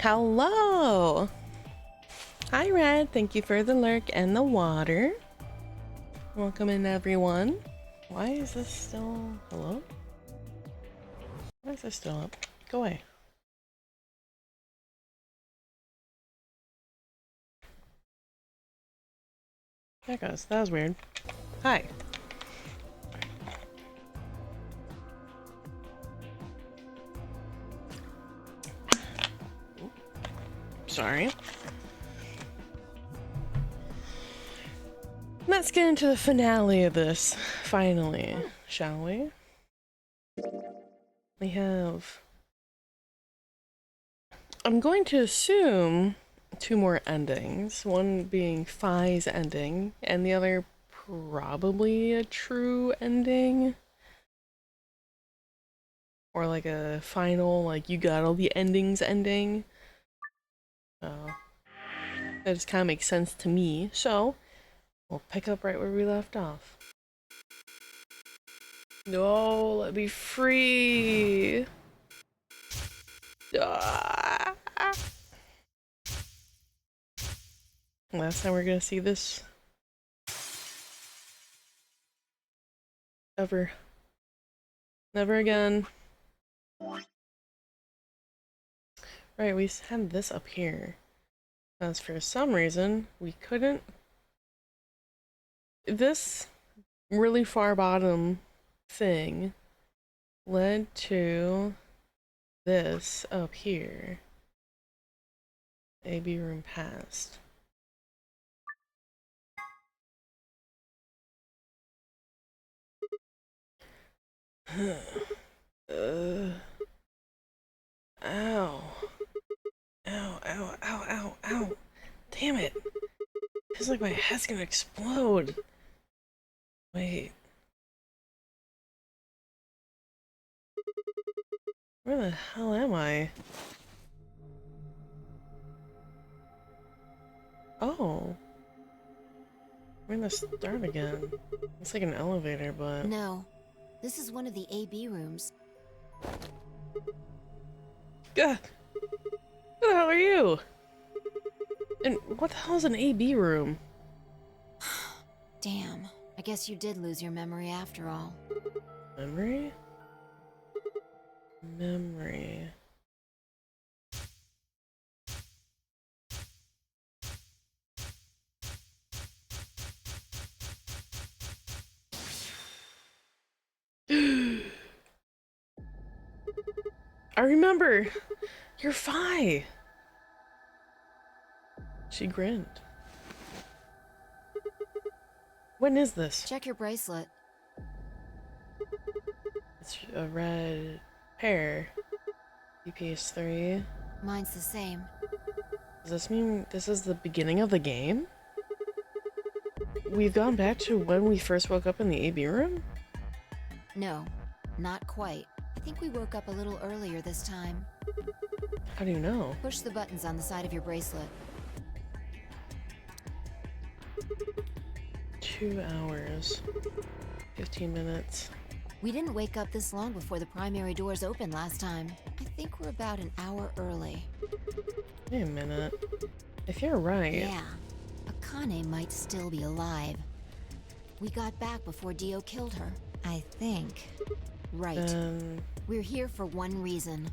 Hello! Hi Red, thank you for the lurk and the water. Welcome in everyone. Why is this still... hello? Why is this still up? Go away. There it goes. That was weird. Hi. Sorry. Let's get into the finale of this, finally, shall we? We have... I'm going to assume 2 more endings, one being Phi's ending, and the other probably a true ending. Or like a final, like you got all the endings ending. That just kind of makes sense to me, so we'll pick up right where we left off. No, let me free! Ah. Last time we're gonna see this. Ever. Never again. Right, we had this up here. As for some reason, we couldn't... This really far bottom thing led to this up here. AB room passed. Ow. Ow, ow, ow, ow, ow. Damn it. Feels like my head's gonna explode. Wait. Where the hell am I? Oh. We're in the start again. It's like an elevator, but... No. This is one of the AB rooms. Gah! Who the hell are you? And what the hell is an AB room? Damn. I guess you did lose your memory after all. Memory? Memory... I remember! You're Phi! She grinned. When is this? Check your bracelet. It's a red pair. DPS 3. Mine's the same. Does this mean this is the beginning of the game? We've gone back to when we first woke up in the AB room? No, not quite. I think we woke up a little earlier this time. How do you know? Push the buttons on the side of your bracelet. 2 hours. 15 minutes. We didn't wake up this long before the primary doors opened last time. I think we're about an hour early. Wait a minute. If you're right... Yeah. Akane might still be alive. We got back before Dio killed her, I think. Right. We're here for one reason.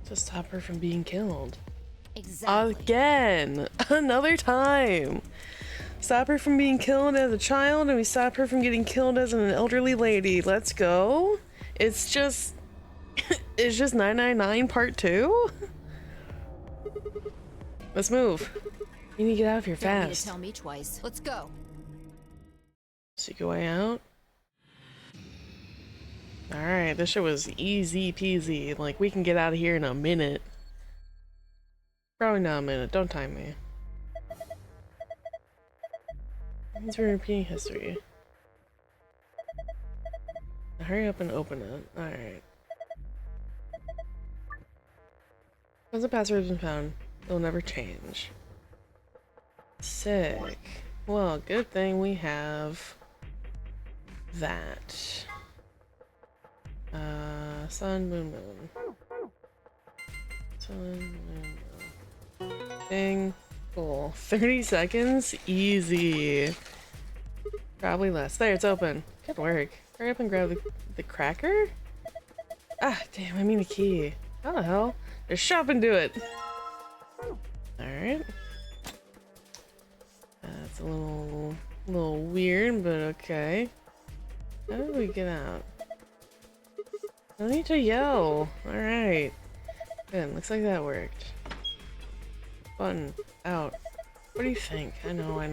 To stop her from being killed. Exactly. Again! Another time! Stop her from being killed as a child, and we stop her from getting killed as an elderly lady. Let's go. It's just... it's just 999 part 2? Let's move. You need to get out of here Don't need fast. to tell me twice. Let's go. Secret way out. Alright, this shit was easy peasy. Like, we can get out of here in a minute. Probably not a minute. Don't time me. Means we're repeating history. Now hurry up and open it. Alright. Once the password has been found, it'll never change. Sick. Well, good thing we have that. Sun, moon, moon. Sun, moon, moon. Ding. Cool. 30 seconds? Easy. Probably less. There, it's open. Good work. Hurry up and grab the cracker? Ah, damn, I mean the key. How the hell? Just shop and do it. Alright. That's a little weird, but okay. How do we get out? No need to yell. Alright. Good, looks like that worked. Button. Out. What do you think? I know. I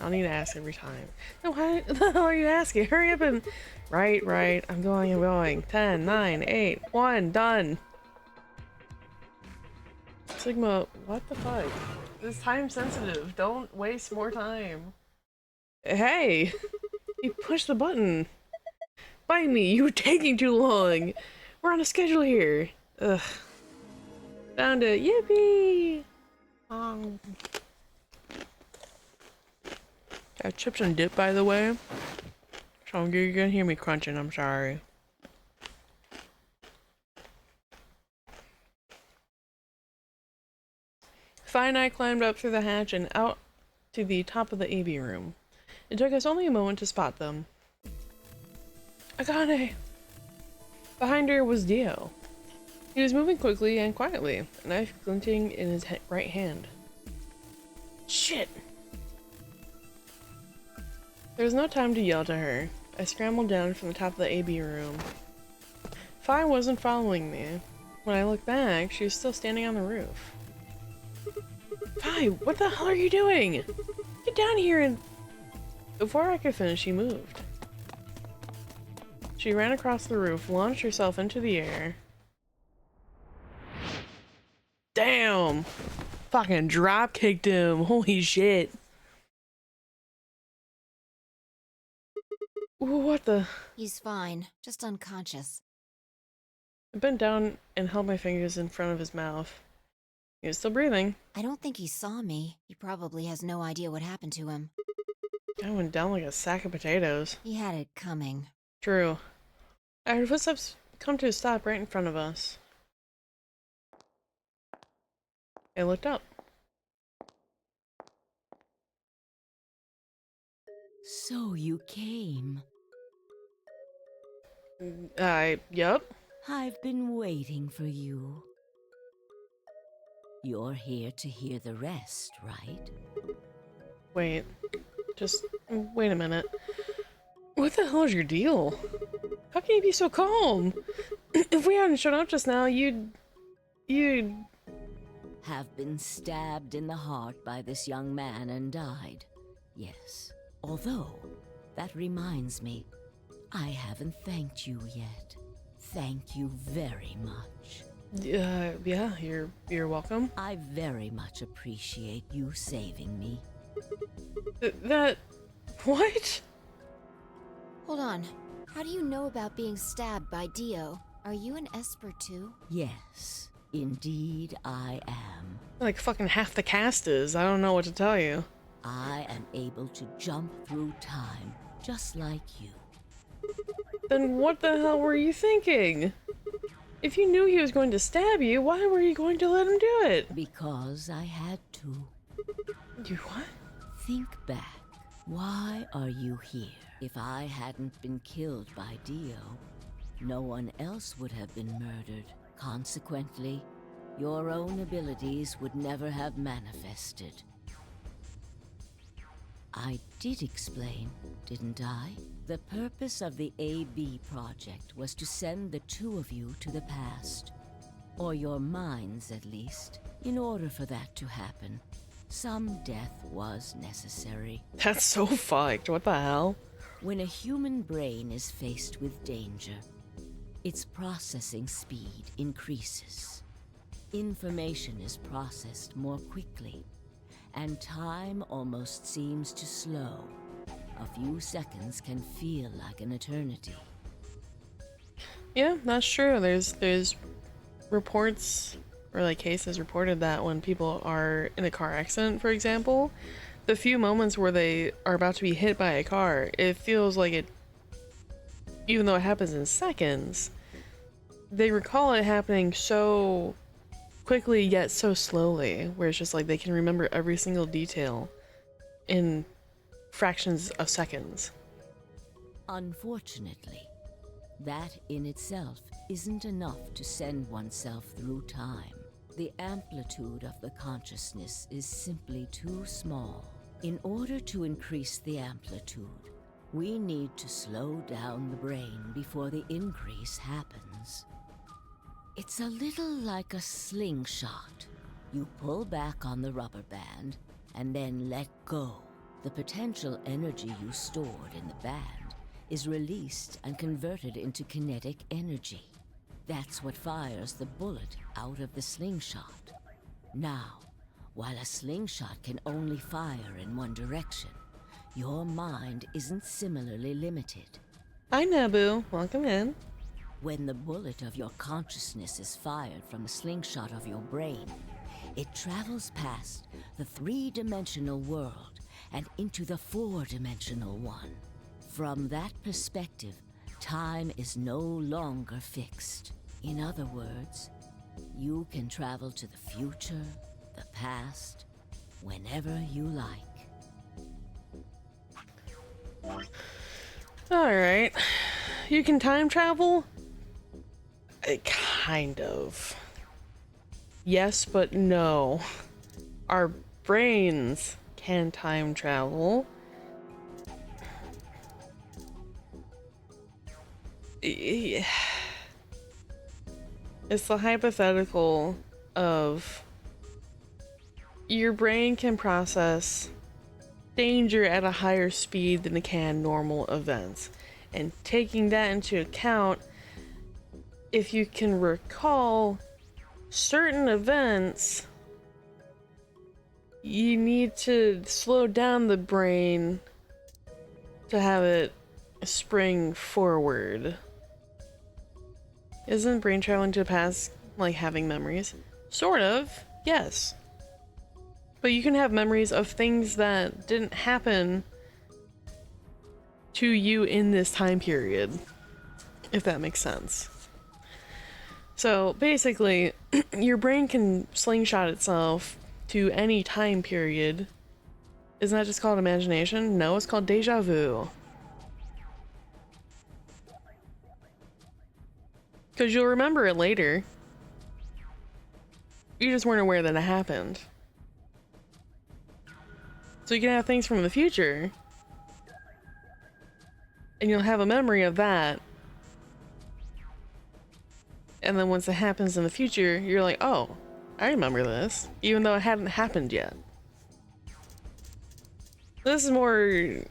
don't need to ask every time. No, what the hell are you asking? Hurry up and... Right. I'm going. 10, 9, 8, 1, done. Sigma, what the fuck? This is time sensitive. Don't waste more time. Hey! You pushed the button. Bite me, you were taking too long. We're on a schedule here. Ugh. Found it. Yippee! Got chips and dip, by the way. So you're gonna hear me crunching, I'm sorry. Fi and I climbed up through the hatch and out to the top of the AV room. It took us only a moment to spot them. Akane! Behind her was Dio. He was moving quickly and quietly, a knife glinting in his right hand. Shit! There was no time to yell to her. I scrambled down from the top of the AB room. Fi wasn't following me. When I looked back, she was still standing on the roof. Fi, what the hell are you doing? Get down here and... Before I could finish, she moved. She ran across the roof, launched herself into the air. Damn! Fucking drop kicked him. Holy shit. What the? He's fine, just unconscious. I bent down and held my fingers in front of his mouth. He was still breathing. I don't think he saw me. He probably has no idea what happened to him. I went down like a sack of potatoes. He had it coming. True. I heard footsteps come to a stop right in front of us. I looked up. So you came. Yup. I've been waiting for you. You're here to hear the rest, right? Wait. Wait a minute. What the hell is your deal? How can you be so calm? If we hadn't shown up just now, you'd... Have been stabbed in the heart by this young man and died. Yes. Although, that reminds me, I haven't thanked you yet. Thank you very much. Yeah, you're welcome. I very much appreciate you saving me. What? Hold on. How do you know about being stabbed by Dio? Are you an Esper too? Yes, indeed I am. Like fucking half the cast is. I don't know what to tell you. I am able to jump through time, just like you. Then what the hell were you thinking? If you knew he was going to stab you, why were you going to let him do it? Because I had to. You what? Think back. Why are you here? If I hadn't been killed by Dio, no one else would have been murdered. Consequently, your own abilities would never have manifested. I did explain, didn't I? The purpose of the AB project was to send the two of you to the past. Or your minds, at least. In order for that to happen, some death was necessary. That's so fucked. What the hell? When a human brain is faced with danger, its processing speed increases. Information is processed more quickly, and time almost seems to slow. A few seconds can feel like an eternity. Yeah, that's true. There's reports or like cases reported that when people are in a car accident, for example, the few moments where they are about to be hit by a car, it feels like it, even though it happens in seconds, they recall it happening so quickly yet so slowly, where it's just like they can remember every single detail in fractions of seconds. Unfortunately, that in itself isn't enough to send oneself through time. The amplitude of the consciousness is simply too small. In order to increase the amplitude, we need to slow down the brain before the increase happens. It's a little like a slingshot. You pull back on the rubber band and then let go. The potential energy you stored in the band is released and converted into kinetic energy. That's what fires the bullet out of the slingshot. Now, while a slingshot can only fire in one direction, your mind isn't similarly limited. Hi, Naboo. Welcome in. When the bullet of your consciousness is fired from a slingshot of your brain, it travels past the three-dimensional world and into the four-dimensional one. From that perspective, time is no longer fixed. In other words, you can travel to the future, the past, whenever you like. Alright. You can time travel? Kind of. Yes, but no. Our brains can time travel. It's the hypothetical of your brain can process danger at a higher speed than it can normal events. And taking that into account, if you can recall certain events, you need to slow down the brain to have it spring forward. Isn't brain traveling to the past like having memories? Sort of, yes. But you can have memories of things that didn't happen to you in this time period, if that makes sense. So basically, your brain can slingshot itself to any time period. Isn't that just called imagination? No, it's called deja vu. Because you'll remember it later. You just weren't aware that it happened. So you can have things from the future, and you'll have a memory of that. And then once it happens in the future, you're like, oh, I remember this, even though it hadn't happened yet. This is more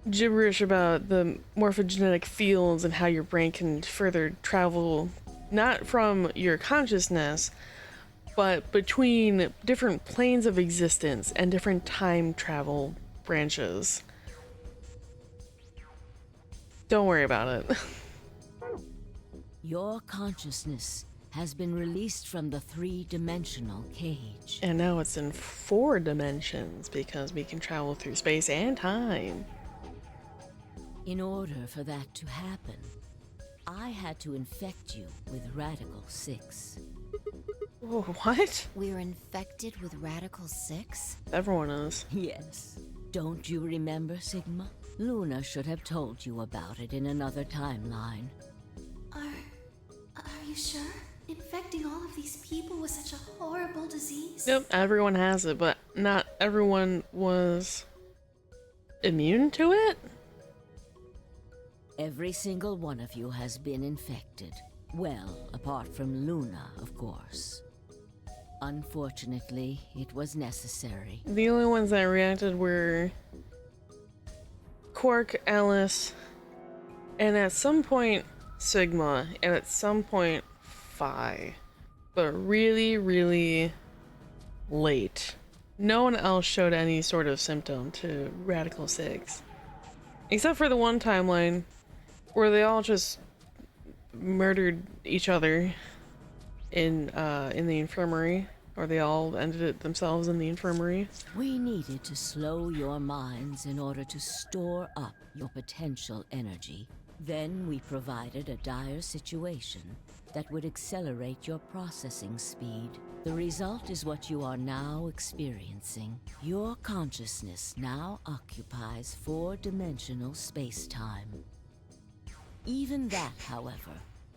gibberish about the morphogenetic fields and how your brain can further travel, not from your consciousness, but between different planes of existence and different time travel branches. Don't worry about it. Your consciousness has been released from the three-dimensional cage. And now it's in 4 dimensions because we can travel through space and time. In order for that to happen, I had to infect you with Radical 6. Whoa, what? We're infected with Radical 6? Everyone is. Yes. Don't you remember, Sigma? Luna should have told you about it in another timeline. Are you sure? Infecting all of these people with such a horrible disease? Yep, everyone has it, but not everyone was immune to it? Every single one of you has been infected. Well, apart from Luna, of course. Unfortunately, it was necessary. The only ones that reacted were Quark, Alice, and at some point Sigma, and at some point Phi. But really, really late. No one else showed any sort of symptom to Radical 6. Except for the one timeline where they all just murdered each other in the infirmary, or they all ended it themselves in the infirmary. We needed to slow your minds in order to store up your potential energy. Then we provided a dire situation that would accelerate your processing speed. The result is what you are now experiencing. Your consciousness now occupies 4-dimensional space-time. Even that, however,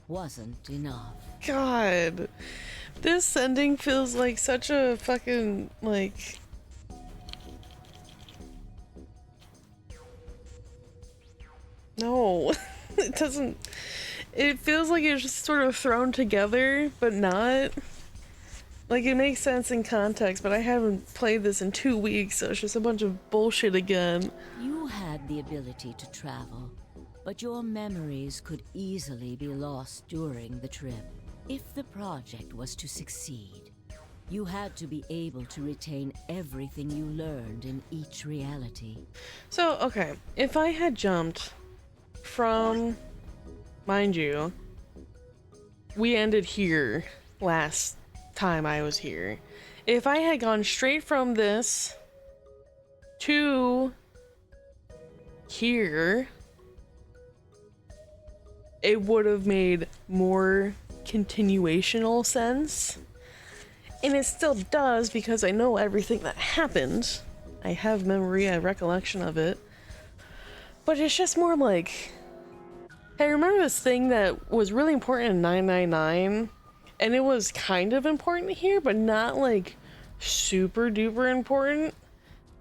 wasn't enough. God, this ending feels like such a fucking, like... No, it doesn't... It feels like it's just sort of thrown together, but not. Like, it makes sense in context, but I haven't played this in 2 weeks, so it's just a bunch of bullshit again. You had the ability to travel, but your memories could easily be lost during the trip. If the project was to succeed, you had to be able to retain everything you learned in each reality. So, okay, if I had jumped from, mind you, we ended here last time I was here. If I had gone straight from this to here, it would have made more continuational sense. And it still does because I know everything that happened. I have memory, I have recollection of it. But it's just more like, hey, remember this thing that was really important in 999? And it was kind of important here, but not like super duper important.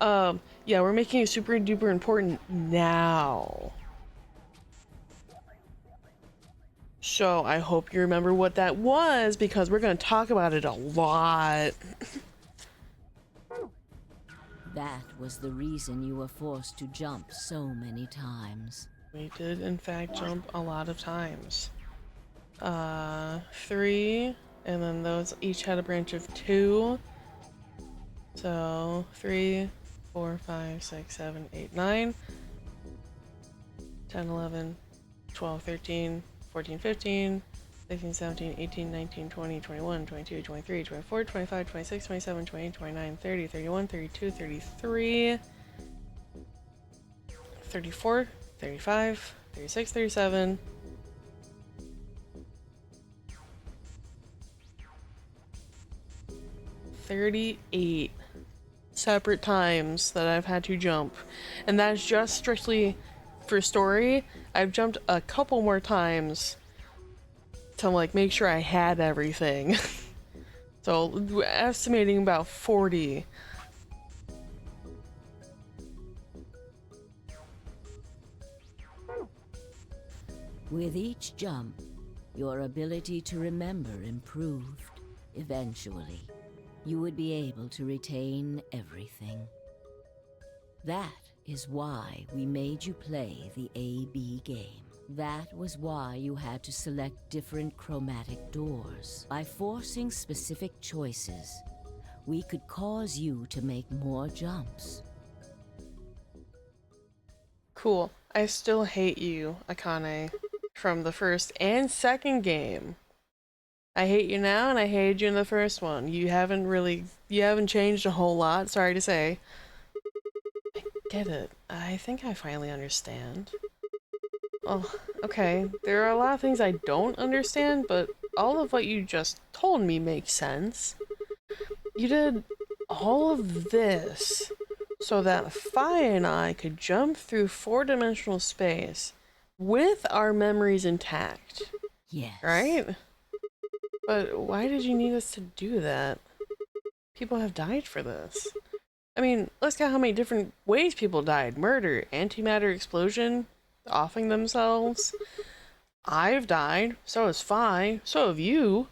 Yeah, we're making it super duper important now. So I hope you remember what that was, because we're going to talk about it a lot. That was the reason you were forced to jump so many times. We did, in fact, jump a lot of times. 3, and then those each had a branch of 2. So 3, 4, 5, 6, 7, 8, 9, 10, 11, 12, 13, 14, 15, 16, 17, 18, 19, 20, 21, 22, 23, 24, 25, 26, 27, 28, 29, 30, 31, 32, 33, 34, 35, 36, 37, 38 separate times that I've had to jump. And that's just strictly for story. I've jumped a couple more times to like make sure I had everything. So we're estimating about 40. With each jump, your ability to remember improved. Eventually, you would be able to retain everything. That is why we made you play the AB game. That was why you had to select different chromatic doors. By forcing specific choices, we could cause you to make more jumps. Cool. I still hate you, Akane, from the first and second game. I hate you now, and I hated you in the first one. You haven't changed a whole lot, sorry to say. I get it. I think I finally understand. Oh, okay. There are a lot of things I don't understand, but all of what you just told me makes sense. You did all of this so that Phi and I could jump through four-dimensional space with our memories intact. Yes. Right? But why did you need us to do that? People have died for this. I mean, let's count how many different ways people died. Murder, antimatter explosion, offing themselves. I've died, so has Phi, so have you.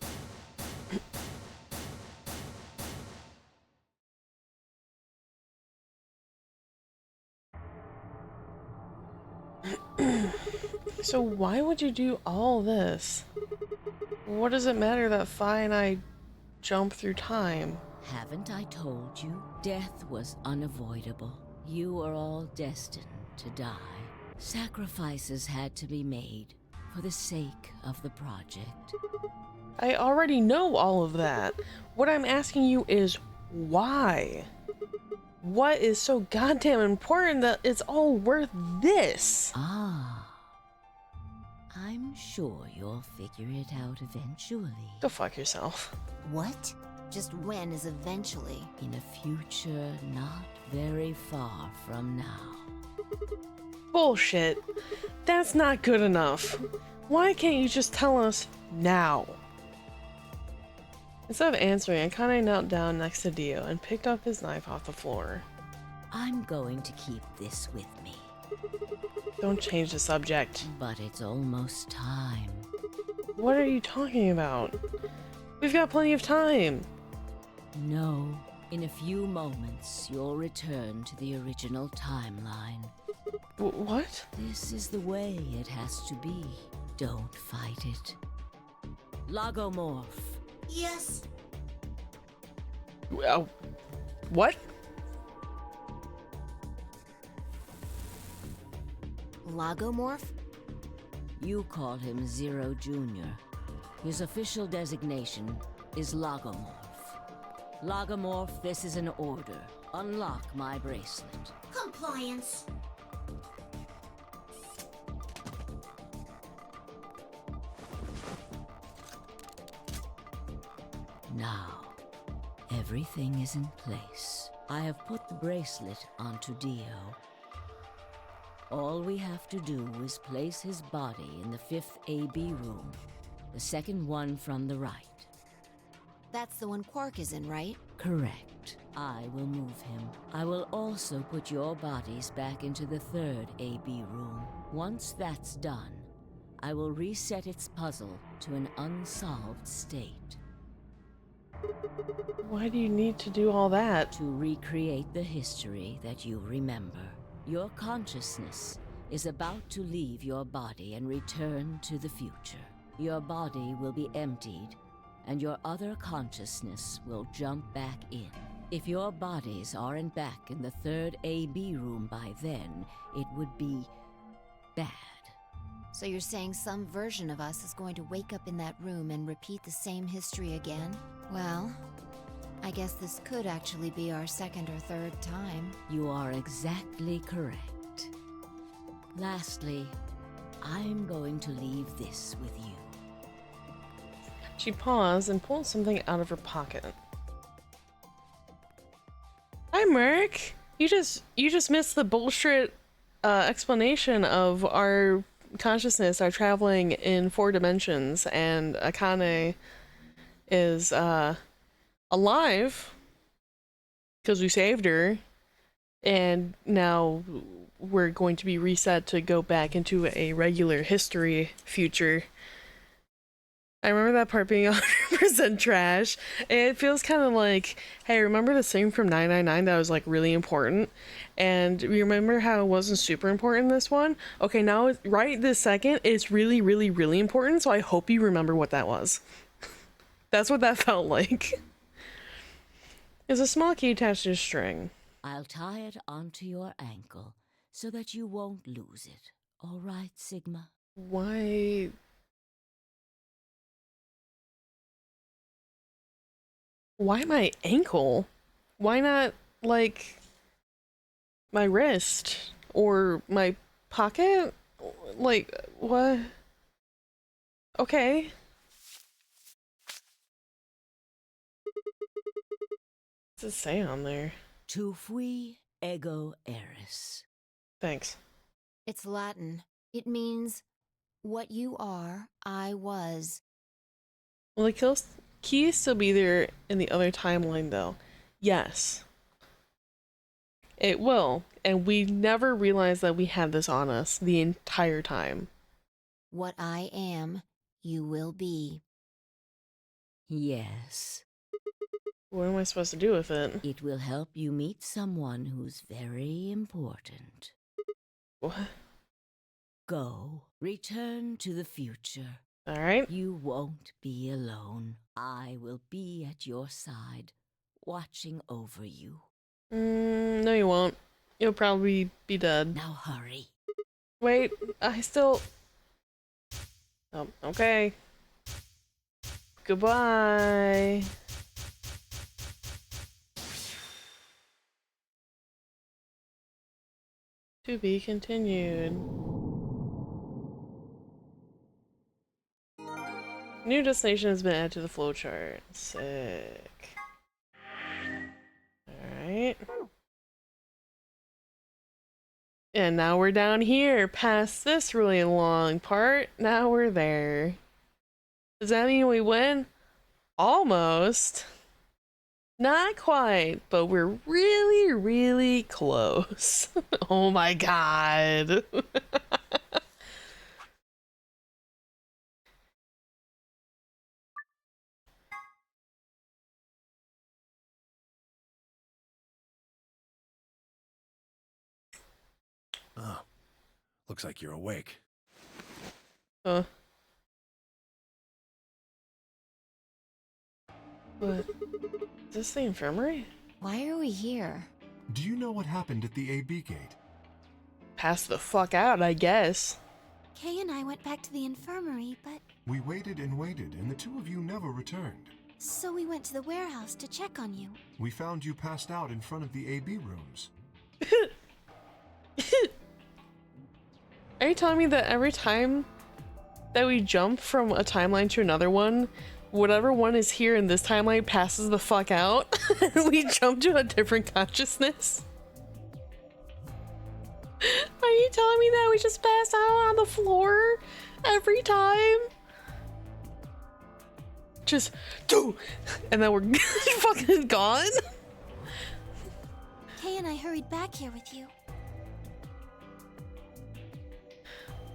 So why would you do all this? What does it matter that Phi and I jump through time? Haven't I told you? Death was unavoidable. You are all destined to die. Sacrifices had to be made for the sake of the project. I already know all of that. What I'm asking you is why? What is so goddamn important that it's all worth this? Ah. I'm sure you'll figure it out eventually. Go fuck yourself. What? Just when is eventually? In a future not very far from now. Bullshit. That's not good enough. Why can't you just tell us now? Instead of answering, Akane knelt down next to Dio and picked up his knife off the floor. I'm going to keep this with me. Don't change the subject. But it's almost time. What are you talking about? We've got plenty of time. No. In a few moments, you'll return to the original timeline. What? This is the way it has to be. Don't fight it. Logomorph. Yes. Well, what? Logomorph? You call him Zero Jr. His official designation is Logomorph. Logomorph, this is an order. Unlock my bracelet. Compliance. Now, everything is in place. I have put the bracelet onto Dio. All we have to do is place his body in the 5th AB room, the second one from the right. That's the one Quark is in, right? Correct. I will move him. I will also put your bodies back into the 3rd AB room. Once that's done, I will reset its puzzle to an unsolved state. Why do you need to do all that? To recreate the history that you remember. Your consciousness is about to leave your body and return to the future. Your body will be emptied, and your other consciousness will jump back in. If your bodies aren't back in the 3rd AB room by then, it would be bad. So you're saying some version of us is going to wake up in that room and repeat the same history again? Well, I guess this could actually be our 2nd or 3rd time. You are exactly correct. Lastly, I'm going to leave this with you. She paused and pulled something out of her pocket. Hi, Merc. You just missed the bullshit explanation of our consciousness are traveling in 4 dimensions, and Akane is alive because we saved her, and now we're going to be reset to go back into a regular history future. I remember that part being 100% trash. It feels kind of like, hey, remember the thing from 999 that was like really important? And you remember how it wasn't super important in this one? Okay, now right this second, it's really, really, really important, so I hope you remember what that was. That's what that felt like. There's a small key attached to a string. I'll tie it onto your ankle so that you won't lose it. All right, Sigma? Why... Why my ankle? Why not, like, my wrist? Or my pocket? Like, what? Okay. What's it say on there? To fui Ego eris. Thanks. It's Latin. It means, what you are, I was. Will the key still be there in the other timeline, though? Yes. It will. And we never realized that we had this on us the entire time. What I am, you will be. Yes. What am I supposed to do with it? It will help you meet someone who's very important. What? Go. Return to the future. Alright. You won't be alone. I will be at your side, watching over you. No, you won't. You'll probably be dead. Now hurry. Wait, I still... Oh, okay. Goodbye. To be continued. New destination has been added to the flowchart. Sick. Alright. And now we're down here, past this really long part. Now we're there. Does that mean we win? Almost. Not quite, but we're really, really close. Oh my god. Oh, looks like you're awake. Huh. What? Is this the infirmary? Why are we here? Do you know what happened at the AB gate? Pass the fuck out, I guess. Kay and I went back to the infirmary, but... We waited and waited, and the two of you never returned. So we went to the warehouse to check on you. We found you passed out in front of the AB rooms. Are you telling me that every time that we jump from a timeline to another one, whatever one is here in this timeline passes the fuck out? And we jump to a different consciousness? Are you telling me that we just pass out on the floor every time? Just do, and then we're fucking gone? Kay and I hurried back here with you.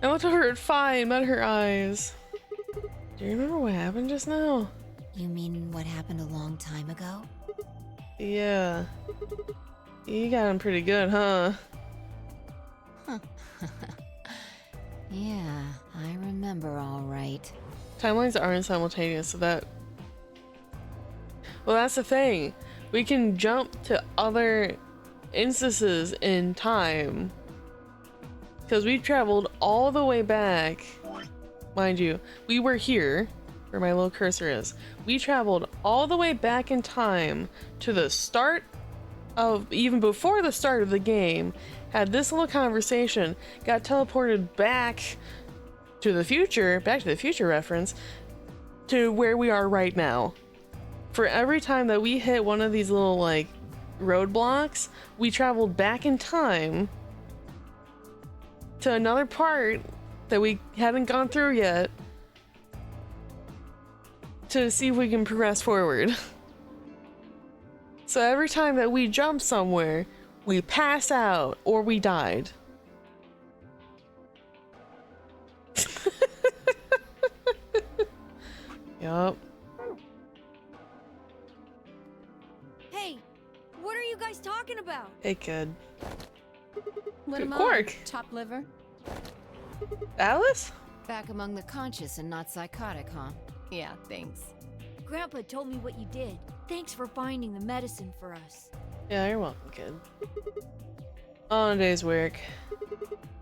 I looked at her at 5, met her eyes. Do you remember what happened just now? You mean what happened a long time ago? Yeah. You got him pretty good, huh? Yeah, I remember all right. Timelines aren't simultaneous, so that... Well, that's the thing. We can jump to other instances in time. Because we traveled all the way back. Mind you, we were here, where my little cursor is. We traveled all the way back in time to the start of, even before the start of the game, had this little conversation, got teleported back to the future, back to the future reference, to where we are right now. For every time that we hit one of these little, like, roadblocks, we traveled back in time to another part that we hadn't gone through yet to see if we can progress forward. So every time that we jump somewhere, we pass out or we died. Yup. Hey, what are you guys talking about? Hey, kid. What am I? Quark. Chopped liver? Alice? Back among the conscious and not psychotic, huh? Yeah, thanks. Grandpa told me what you did. Thanks for finding the medicine for us. Yeah, you're welcome, kid. On a day's work.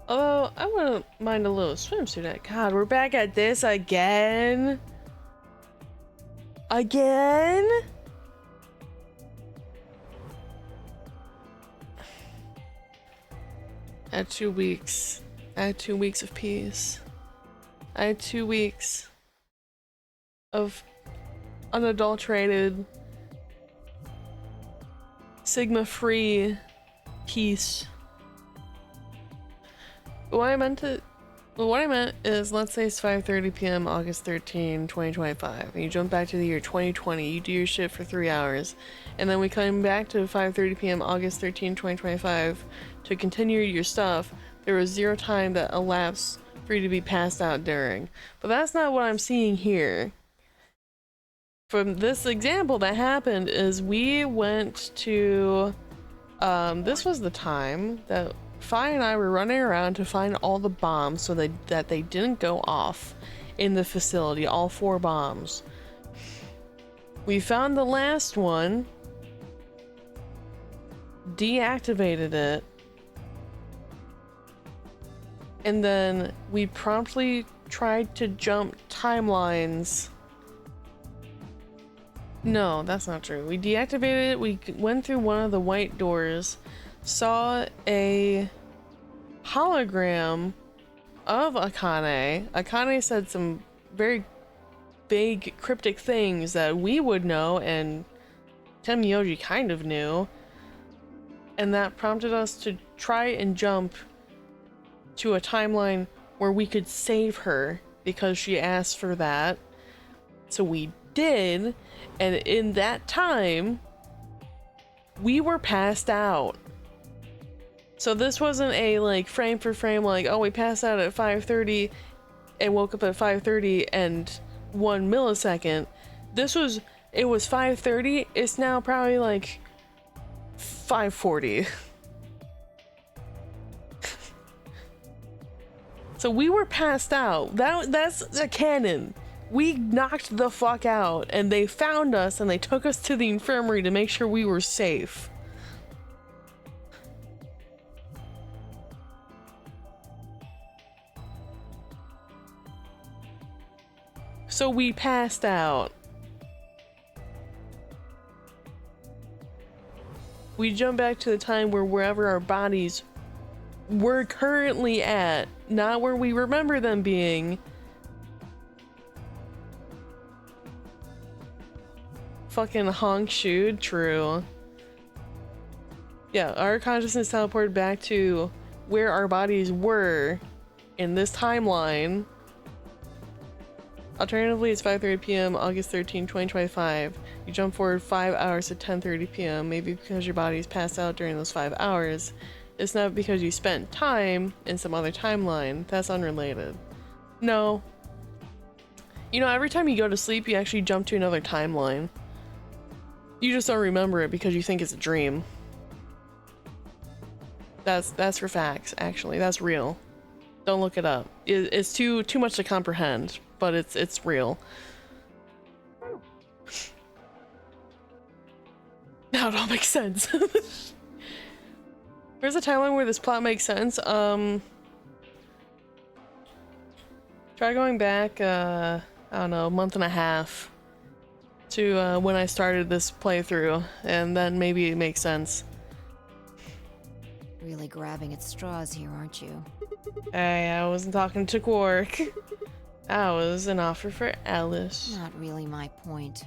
Although, I wouldn't mind a little swimsuit. God, we're back at this again? Again? I had 2 weeks. I had 2 weeks of peace. I had 2 weeks of unadulterated, Sigma-free Peace. What I meant is, let's say it's 5:30 p.m. August 13, 2025, and you jump back to the year 2020, you do your shit for 3 hours, and then we come back to 5:30 p.m. August 13, 2025 to continue your stuff. There was 0 time that elapsed for you to be passed out during. But that's not what I'm seeing here. From this example that happened is we went to, this was the time that Fi and I were running around to find all the bombs so that they didn't go off in the facility, all 4 bombs. We found the last one, deactivated it, and then we promptly tried to jump timelines. No, that's not true. We deactivated it, we went through one of the white doors, saw a hologram of Akane. Akane said some very vague, cryptic things that we would know, and Temyoji kind of knew. And that prompted us to try and jump to a timeline where we could save her because she asked for that. So we did, and in that time, we were passed out. So this wasn't a like frame for frame like, oh, we passed out at 5:30 and woke up at 5:30 and 1 millisecond. It was 5:30, it's now probably like 5:40. So we were passed out. That's a canon. We knocked the fuck out, and they found us and they took us to the infirmary to make sure we were safe. So we passed out. We jump back to the time where wherever our bodies were currently at, not where we remember them being. Fucking honk shoot, true. Yeah, our consciousness teleported back to where our bodies were in this timeline. Alternatively, it's 5:30 p.m. August 13, 2025. You jump forward 5 hours to 10:30 p.m. Maybe because your body's passed out during those 5 hours. It's not because you spent time in some other timeline. That's unrelated. No. You know, every time you go to sleep, you actually jump to another timeline. You just don't remember it because you think it's a dream. That's for facts, actually. That's real. Don't look it up. It's too much to comprehend, but it's real. Now it all makes sense. There's a timeline where this plot makes sense. Try going back, I don't know, a month and a half to when I started this playthrough, and then maybe it makes sense. Really grabbing at straws here, aren't you? Hey, I wasn't talking to Quark. That was an offer for Alice. Not really my point.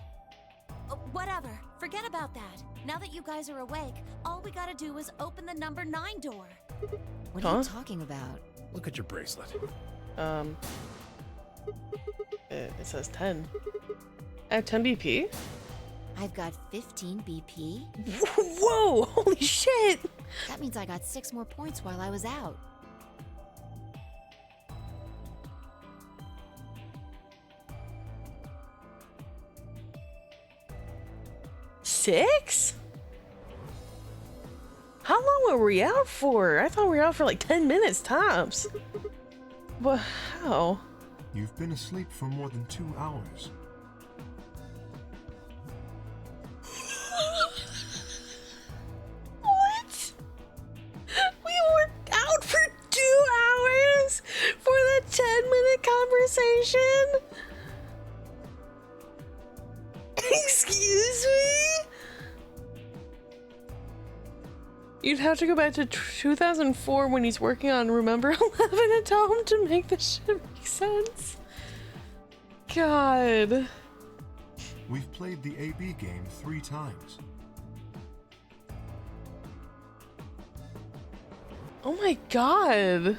Oh, whatever. Forget about that. Now that you guys are awake, all we gotta do is open the number 9 door. What are you talking about? Look at your bracelet. It says 10. I have 10 BP? I've got 15 BP. Whoa! Holy shit! That means I got 6 more points while I was out. Six? How long were we out for? I thought we were out for like 10 minutes tops. But how? You've been asleep for more than 2 hours. What? We were out for 2 hours for the 10-minute conversation? Excuse me? You'd have to go back to 2004 when he's working on Remember 11 and tell him to make this shit make sense. God. We've played the AB game 3 times. Oh my god!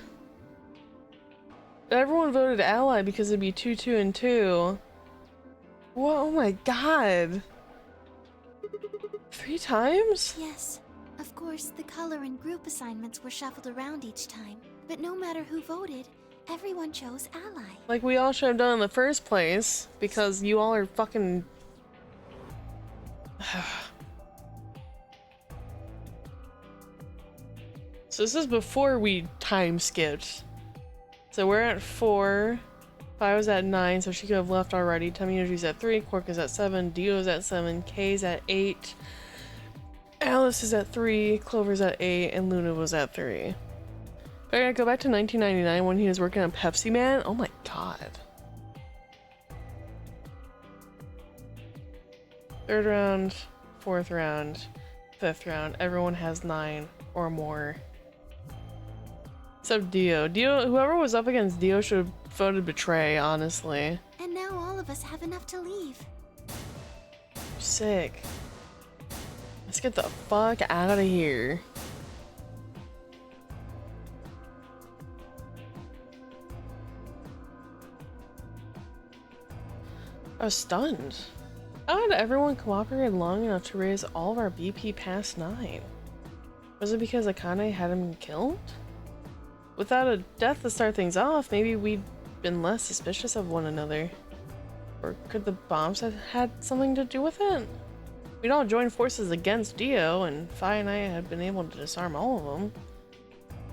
Everyone voted ally because it'd be 2, 2, and 2. Whoa, oh my god! 3 times? Yes. Of course, the color and group assignments were shuffled around each time. But no matter who voted, everyone chose ally. Like we all should have done in the first place, because you all are fucking... So this is before we time skipped. So we're at 4, 5 was at 9, so she could have left already. Tamiyoji's at 3, Quark is at 7, Dio's at 7, Kay's at 8, Alice is at 3, Clover's at 8, and Luna was at 3. But I gotta go back to 1999 when he was working on Pepsi Man. Oh my god. 3rd round, 4th round, 5th round. Everyone has 9 or more. Except Dio. Whoever was up against Dio should have voted Betray, honestly. And now all of us have enough to leave. Sick. Let's get the fuck out of here. I was stunned. How had everyone cooperated long enough to raise all of our BP past 9? Was it because Akane had him killed? Without a death to start things off, maybe we'd been less suspicious of one another. Or could the bombs have had something to do with it? We'd all joined forces against Dio, and Fi and I had been able to disarm all of them.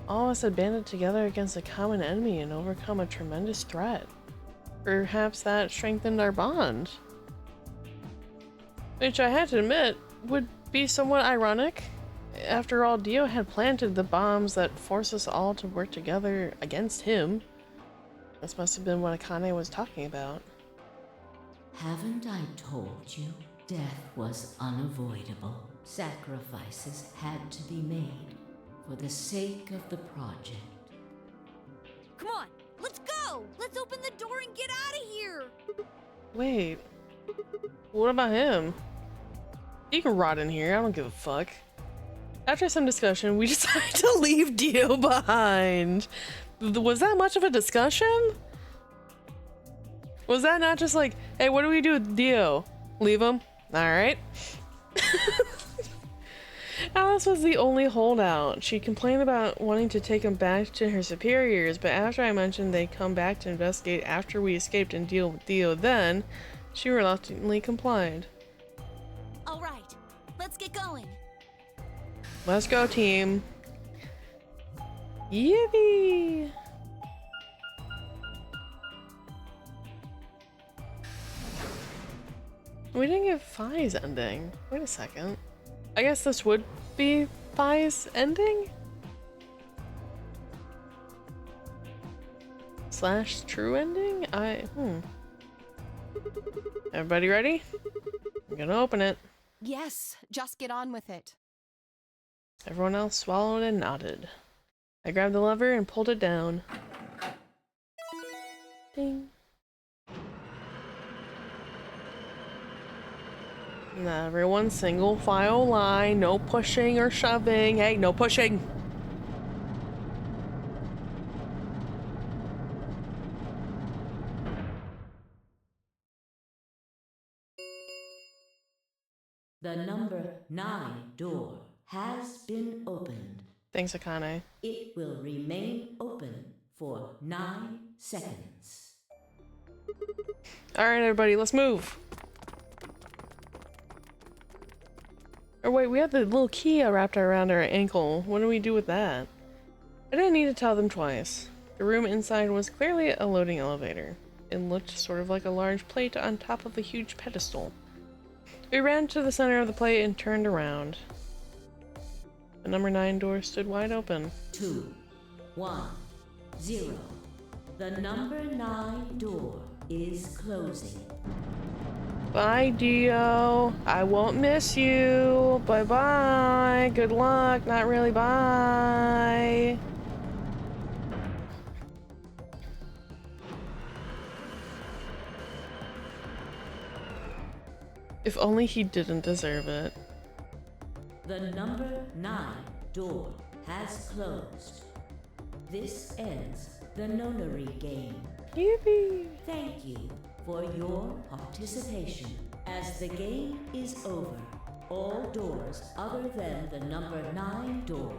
All of us had banded together against a common enemy and overcome a tremendous threat. Perhaps that strengthened our bond. Which I had to admit would be somewhat ironic. After all, Dio had planted the bombs that forced us all to work together against him. This must have been what Akane was talking about. Haven't I told you? Death was unavoidable. Sacrifices had to be made for the sake of the project. Come on, let's go! Let's open the door and get out of here! Wait. What about him? He can rot in here, I don't give a fuck. After some discussion, we decided to leave Dio behind. Was that much of a discussion? Was that not just like, hey, what do we do with Dio? Leave him? Alright. Alice was the only holdout. She complained about wanting to take him back to her superiors, but after I mentioned they'd come back to investigate after we escaped and deal with Dio then, she reluctantly complied. Alright, let's get going. Let's go, team. Yippee! We didn't get Fi's ending. Wait a second. I guess this would be Fi's ending? / true ending? Everybody ready? I'm gonna open it. Yes, just get on with it. Everyone else swallowed and nodded. I grabbed the lever and pulled it down. Ding. Now everyone single file line, no pushing or shoving. Hey, no pushing! The number 9 door has been opened. Thanks, Akane. It will remain open for 9 seconds. Alright, everybody, let's move! Or wait, we have the little key wrapped around our ankle. What do we do with that? I didn't need to tell them twice. The room inside was clearly a loading elevator. It looked sort of like a large plate on top of a huge pedestal. We ran to the center of the plate and turned around. The number 9 door stood wide open. 2, 1, 0. The number 9 door is closing. Bye, Dio. I won't miss you. Bye-bye. Good luck. Not really. Bye. If only he didn't deserve it. The number 9 door has closed. This ends the Nonary Game. Yippee! Thank you for your participation. As the game is over, all doors other than the number 9 door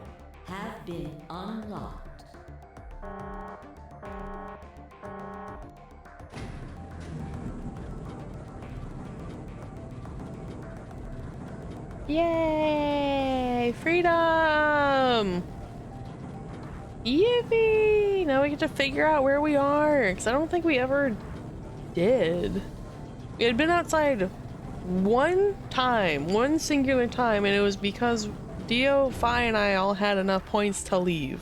have been unlocked. Yay! Freedom! Yippee! Now we get to figure out where we are, because I don't think we ever did. We had been outside one time, one singular time, and it was because Dio, Fi, and I all had enough points to leave.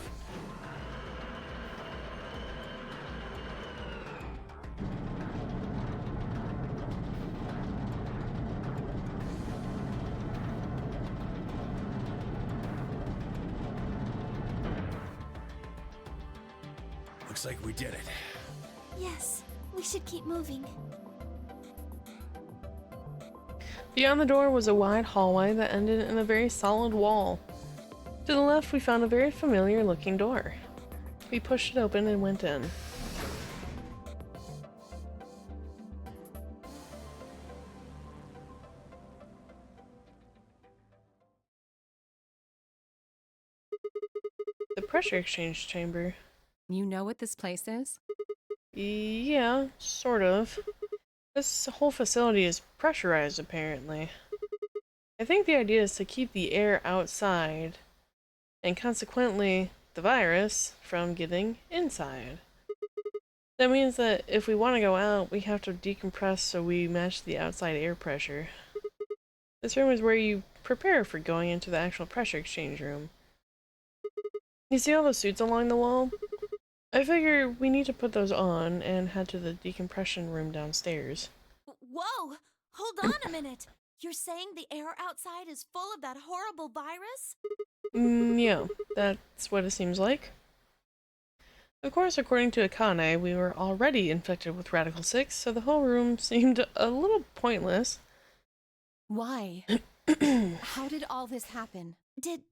Looks like we did it. Yes, we should keep moving. Beyond the door was a wide hallway that ended in a very solid wall. To the left, we found a very familiar looking door. We pushed it open and went in. The pressure exchange chamber. You know what this place is? Yeah, sort of. This whole facility is pressurized, apparently. I think the idea is to keep the air outside, and consequently, the virus from getting inside. That means that if we want to go out, we have to decompress so we match the outside air pressure. This room is where you prepare for going into the actual pressure exchange room. You see all those suits along the wall? I figure we need to put those on and head to the decompression room downstairs. Whoa! Hold on a minute! You're saying the air outside is full of that horrible virus? Yeah, that's what it seems like. Of course, according to Akane, we were already infected with Radical 6, so the whole room seemed a little pointless. Why? How did all this happen? Did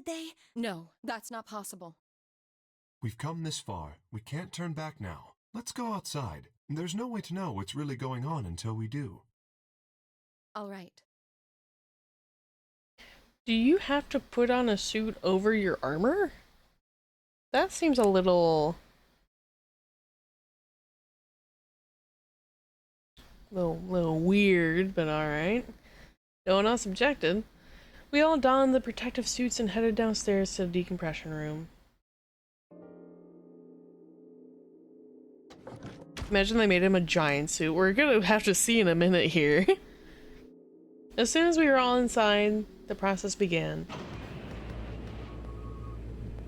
they? No, that's not possible. We've come this far. We can't turn back now. Let's go outside. There's no way to know what's really going on until we do. All right. Do you have to put on a suit over your armor? That seems a little weird, but alright. No one else objected. We all donned the protective suits and headed downstairs to the decompression room. Imagine they made him a giant suit. We're gonna have to see in a minute here. As soon as we were all inside, the process began.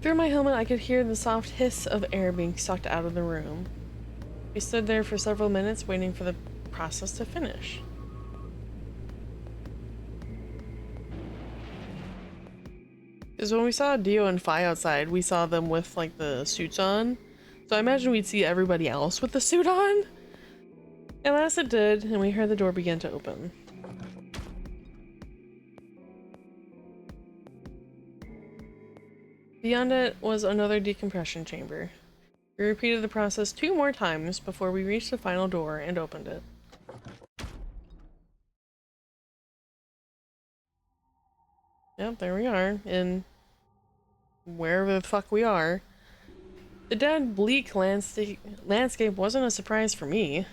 Through my helmet, I could hear the soft hiss of air being sucked out of the room. We stood there for several minutes waiting for the process to finish. Because when we saw Dio and Fi outside, we saw them with like the suits on. So I imagine we'd see everybody else with the suit on. At last it did, and we heard the door begin to open. Beyond it was another decompression chamber. We repeated the process 2 more times before we reached the final door and opened it. Yep, there we are, in wherever the fuck we are. The dead, bleak landscape wasn't a surprise for me.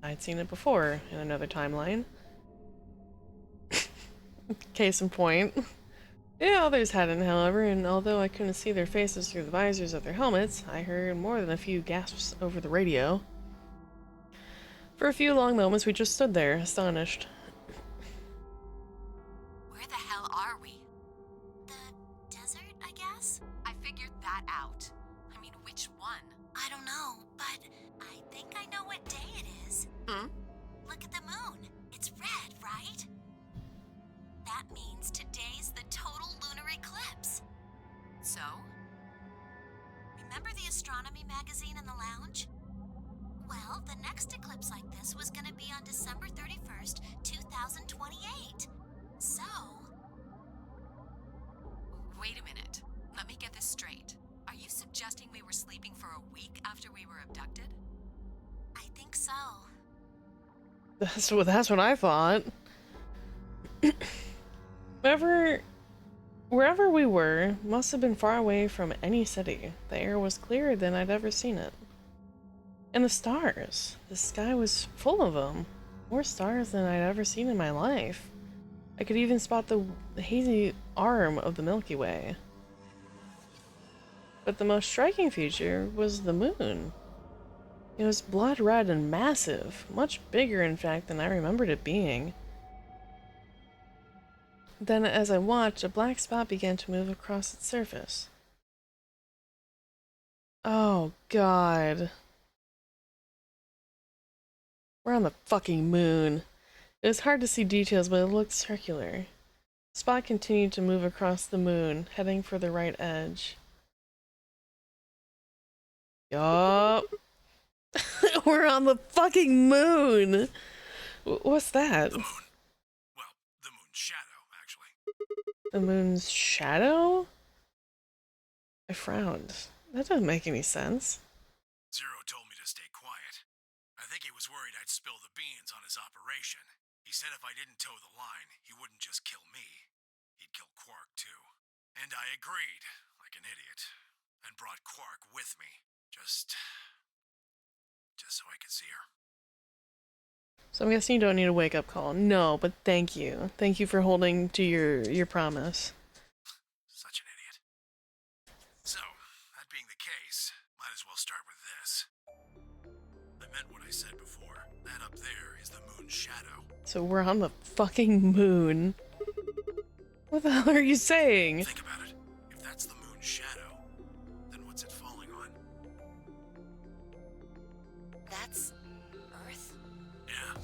I'd seen it before in another timeline. Case in point. Yeah, others hadn't, however, and although I couldn't see their faces through the visors of their helmets, I heard more than a few gasps over the radio. For a few long moments, we just stood there, astonished. Where the hell are we? The desert, I guess? I figured that out. I mean, which one? I don't know, but I think I know what day it is. Hmm? Look at the moon. It's red, right? That means today's the total lunar eclipse. So? Remember the astronomy magazine in the lounge? Well, the next eclipse like this was gonna be on December 31st, 2028. So... Wait a minute. let me get this straight. Are you suggesting we were sleeping for a week after we were abducted? I think so. That's what I thought. Wherever we were must have been far away from any city. The air was clearer than I'd ever seen it. And the stars. The sky was full of them. More stars than I'd ever seen in my life. I could even spot the hazy arm of the Milky Way. But the most striking feature was the moon. It was blood red and massive, much bigger in fact than I remembered it being. Then as I watched, a black spot began to move across its surface. Oh god. We're on the fucking moon. It was hard to see details, but it looked circular. The spot continued to move across the moon, heading for the right edge. Yup. We're on the fucking moon! What's that? The moon. Well, the moon's shadow, actually. The moon's shadow? I frowned. That doesn't make any sense. Zero told me to stay quiet. I think he was worried I'd spill the beans on his operation. He said if I didn't toe the line, he wouldn't just kill me. He'd kill Quark, too. And I agreed, like an idiot, and brought Quark with me. Just so I could see her. So I'm guessing you don't need a wake-up call. No, but thank you. Thank you for holding to your promise. Such an idiot. So, that being the case, might as well start with this. I meant what I said before. That up there is the moon's shadow. So we're on the fucking moon. What the hell are you saying? Think about it. If that's the moon's shadow, then what's it falling on? That's Earth? Yeah.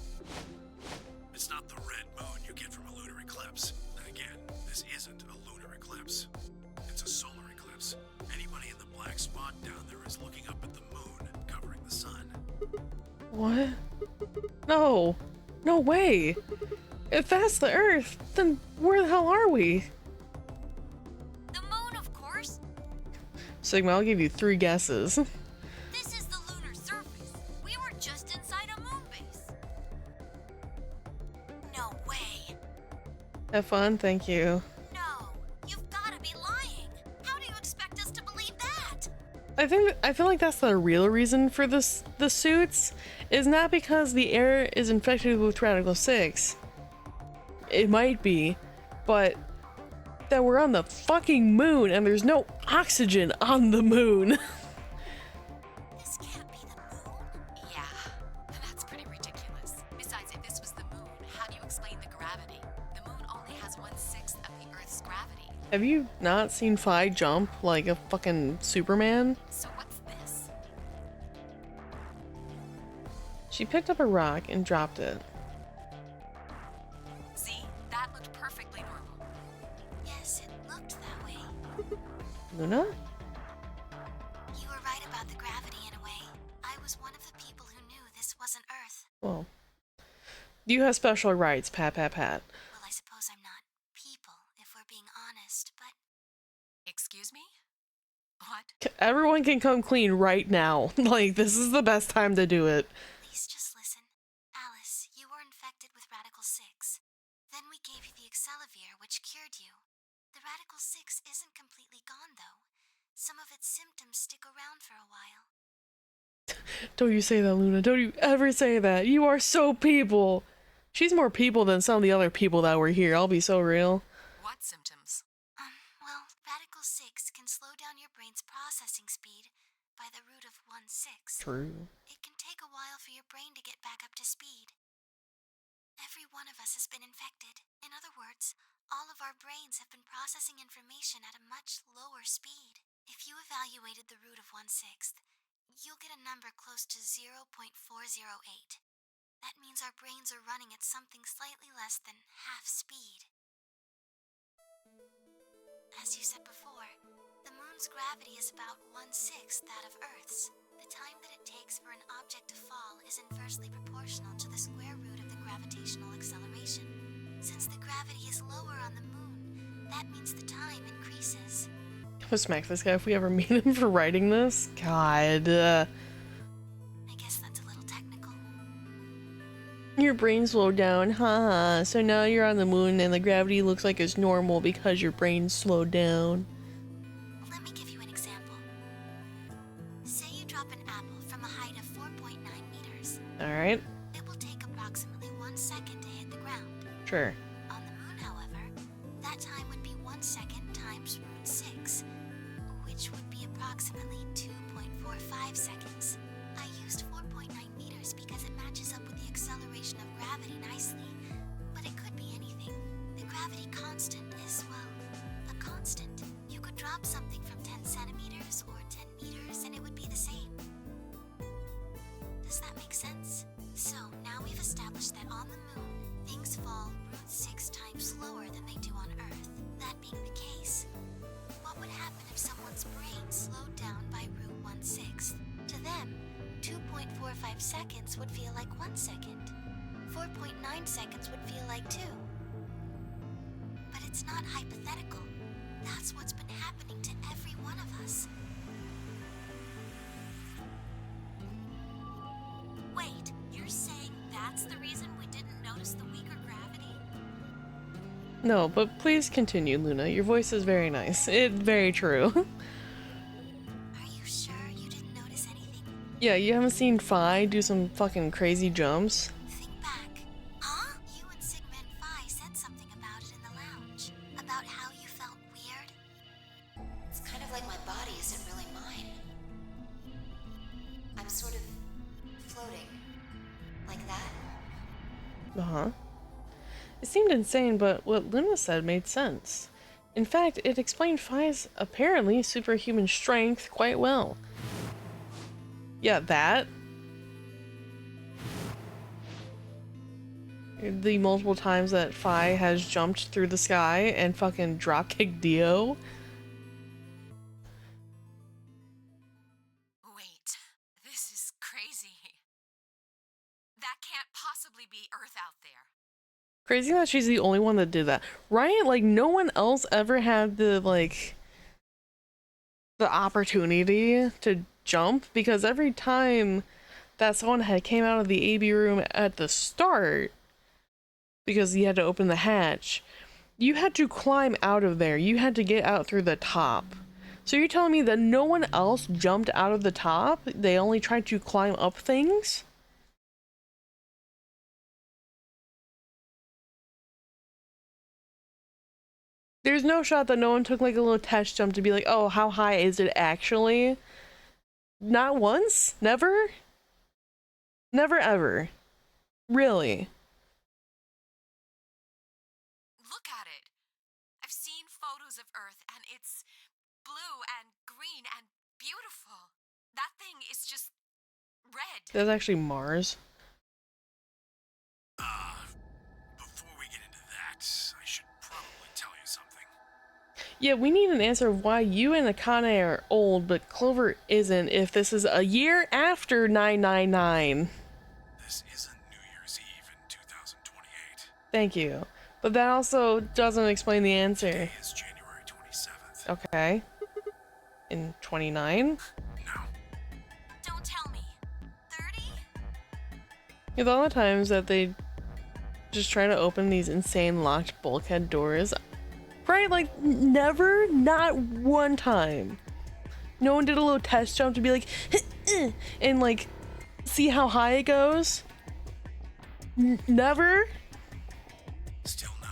It's not the red moon you get from a lunar eclipse. And again, this isn't a lunar eclipse. It's a solar eclipse. Anybody in the black spot down there is looking up at the moon, covering the sun. What? No. No way. If that's the Earth, then where the hell are we? The moon, of course. Sigma, I'll give you 3 guesses. This is the lunar surface. We were just inside a moon base. No way. Have fun, thank you. No, you've got to be lying. How do you expect us to believe that? I feel like that's the real reason for the suits is not because the air is infected with Radical 6. It might be, but that we're on the fucking moon and there's no oxygen on the moon. This can't be the moon. Yeah, that's pretty ridiculous. Besides, if this was the moon, how do you explain the gravity? The moon only has 1/6 of the Earth's gravity. Have you not seen Fi jump like a fucking Superman? So what's this? She picked up a rock and dropped it. See? That looked perfectly normal. Yes, it looked that way. Luna? You were right about the gravity in a way. I was one of the people who knew this wasn't Earth. Well, you have special rights, pat. Well, I suppose I'm not people, if we're being honest, but Excuse me? What? Everyone can come clean right now. Like, this is the best time to do it. please just listen. Alice, you were infected with Radical 6. Then we gave you the Excelivir, which cured you. The Radical 6 isn't completely gone, though. Some of its symptoms stick around for a while. Don't you say that, Luna. Don't you ever say that. You are so people. She's more people than some of the other people that were here. I'll be so real. What symptoms? Well, Radical 6 can slow down your brain's processing speed by the root of 1/6. True. It can take a while for your brain to get back up to speed. Every one of us has been infected. In other words, all of our brains have been processing information at a much lower speed. If you evaluated the root of 1/6, you'll get a number close to 0.408. That means our brains are running at something slightly less than half speed. As you said before, the moon's gravity is about 1/6 that of Earth's. The time that it takes for an object to fall is inversely proportional to the square root of the gravitational acceleration. Since the gravity is lower on the moon, that means the time increases. would smack this guy if we ever meet him for writing this. God. I guess that's a little technical. Your brain slowed down, haha. So now you're on the moon and the gravity looks like it's normal because your brain slowed down. Let me give you an example. Say you drop an apple from a height of 4.9 meters. Alright, It will take approximately 1 second to hit the ground. sure. On the moon, however, that time would be 1 second times root 6, which would be approximately 2.45 seconds. I used 4.9 meters because it matches up with the acceleration of gravity nicely, but it could be anything. The gravity constant is, well, a constant. You could drop something from 10 centimeters or 10 meters and it would be the same. Does that make sense? So, now we've established that on the moon, things fall root 6 times slower than they do on Earth. That being the case, what would happen if someone's brain slowed down by root 1/6? To them, 2.45 seconds would feel like 1 second. 4.9 seconds would feel like 2. But it's not hypothetical. That's what's been happening to every one of us. Wait, you're saying that's the reason we didn't notice the weaker gravity? No, but please continue, Luna. Your voice is very nice. Very true. Are you sure you didn't notice anything? Yeah, you haven't seen Phi do some fucking crazy jumps? Think back. Huh? You and Sigmund Phi said something about it in the lounge. About how you felt weird. It's kind of like my body isn't really mine. I'm sort of floating. Like that. Uh-huh. It seemed insane, but what Luna said made sense. In fact, it explained Phi's apparently superhuman strength quite well. Yeah, that. The multiple times that Phi has jumped through the sky and fucking dropkicked Dio. Wait, this is crazy. That can't possibly be Earth out there. Crazy that she's the only one that did that. Right? Like, no one else ever had the, like, the opportunity to jump, because every time that someone had came out of the AB room at the start, because you had to open the hatch, you had to climb out of there. You had to get out through the top. So you're telling me that no one else jumped out of the top? They only tried to climb up things? There's no shot that no one took like a little test jump to be like, oh, how high is it actually? Not once? Never? Never ever. Really? Look at it. I've seen photos of Earth, and it's blue and green and beautiful. That thing is just red. That's actually Mars. Before we get into that, I should probably tell you something. Yeah, we need an answer of why you and Akane are old, but Clover isn't, if this is a year after 999. This isn't New Year's Eve in 2028. Thank you. But that also doesn't explain the answer. Today is January 27th. Okay. In 29? No. Don't tell me. 30? With all the times that they just try to open these insane locked bulkhead doors, right? Like, never, not one time. No one did a little test jump to be like, and like, see how high it goes? Never? Still no.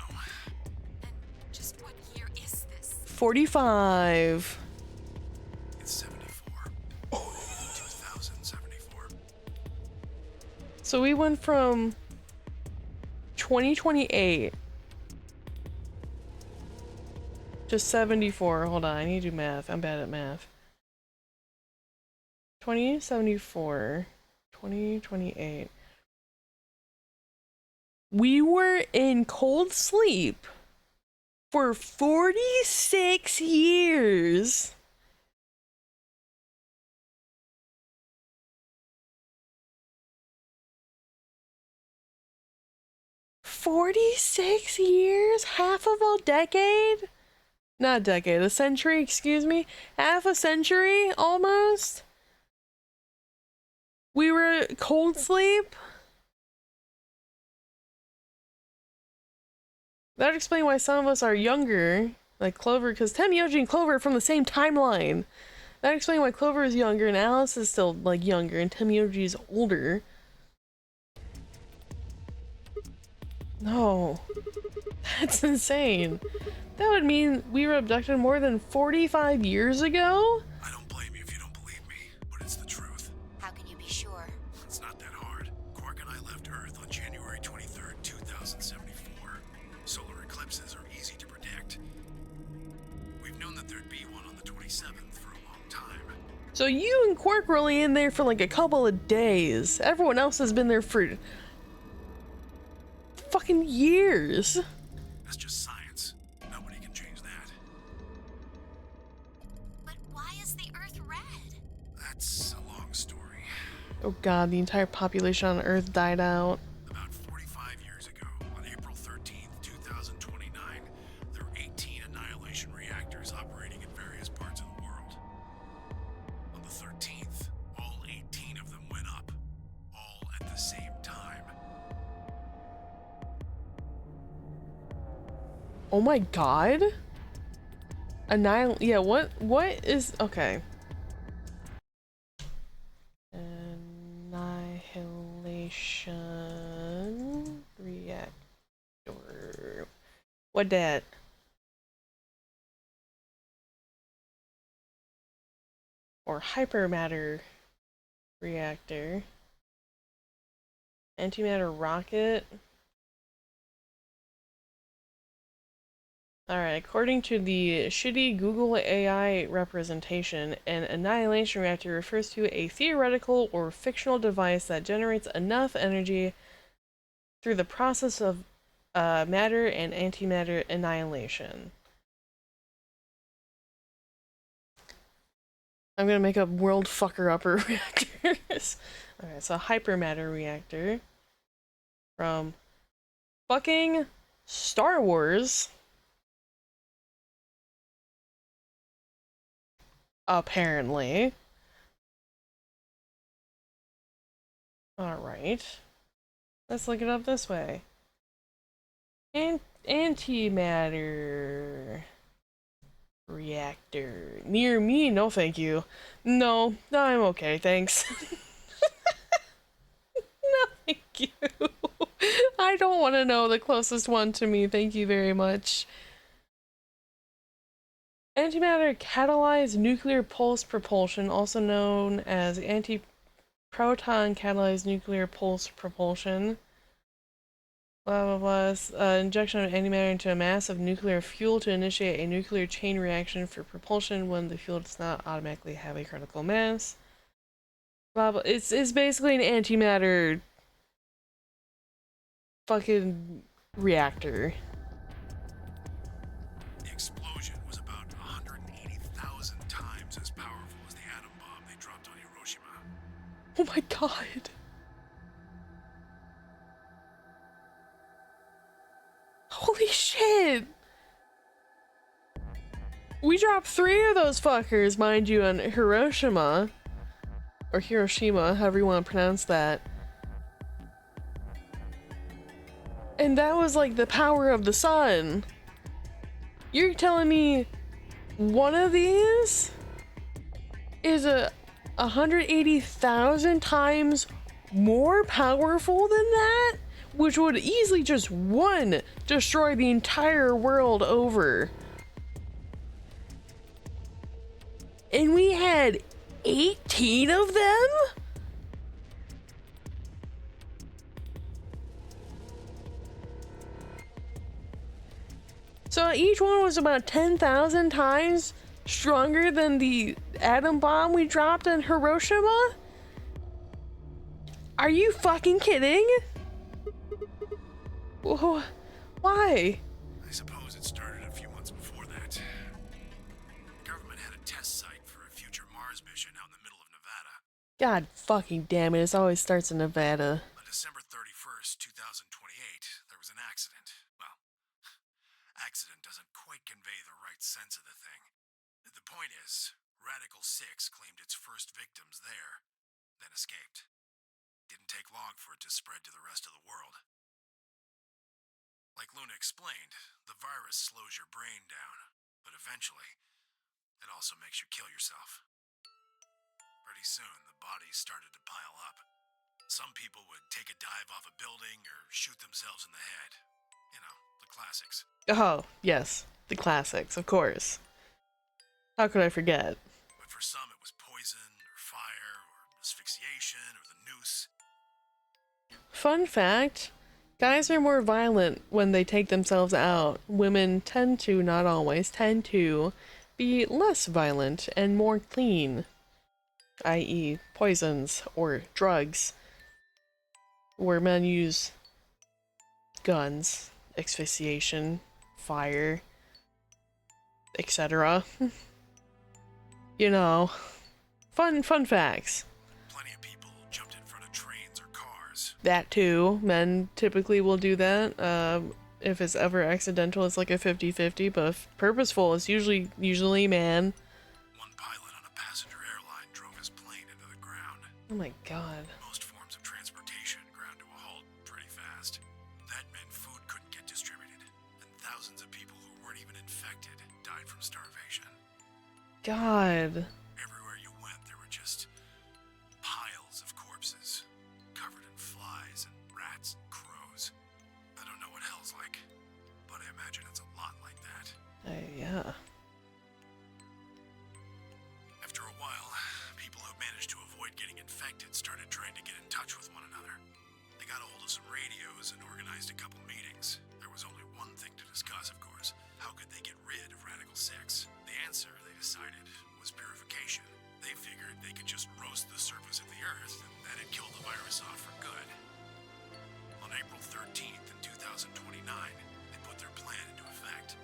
And just what year is this? 45. It's 74. 2074. So we went from 2028 to 74. Hold on, I need to do math. I'm bad at math. 2074, 2028. We were in cold sleep for 46 years. $46 years? Half of a decade? Not a decade, a century, excuse me? Half a century, almost? We were cold sleep? That would explain why some of us are younger, like Clover, because Temyoji and Clover are from the same timeline. That would explain why Clover is younger and Alice is still, like, younger and Temyoji is older. No. That's insane. That would mean we were abducted more than 45 years ago? I don't blame you if you don't believe me, but it's the truth. How can you be sure? It's not that hard. Quark and I left Earth on January 23rd, 2074. Solar eclipses are easy to predict. We've known that there'd be one on the 27th for a long time. So you and Quark were only in there for like a couple of days. Everyone else has been there for fucking years. That's just science. Nobody can change that. But why is the Earth red? That's a long story. Oh god, the entire population on Earth died out. About 45 years ago, on April 13th, 2029, there were 18 annihilation reactors operating in various parts of the world. On the 13th, all 18 of them went up, all at the same time. Oh my god? Yeah, what is... Okay. Annihilation... reactor... What that? Or hypermatter reactor. Antimatter rocket. Alright, according to the shitty Google AI representation, an annihilation reactor refers to a theoretical or fictional device that generates enough energy through the process of matter and antimatter annihilation. I'm gonna make up world fucker upper reactors. Alright, so hypermatter reactor from fucking Star Wars. Apparently. Alright. Let's look it up this way. Antimatter reactor. Near me? No, thank you. No, I'm okay, thanks. No, thank you. I don't want to know the closest one to me, thank you very much. Antimatter catalyzed nuclear pulse propulsion, also known as antiproton catalyzed nuclear pulse propulsion. Blah blah blah. Injection of antimatter into a mass of nuclear fuel to initiate a nuclear chain reaction for propulsion when the fuel does not automatically have a critical mass. Blah blah. It's basically an antimatter fucking reactor. The explosion was about 180,000 times as powerful as the atom bomb they dropped on Hiroshima. Oh my god. Holy shit! We dropped 3 of those fuckers, mind you, on Hiroshima. Or Hiroshima, however you want to pronounce that. And that was like the power of the sun. You're telling me one of these is 180,000 times more powerful than that? Which would easily just, one, destroy the entire world over. And we had 18 of them? So each one was about 10,000 times stronger than the atom bomb we dropped in Hiroshima? Are you fucking kidding? Whoa, why? I suppose it started a few months before that. The government had a test site for a future Mars mission out in the middle of Nevada. God fucking damn it, it always starts in Nevada. On December 31st, 2028, there was an accident. Well, accident doesn't quite convey the right sense there, then escaped. Didn't take long for it to spread to the rest of the world. Like Luna explained, the virus slows your brain down, but eventually, it also makes you kill yourself. Pretty soon, the bodies started to pile up. Some people would take a dive off a building or shoot themselves in the head. You know, the classics. Oh, yes. The classics, of course. How could I forget? But for some, it was poison, or fire, or asphyxiation, or the noose. Fun fact, guys are more violent when they take themselves out. Women tend to, not always, tend to be less violent and more clean, i.e. poisons or drugs, where men use guns, asphyxiation, fire, etc. You know, fun facts. Plenty of people jumped in front of trains or cars. That too. Men typically will do that. If it's ever accidental, it's like a 50-50, but if purposeful, it's usually man. One pilot on a passenger airline drove his plane into the ground. Oh my god. Most forms of transportation ground to a halt pretty fast. That meant food couldn't get distributed, and thousands of people who weren't even infected died from starvation. God. Everywhere you went, there were just piles of corpses, covered in flies and rats and crows. I don't know what hell's like, but I imagine it's a lot like that. Yeah. After a while, people who managed to avoid getting infected started trying to get in touch with one another. They got a hold of some radios and organized a couple meetings. There was only one thing to discuss, of course. How could they get rid of Radical 6? The answer, they decided, was purification. They figured they could just roast the surface of the Earth, and that'd kill the virus off for good. On April 13th in 2029, they put their plan into effect.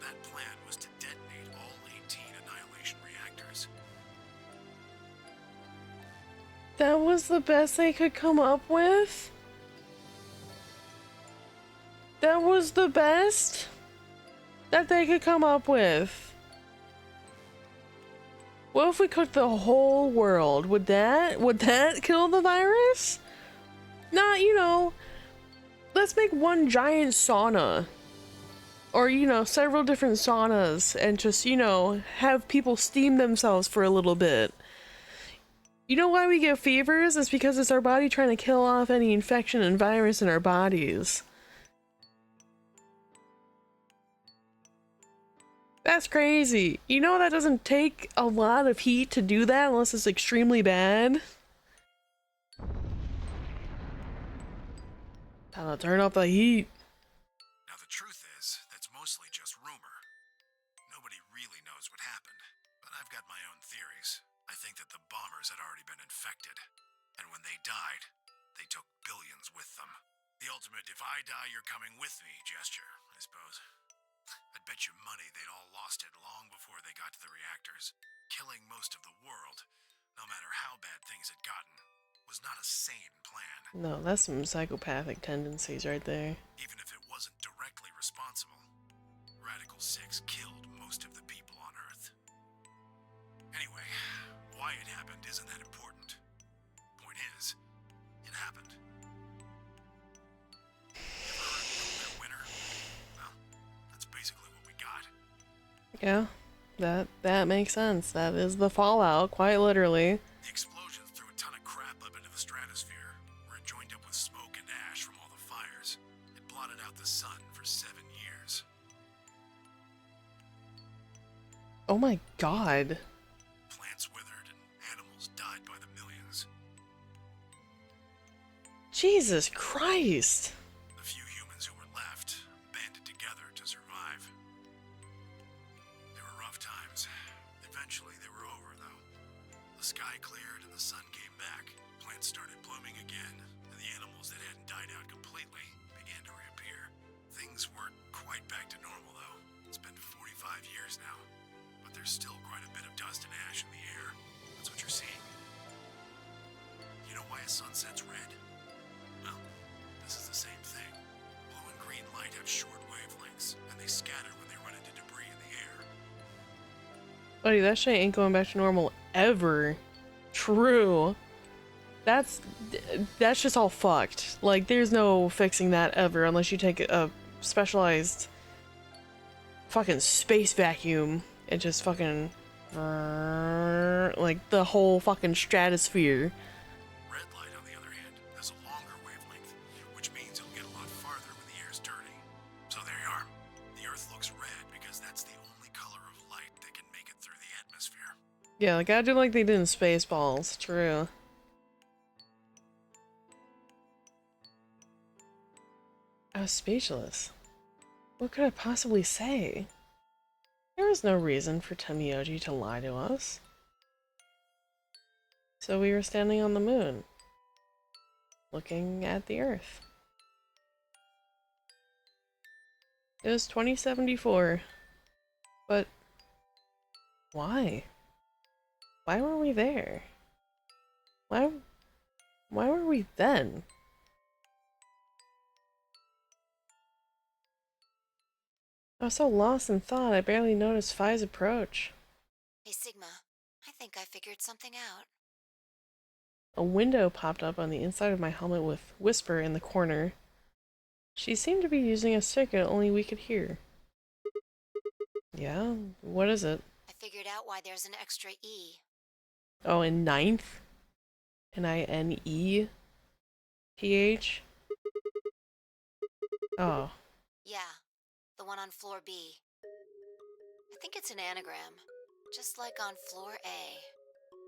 That plan was to detonate all 18 annihilation reactors. That was the best they could come up with? That was the best that they could come up with? What if we cooked the whole world? Would that kill the virus? Not, you know, let's make one giant sauna. Or, you know, several different saunas and just, you know, have people steam themselves for a little bit. You know why we get fevers? It's because it's our body trying to kill off any infection and virus in our bodies. That's crazy. You know that doesn't take a lot of heat to do that unless it's extremely bad? Time to turn up the heat. Now the truth is, that's mostly just rumor. Nobody really knows what happened, but I've got my own theories. I think that the bombers had already been infected, and when they died, they took billions with them. The ultimate if I die you're coming with me gesture, I suppose. I'd bet you money they'd all lost it long before they got to the reactors. Killing most of the world, no matter how bad things had gotten, was not a sane plan. No, that's some psychopathic tendencies right there. Even if it wasn't directly responsible, Radical 6 killed most of the people on Earth. Anyway, why it happened isn't that important. Point is, it happened. Ever heard of nuclear winter? Well, that's basically what we got. Yeah, that makes sense. That is the fallout, quite literally. The explosions threw a ton of crap up into the stratosphere, where it joined up with smoke and ash from all the fires. It blotted out the sun for 7 years. Oh my god. Plants withered and animals died by the millions. Jesus Christ. The few humans who were left banded together to survive. They were rough times. Eventually they were over, though. The sky cleared and the sun came back. Plants started blooming again, and the animals that hadn't died out completely began to reappear. Things weren't quite back to normal, though. It's been 45 years now, but there's still quite a bit of dust and ash in the air. That's what you're seeing. You know why a sunset's red? Well, this is the same thing. Blue and green light have short wavelengths, and they scatter when they run into debris in the air. Buddy, that shit ain't going back to normal ever. True. That's just all fucked. Like, there's no fixing that ever unless you take a specialized fucking space vacuum and just fucking like the whole fucking stratosphere. Red light, on the other hand, has a longer wavelength, which means it'll get a lot farther when the air's dirty. So there you are. The Earth looks red because that's the only color of light that can make it through the atmosphere. Yeah, like I do like they did in Spaceballs. True. I was speechless. What could I possibly say? There was no reason for Temioji to lie to us. So we were standing on the moon, looking at the Earth. It was 2074. But why? Why were we there? Why were we then? I was so lost in thought, I barely noticed Phi's approach. Hey, Sigma. I think I figured something out. A window popped up on the inside of my helmet with Whisper in the corner. She seemed to be using a circuit only we could hear. Yeah? What is it? I figured out why there's an extra E. Oh, in ninth? N-I-N-E-T-H? Oh. Yeah, the one on floor B. I think it's an anagram, just like on floor A.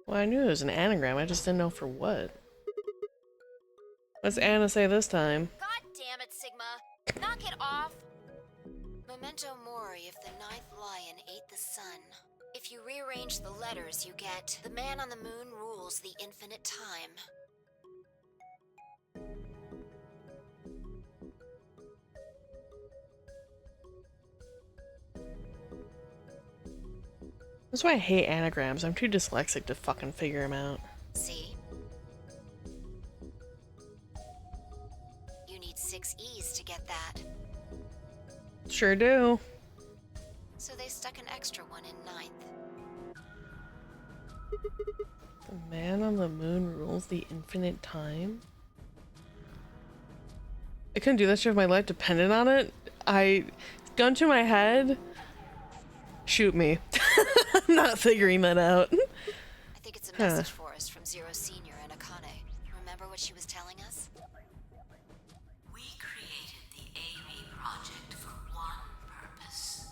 Well, I knew it was an anagram, I just didn't know for what. What's Anna say this time? God damn it, Sigma! Knock it off! Memento mori if the ninth lion ate the sun. If you rearrange the letters, you get the man on the moon rules the infinite time. That's why I hate anagrams. I'm too dyslexic to fucking figure them out. See? You need 6 E's to get that. Sure do. So they stuck an extra one in ninth. The man on the moon rules the infinite time? I couldn't do that shit if my life depended on it. Gun to my head, shoot me. I'm not figuring that out. I think it's a message for us from Zero Senior and Akane. Remember what she was telling us? We created the AV project for one purpose: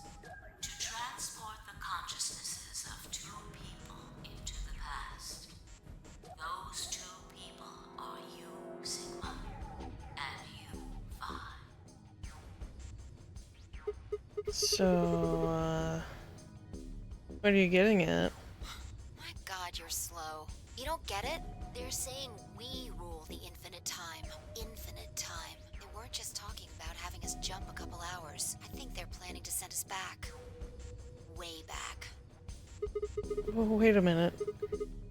to transport the consciousnesses of 2 people into the past. Those 2 people are you, Sigma, and you, Phi. So, what are you getting at? My God, you're slow. You don't get it? They're saying we rule the infinite time. Infinite time. They weren't just talking about having us jump a couple hours. I think they're planning to send us back. Way back. Oh, wait a minute.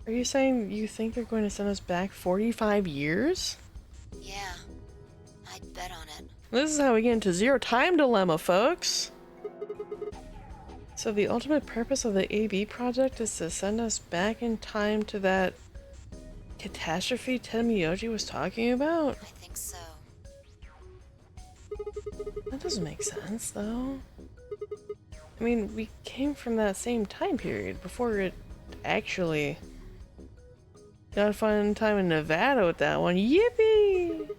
Are you saying you think they're going to send us back 45 years? Yeah. I'd bet on it. This is how we get into Zero Time Dilemma, folks. So the ultimate purpose of the AB project is to send us back in time to that catastrophe Temioji was talking about? I think so. That doesn't make sense, though. I mean, we came from that same time period before it actually got a fun time in Nevada with that one. Yippee!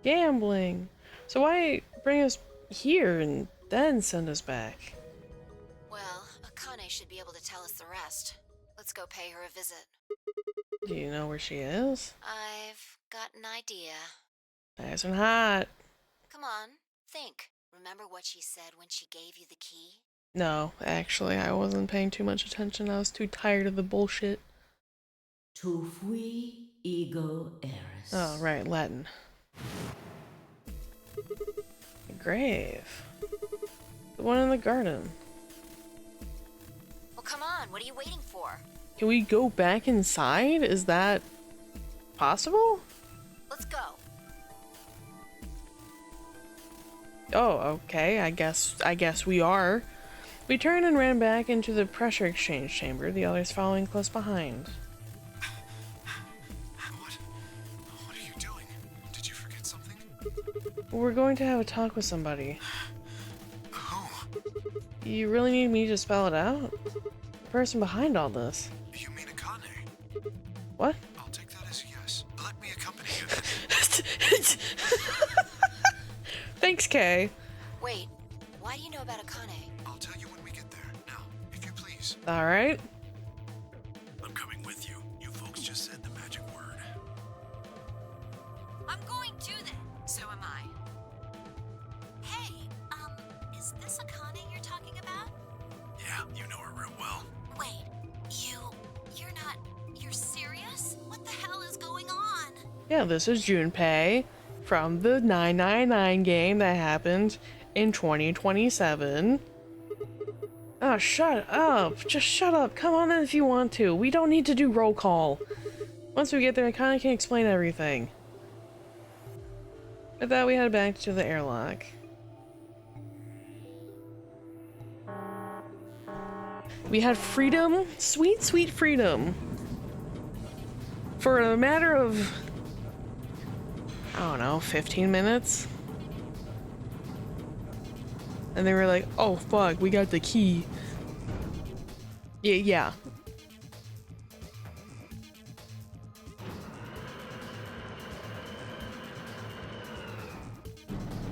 Gambling. So why bring us here and then send us back? Well, Akane should be able to tell us the rest. Let's go pay her a visit. Do you know where she is? I've got an idea. Nice and hot. Come on, think. Remember what she said when she gave you the key? No, actually, I wasn't paying too much attention. I was too tired of the bullshit. Tu fui ego eris. Oh, right, Latin. The grave. The one in the garden. Well, come on, what are you waiting for? Can we go back inside? Is that possible? Let's go. Oh, okay. I guess we are. We turned and ran back into the pressure exchange chamber, the others following close behind. We're going to have a talk with somebody. Who? You really need me to spell it out? The person behind all this. You mean Akane? What? I'll take that as a yes. Let me accompany you then. Thanks, Kay. Wait, why do you know about Akane? I'll tell you when we get there. Now, if you please. Alright. I'm coming with you. You folks just said the magic word. I'm going too then. So am I. Hey, is this Akane you're talking about? Yeah, you know her real well. Wait, you're serious? What the hell is going on? Yeah, this is Junpei from the 999 game that happened in 2027. Oh, shut up. Just shut up. Come on in if you want to. We don't need to do roll call. Once we get there, I kinda can explain everything. With that, we head back to the airlock. We had freedom. Sweet, sweet freedom. For a matter of, I don't know, 15 minutes? And they were like, oh fuck, we got the key. Yeah.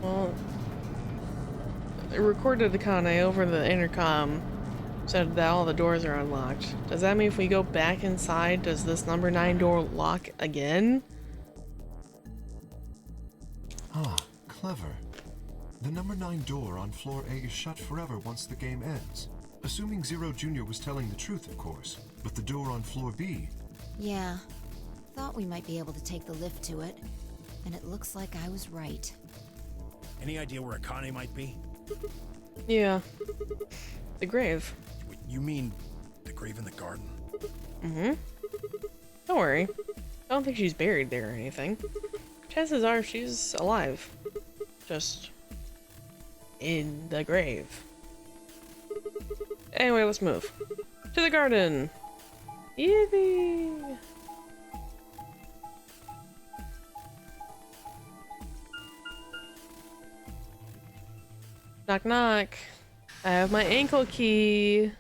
Well, it recorded Akane over the intercom, said that all the doors are unlocked. Does that mean if we go back inside, does this number 9 door lock again? Ah, clever. The number 9 door on floor A is shut forever once the game ends. Assuming Zero Jr. was telling the truth, of course. But the door on floor B... Yeah. Thought we might be able to take the lift to it. And it looks like I was right. Any idea where Akane might be? Yeah. The grave. Wait, you mean the grave in the garden? Mm-hmm. Don't worry. I don't think she's buried there or anything. Chances are she's alive. Just in the grave. Anyway, let's move. To the garden! Yippee! Knock knock. I have my ankle key.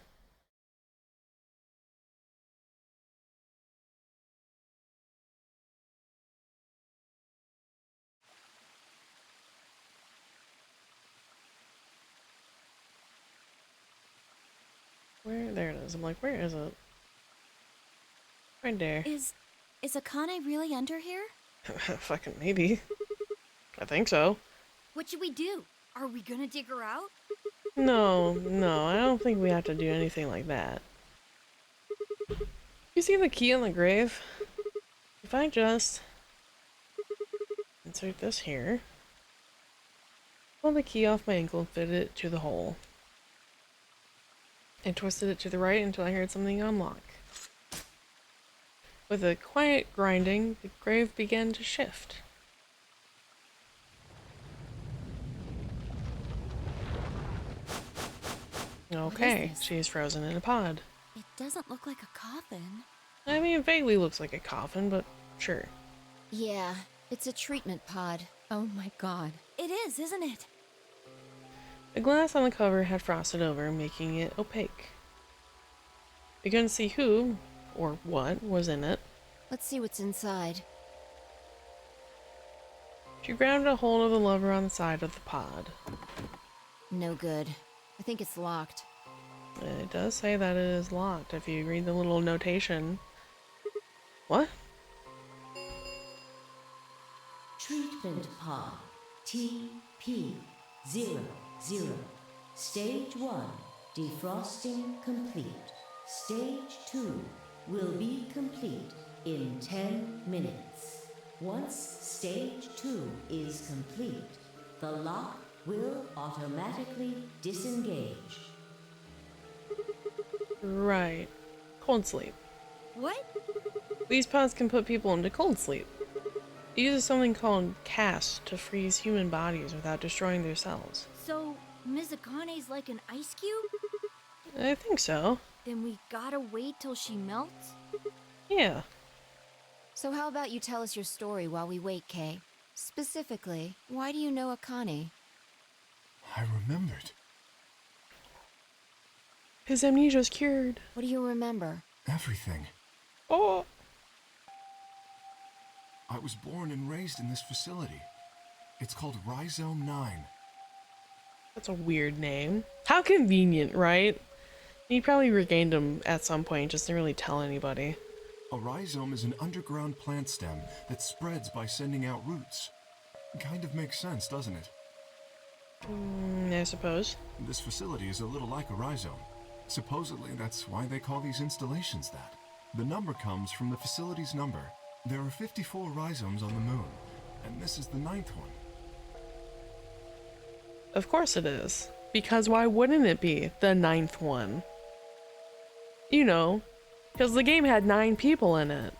Where? There it is. I'm like, where is it? Right there. Is Akane really under here? Fucking maybe. I think so. What should we do? Are we gonna dig her out? No, I don't think we have to do anything like that. You see the key on the grave? If I just insert this here, pull the key off my ankle and fit it to the hole, and twisted it to the right until I heard something unlock. With a quiet grinding, the grave began to shift. Okay, this? she's frozen in a pod. It doesn't look like a coffin. I mean, it vaguely looks like a coffin, but sure. Yeah, it's a treatment pod. Oh my god. It is, isn't it? The glass on the cover had frosted over, making it opaque. We couldn't see who, or what, was in it. Let's see what's inside. She grabbed a hold of the lever on the side of the pod. No good. I think it's locked. It does say that it is locked if you read the little notation. What? Treatment pod TP00. Stage 1 defrosting complete. Stage 2 will be complete in 10 minutes. Once stage 2 is complete, the lock will automatically disengage. Right. Cold sleep. What? These pods can put people into cold sleep. It uses something called CAS to freeze human bodies without destroying their cells. So, Ms. Akane's like an ice cube? I think so. Then we gotta wait till she melts? Yeah. So how about you tell us your story while we wait, Kay? Specifically, why do you know Akane? I remembered. His amnesia's cured. What do you remember? Everything. Oh. I was born and raised in this facility. It's called Rhizome 9. That's a weird name. How convenient, right? He probably regained him at some point, just didn't really tell anybody. A rhizome is an underground plant stem that spreads by sending out roots. Kind of makes sense, doesn't it? I suppose. This facility is a little like a rhizome. Supposedly, that's why they call these installations that. The number comes from the facility's number. There are 54 rhizomes on the moon, and this is the 9th one. Of course it is. Because why wouldn't it be the 9th one? You know, because the game had 9 people in it.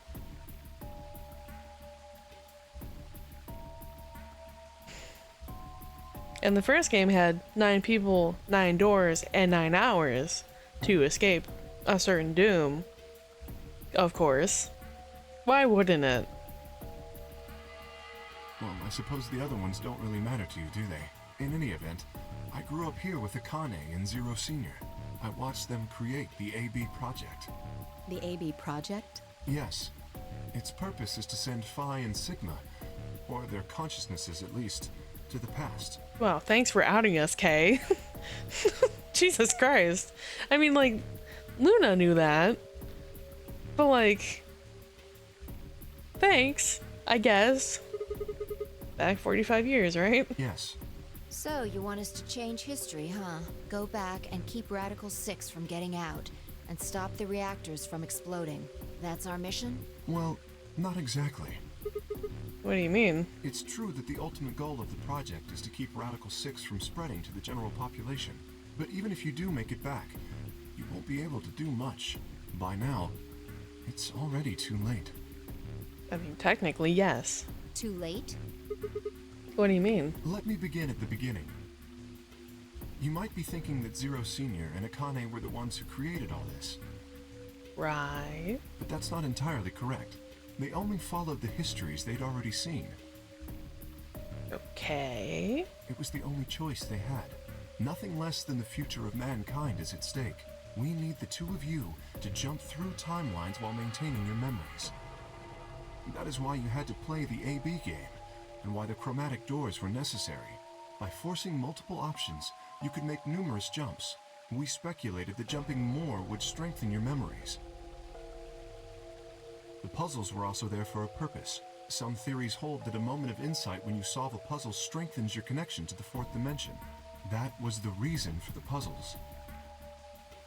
And the first game had 9 people, 9 doors, and 9 hours to escape a certain doom. Of course. Why wouldn't it? Well, I suppose the other ones don't really matter to you, do they? In any event, I grew up here with Akane and Zero Senior. I watched them create the AB Project. The AB Project? Yes. Its purpose is to send Phi and Sigma, or their consciousnesses at least, to the past. Well, thanks for outing us, Kay. Jesus Christ. I mean, like, Luna knew that. But, like, thanks, I guess. Back 45 years, right? Yes. So, you want us to change history, huh? Go back and keep Radical 6 from getting out, and stop the reactors from exploding. That's our mission? Well, not exactly. What do you mean? It's true that the ultimate goal of the project is to keep Radical 6 from spreading to the general population. But even if you do make it back, you won't be able to do much. By now, it's already too late. I mean, technically, yes. Too late? What do you mean? Let me begin at the beginning. You might be thinking that Zero Senior and Akane were the ones who created all this. Right. But that's not entirely correct. They only followed the histories they'd already seen. Okay. It was the only choice they had. Nothing less than the future of mankind is at stake. We need the two of you to jump through timelines while maintaining your memories. That is why you had to play the AB game, and why the chromatic doors were necessary. By forcing multiple options, you could make numerous jumps. We speculated that jumping more would strengthen your memories. The puzzles were also there for a purpose. Some theories hold that a moment of insight when you solve a puzzle strengthens your connection to the fourth dimension. That was the reason for the puzzles.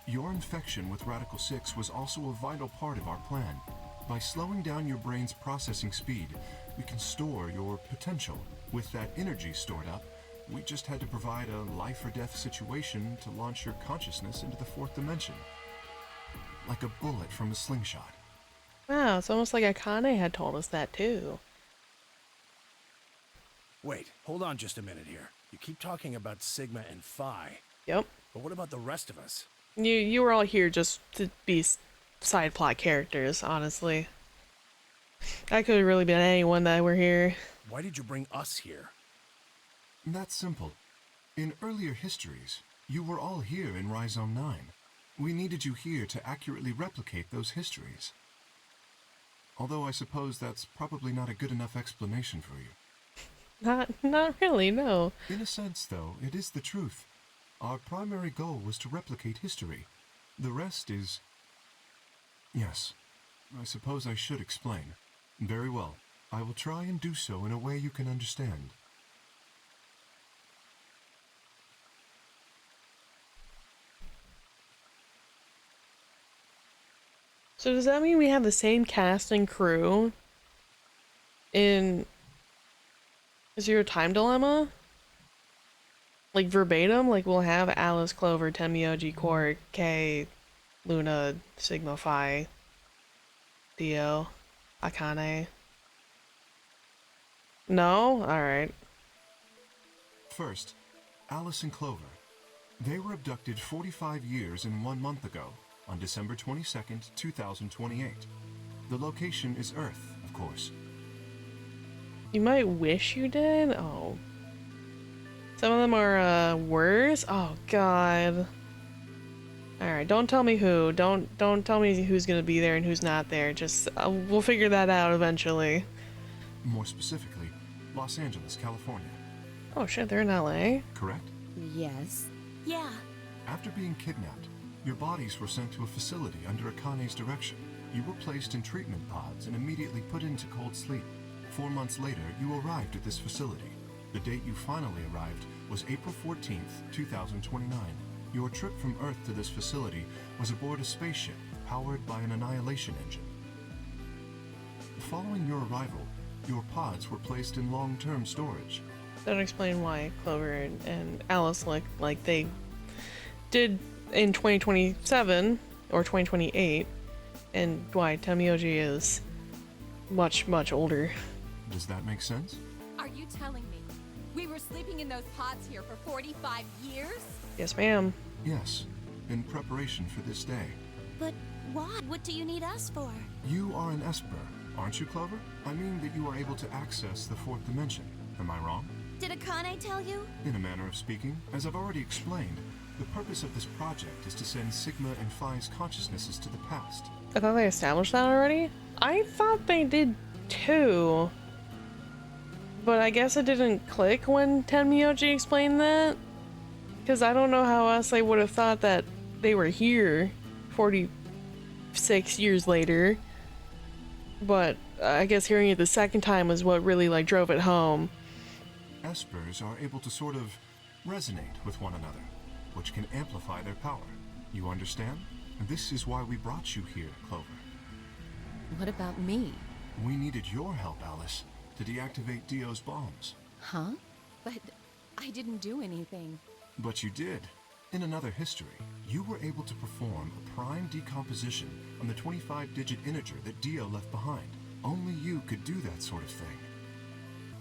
Your infection with Radical 6 was also a vital part of our plan. By slowing down your brain's processing speed, we can store your potential. With that energy stored up, we just had to provide a life or death situation to launch your consciousness into the fourth dimension. Like a bullet from a slingshot. Wow, it's almost like Akane had told us that too. Wait, hold on just a minute here. You keep talking about Sigma and Phi. Yep. But what about the rest of us? You were all here just to be side plot characters, honestly. I could have really been anyone that were here. Why did you bring us here? That's simple. In earlier histories, you were all here in Rhizome 9. We needed you here to accurately replicate those histories. Although I suppose that's probably not a good enough explanation for you. Not really, no. In a sense, though, it is the truth. Our primary goal was to replicate history. The rest is... Yes, I suppose I should explain. Very well. I will try and do so in a way you can understand. So does that mean we have the same cast and crew in Zero Time Dilemma? Like verbatim? Like we'll have Alice, Clover, Temioji, Quark, Kay, Luna, Sigma, Phi, Dio, Akane. No? Alright. First, Alice and Clover. They were abducted 45 years and 1 month ago, on December 22nd, 2028. The location is Earth, of course. You might wish you did? Oh. Some of them are, worse? Oh, God. Alright, don't tell me who. Don't tell me who's gonna be there and who's not there. Just, we'll figure that out eventually. More specifically, Los Angeles, California. Oh shit, they're in LA? Correct? Yes. Yeah. After being kidnapped, your bodies were sent to a facility under Akane's direction. You were placed in treatment pods and immediately put into cold sleep. 4 months later, you arrived at this facility. The date you finally arrived was April 14th, 2029. Your trip from Earth to this facility was aboard a spaceship powered by an annihilation engine. Following your arrival, your pods were placed in long-term storage. That would explain why Clover and Alice look like they did in 2027 or 2028, and why Tamioji is much, much older. Does that make sense? Are you telling me we were sleeping in those pods here for 45 years? Yes, ma'am. Yes, in preparation for this day. But why? What do you need us for? You are an Esper, aren't you, Clover? I mean that you are able to access the fourth dimension. Am I wrong? Did Akane tell you? In a manner of speaking, as I've already explained, the purpose of this project is to send Sigma and Phi's consciousnesses to the past. I thought they established that already? I thought they did too. But I guess it didn't click when Tenmyoji explained that. Because I don't know how else I would have thought that they were here 46 years later. But I guess hearing it the second time was what really like drove it home. Espers are able to sort of resonate with one another, which can amplify their power. You understand? This is why we brought you here, Clover. What about me? We needed your help, Alice, to deactivate Dio's bombs. Huh? But I didn't do anything. But you did. In another history, you were able to perform a prime decomposition on the 25-digit integer that Dio left behind. Only you could do that sort of thing.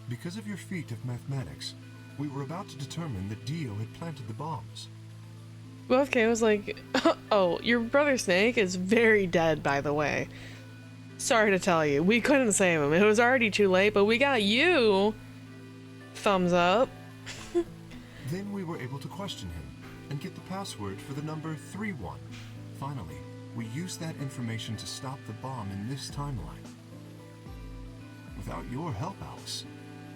Because of your feat of mathematics, we were about to determine that Dio had planted the bombs. Well, okay, I was like, oh, your brother Snake is very dead, by the way. Sorry to tell you, we couldn't save him. It was already too late, but we got you. Thumbs up. Then we were able to question him and get the password for the number 31. Finally, we used that information to stop the bomb in this timeline. Without your help, Alice,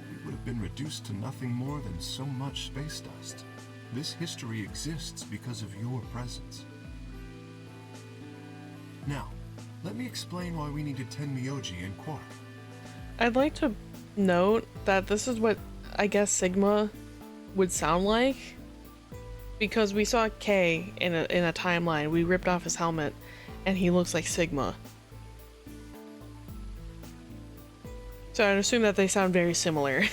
we would have been reduced to nothing more than so much space dust. This history exists because of your presence. Now, let me explain why we needed Tenmyoji and Quark. I'd like to note that this is what I guess Sigma would sound like, because we saw K in a timeline. We ripped off his helmet and he looks like Sigma. So I'd assume that they sound very similar.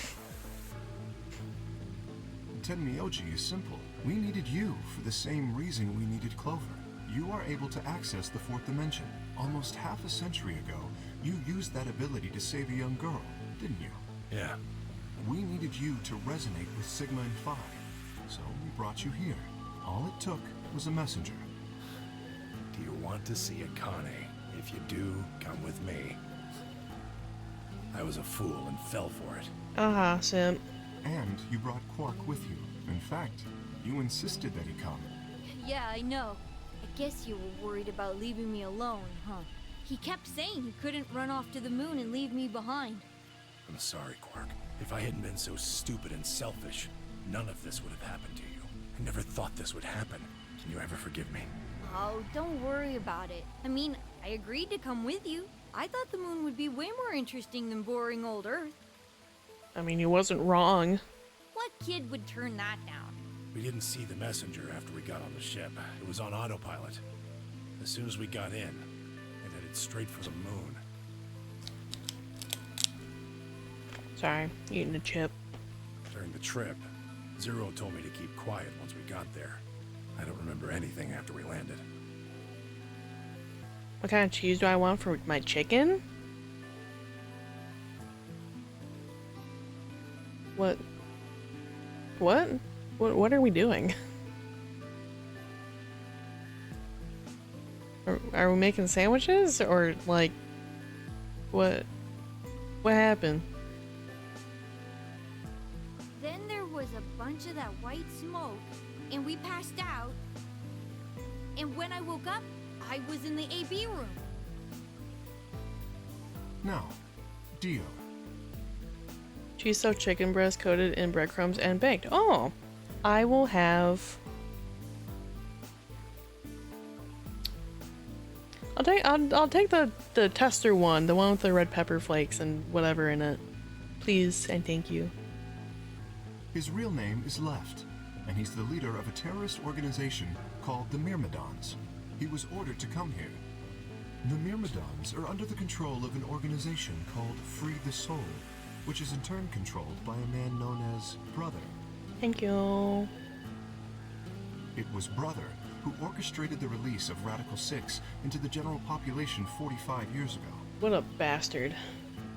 Tenmyoji is simple. We needed you for the same reason we needed Clover. You are able to access the fourth dimension. Almost half a century ago, you used that ability to save a young girl, didn't you? Yeah. We needed you to resonate with Sigma and Phi, so we brought you here. All it took was a messenger. Do you want to see Akane? If you do, come with me. I was a fool and fell for it. Aha, simp. And you brought Quark with you. In fact, you insisted that he come. Yeah, I know. I guess you were worried about leaving me alone, huh? He kept saying he couldn't run off to the moon and leave me behind. I'm sorry, Quark. If I hadn't been so stupid and selfish, none of this would have happened to you. I never thought this would happen. Can you ever forgive me? Oh, don't worry about it. I mean, I agreed to come with you. I thought the moon would be way more interesting than boring old Earth. I mean, he wasn't wrong. What kid would turn that down? We didn't see the messenger after we got on the ship. It was on autopilot. As soon as we got in, it headed straight for the moon. Sorry, eating a chip. During the trip, Zero told me to keep quiet once we got there. I don't remember anything after we landed. What kind of cheese do I want for my chicken? What? What are we doing? Are we making sandwiches or like what happened? Then there was a bunch of that white smoke, and we passed out. And when I woke up, I was in the AB room. Now, Dio. Cheese stuffed chicken breast coated in breadcrumbs and baked. Oh, I will have. I'll take the tester one, the one with the red pepper flakes and whatever in it, please and thank you. His real name is Left, and he's the leader of a terrorist organization called the Myrmidons. He was ordered to come here. The Myrmidons are under the control of an organization called Free the Soul, which is in turn controlled by a man known as Brother. Thank you. It was Brother who orchestrated the release of Radical 6 into the general population 45 years ago. What a bastard.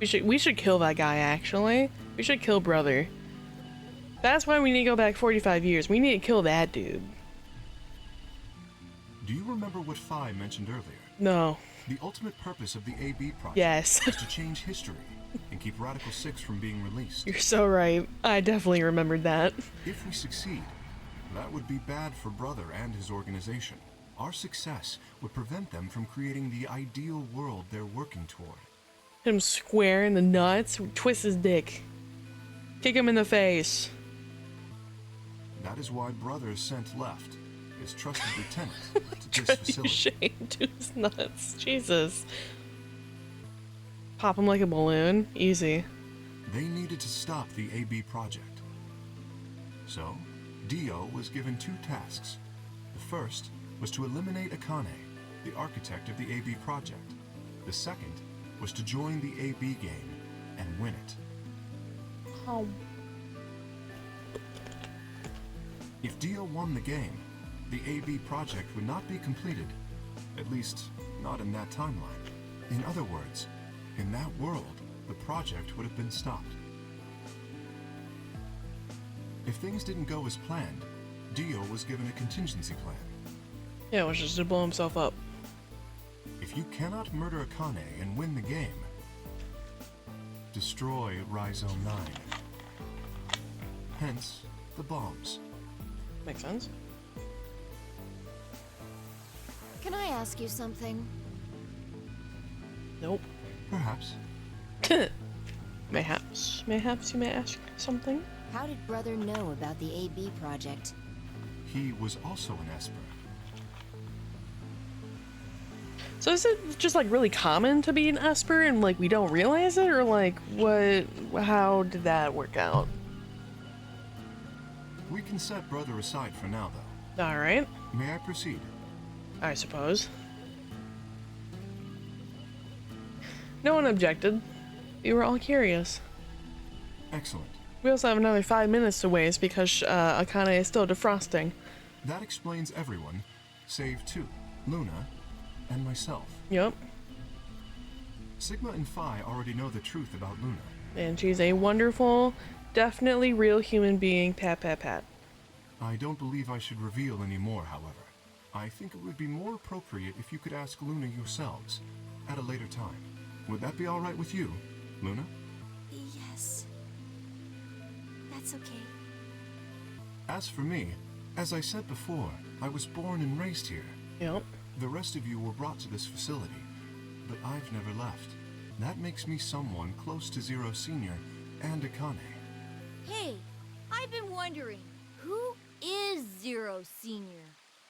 We should kill that guy, actually. We should kill Brother. That's why we need to go back 45 years. We need to kill that dude. Do you remember what Phi mentioned earlier? No. The ultimate purpose of the AB project Yes. is to change history and keep Radical 6 from being released. You're so right. I definitely remembered that. If we succeed, that would be bad for Brother and his organization. Our success would prevent them from creating the ideal world they're working toward. Hit him square in the nuts, twist his dick. Kick him in the face. That is why Brother sent Left, his trusted lieutenant, to this facility. Shame to his nuts. Jesus. Pop him like a balloon. Easy. They needed to stop the AB project. So, Dio was given two tasks. The first was to eliminate Akane, the architect of the AB project. The second was to join the AB game and win it. Oh. If Dio won the game, the AB project would not be completed, at least not in that timeline. In other words, in that world, the project would have been stopped. If things didn't go as planned, Dio was given a contingency plan. Yeah, which is to blow himself up. If you cannot murder Akane and win the game, destroy Rhizome 9. Hence, the bombs. Makes sense. Can I ask you something? Nope. Perhaps. Mayhaps. Mayhaps you may ask something? How did Brother know about the AB project? He was also an Esper. So is it just like really common to be an Esper and like we don't realize it, or like how did that work out? We can set Brother aside for now, though. Alright. May I proceed? I suppose. No one objected. We were all curious. Excellent. We also have another 5 minutes to waste because Akane is still defrosting. That explains everyone, save two, Luna and myself. Yep. Sigma and Phi already know the truth about Luna. And she's a wonderful, definitely real human being. Pat, pat, pat. I don't believe I should reveal any more, however. I think it would be more appropriate if you could ask Luna yourselves at a later time. Would that be all right with you, Luna? Yes. That's okay. As for me, as I said before, I was born and raised here. Yep. The rest of you were brought to this facility, but I've never left. That makes me someone close to Zero Senior and Akane. Hey, I've been wondering, who is Zero Senior?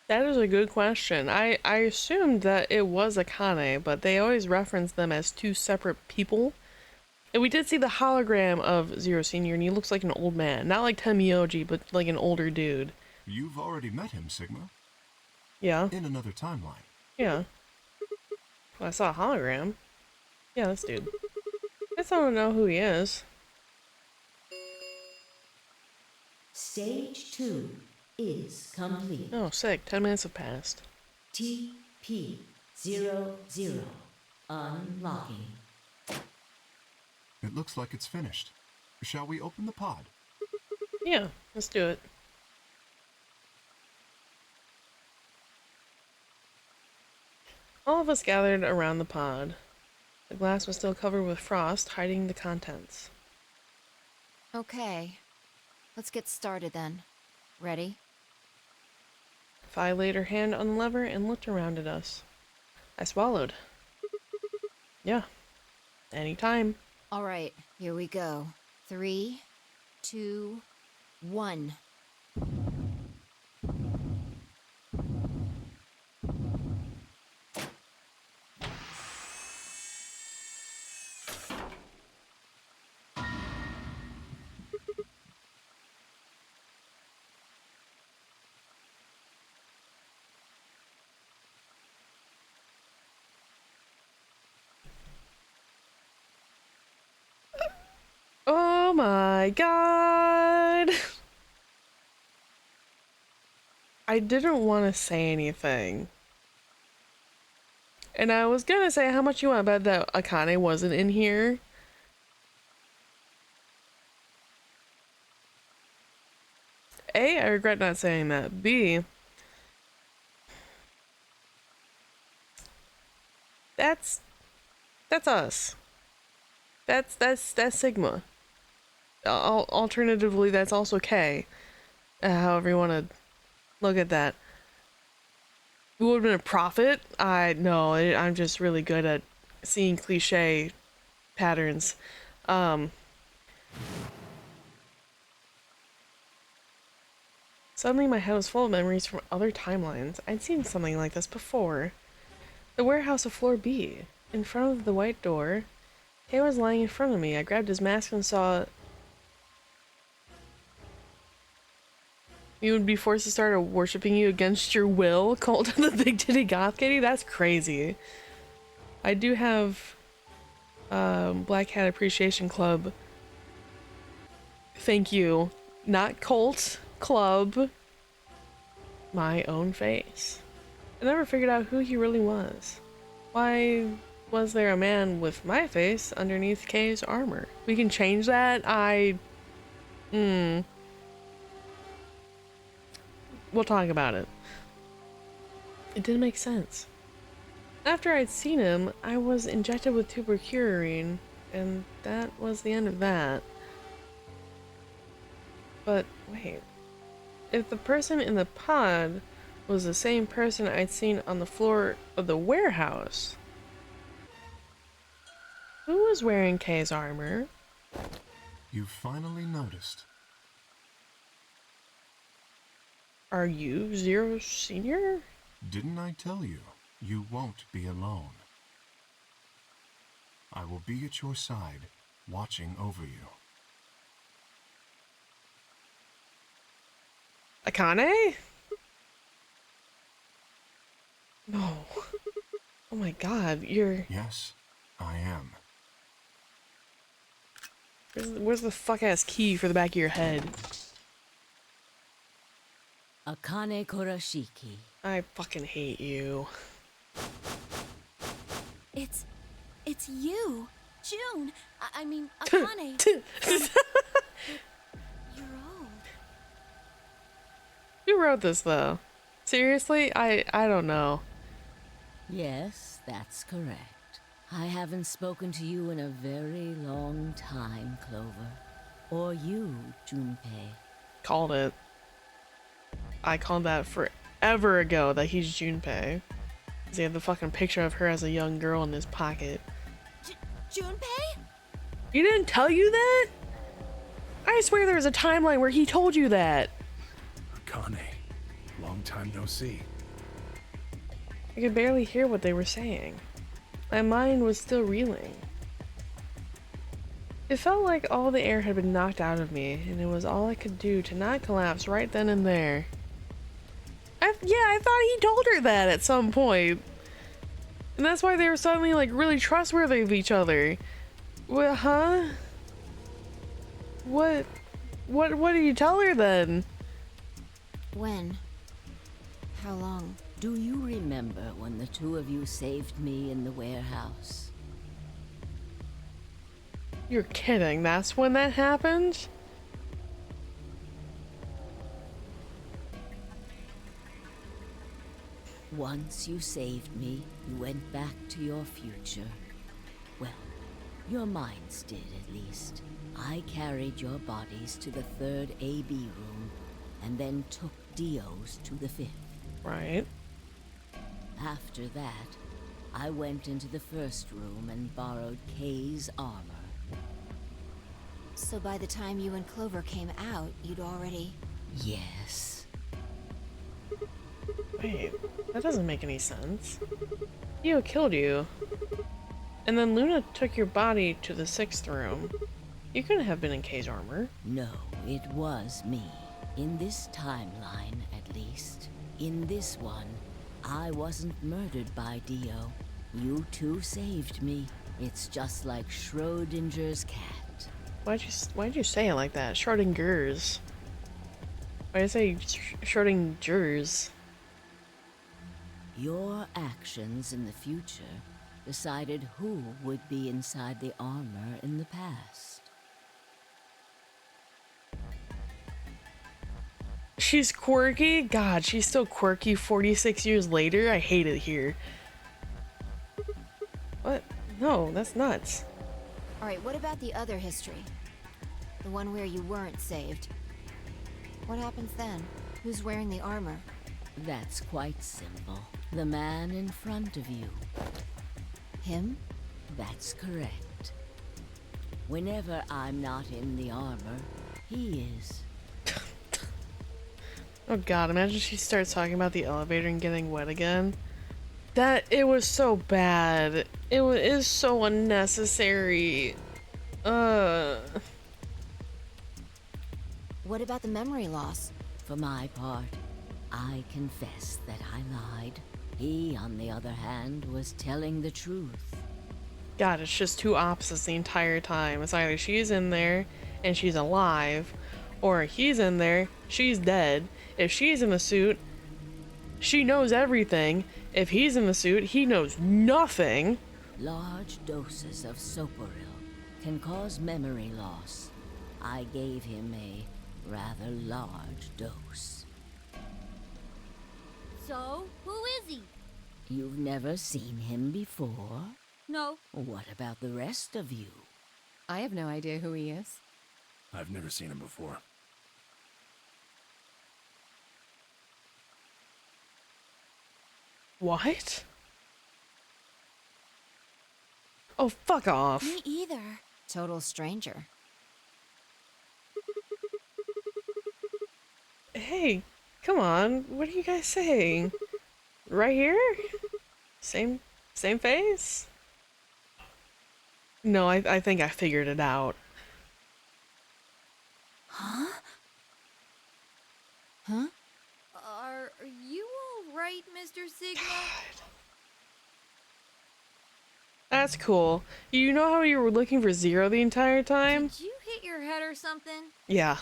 That is a good question. I assumed that it was Akane, but they always reference them as two separate people. And we did see the hologram of Zero Senior, and he looks like an old man. Not like Tenmyoji, but like an older dude. You've already met him, Sigma. Yeah. In another timeline. Yeah. Well, I saw a hologram. Yeah, this dude. I still don't know who he is. Stage 2 is complete. Oh, sick. 10 minutes have passed. TP00 unlocking. It looks like it's finished. Shall we open the pod? Yeah, let's do it. All of us gathered around the pod. The glass was still covered with frost, hiding the contents. Okay. Let's get started then. Ready? Fi laid her hand on the lever and looked around at us. I swallowed. Yeah. Anytime. All right, here we go. 3, 2, 1. Oh my god! I didn't want to say anything. And I was gonna say how much you want to bet that Akane wasn't in here. A, I regret not saying that. B, that's us. That's Sigma. Alternatively, that's also K. However you want to look at that. Who would have been a prophet? I'm just really good at seeing cliche patterns. Suddenly my head was full of memories from other timelines. I'd seen something like this before. The warehouse of floor B. In front of the white door, Kay was lying in front of me. I grabbed his mask and saw... You would be forced to start worshipping you against your will? Cult of the Big Titty Goth Kitty? That's crazy. I do have Black Hat Appreciation Club. Thank you. Not cult. Club. My own face. I never figured out who he really was. Why was there a man with my face underneath Kay's armor? We can change that? We'll talk about it. It didn't make sense. After I'd seen him, I was injected with tuberculine, and that was the end of that. But wait, if the person in the pod was the same person I'd seen on the floor of the warehouse, who was wearing Kay's armor? You finally noticed. Are you Zero Senior? Didn't I tell you? You won't be alone. I will be at your side, watching over you. Akane? No. Oh my god, you're... Yes, I am. Where's the fuck-ass key for the back of your head? Akane Kurashiki. I fucking hate you. It's you, June. I mean, Akane. You're old. Who wrote this, though? Seriously? I don't know. Yes, that's correct. I haven't spoken to you in a very long time, Clover. Or you, Junpei. Called it. I called that forever ago that he's Junpei. Because he had the fucking picture of her as a young girl in his pocket. Junpei? He didn't tell you that? I swear there was a timeline where he told you that. Akane, long time no see. I could barely hear what they were saying. My mind was still reeling. It felt like all the air had been knocked out of me, and it was all I could do to not collapse right then and there. I thought he told her that at some point. And that's why they were suddenly, like, really trustworthy of each other. What, huh? What did you tell her then? When? How long? Do you remember when the two of you saved me in the warehouse? You're kidding. That's when that happened? Once you saved me, you went back to your future. Well, Your minds did, at least. I carried your bodies to the 3rd AB room, and then took Dio's to the 5th. Right. After that, I went into the 1st room and borrowed Kay's armor. So by the time you and Clover came out, you'd already... Yes. Wait, that doesn't make any sense. Dio killed you. And then Luna took your body to the 6th room. You couldn't have been in Kay's armor. No, it was me. In this timeline, at least. In this one, I wasn't murdered by Dio. You two saved me. It's just like Schrodinger's cat. Why'd you say it like that? Schrodinger's. Why'd you say Schrodinger's? Your actions in the future decided who would be inside the armor in the past. She's quirky? God, she's still quirky 46 years later? I hate it here. What? No, that's nuts. Alright, what about the other history? The one where you weren't saved. What happens then? Who's wearing the armor? That's quite simple. The man in front of you. Him? That's correct. Whenever I'm not in the armor, he is. Oh god, imagine she starts talking about the elevator and getting wet again. It was so bad. It is so unnecessary. What about the memory loss? For my part, I confess that I lied. He, on the other hand, was telling the truth. God, it's just two opposites the entire time. It's either she's in there and she's alive, or he's in there, she's dead. If she's in the suit, she knows everything. If he's in the suit, he knows nothing. Large doses of soporil can cause memory loss. I gave him a rather large dose. So, who is he? You've never seen him before? No. What about the rest of you? I have no idea who he is. I've never seen him before. What? Oh, fuck off. Me either. Total stranger. Hey, come on. What are you guys saying? Right here? Same face? No, I think I figured it out. Huh? Huh? Are you alright, Mr. Sigma? That's cool. You know how you were looking for Zero the entire time? Did you hit your head or something? Yeah.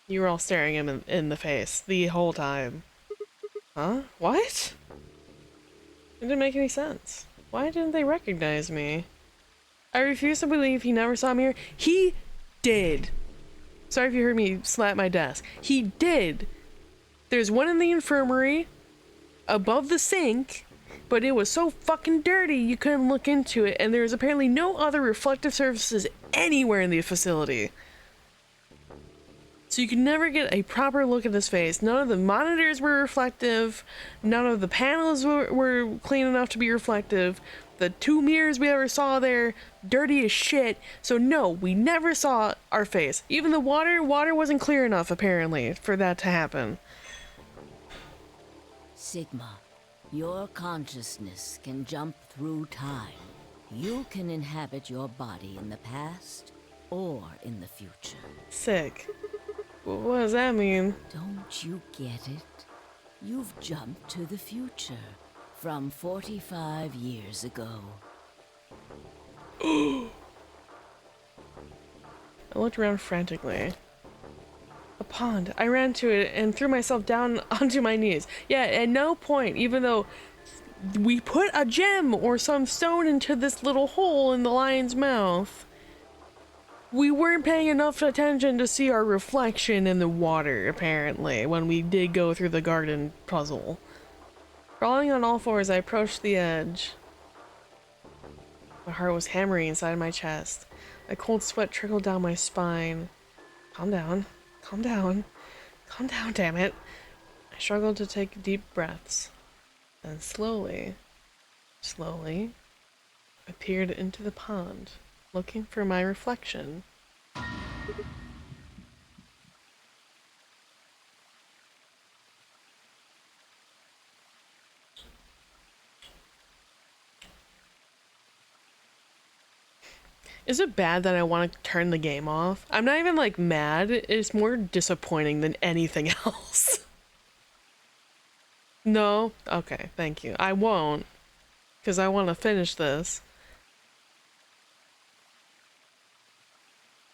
You were all staring him in the face the whole time. Huh? What? It didn't make any sense. Why didn't they recognize me? I refuse to believe he never saw me here. He did. Sorry if you heard me slap my desk. He did. There's one in the infirmary above the sink, but it was so fucking dirty you couldn't look into it, and there's apparently no other reflective surfaces anywhere in the facility. So you could never get a proper look at his face. None of the monitors were reflective. None of the panels were clean enough to be reflective. The two mirrors we ever saw there, dirty as shit. So no, we never saw our face. Even the water wasn't clear enough, apparently, for that to happen. Sigma, your consciousness can jump through time. You can inhabit your body in the past or in the future. Sick. What does that mean? Don't you get it? You've jumped to the future from 45 years ago. I looked around frantically. A pond. I ran to it and threw myself down onto my knees. Yeah, at no point, even though we put a gem or some stone into this little hole in the lion's mouth, we weren't paying enough attention to see our reflection in the water, apparently, when we did go through the garden puzzle. Crawling on all fours, I approached the edge. My heart was hammering inside my chest. A cold sweat trickled down my spine. Calm down. Calm down. Calm down, damn it. I struggled to take deep breaths. Then slowly, I peered into the pond, looking for my reflection. Is it bad that I want to turn the game off? I'm not even like mad, it's more disappointing than anything else. No? Okay, thank you. I won't, because I want to finish this.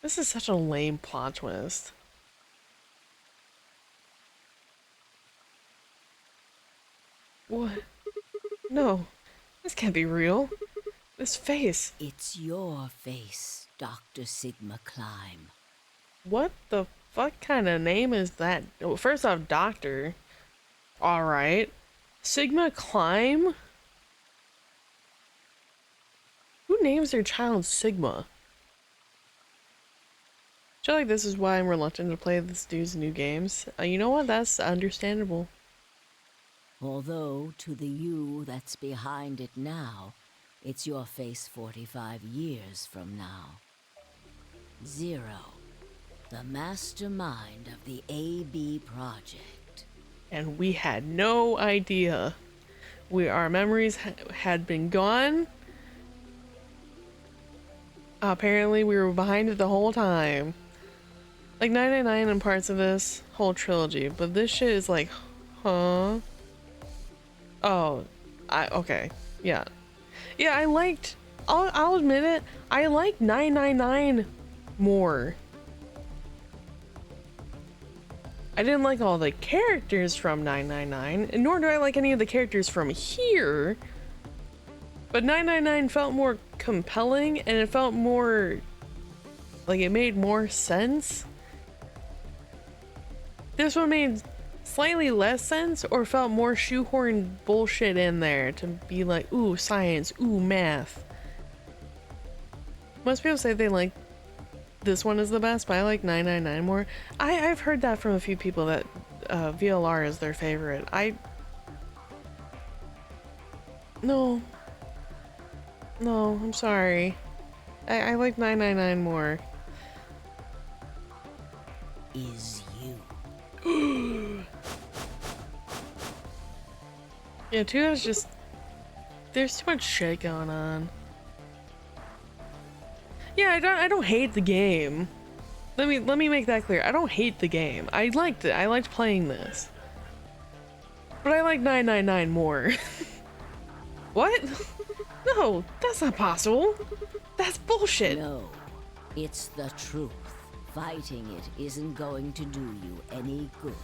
This is such a lame plot twist. What? No, this can't be real. This face. It's your face, Dr. Sigma Climb. What the fuck kind of name is that? Well, first off, doctor. Alright. Sigma Climb? Who names their child Sigma? I feel like this is why I'm reluctant to play this dude's new games. You know what? That's understandable. Although, to the you that's behind it now, it's your face 45 years from now. Zero, the mastermind of the AB project. And we had no idea. Our memories had been gone. Apparently we were behind it the whole time. Like 999 and parts of this whole trilogy, but this shit is like, huh? Oh, okay, yeah. Yeah, I liked, I'll admit it, I like 999 more. I didn't like all the characters from 999, and nor do I like any of the characters from here. But 999 felt more compelling, and it felt more, like it made more sense. This one made slightly less sense, or felt more shoehorned bullshit in there to be like, ooh, science, ooh, math. Most people say they like this one is the best, but I like 999 more. I've heard that from a few people that VLR is their favorite. No, I'm sorry. I like 999 more. Is you. Yeah, 2 is just, there's too much shit going on. Yeah, I don't hate the game. Let me make that clear. I don't hate the game. I liked it. I liked playing this. But I like 999 more. What? No, that's not possible. That's bullshit. No, it's the truth. Fighting it isn't going to do you any good.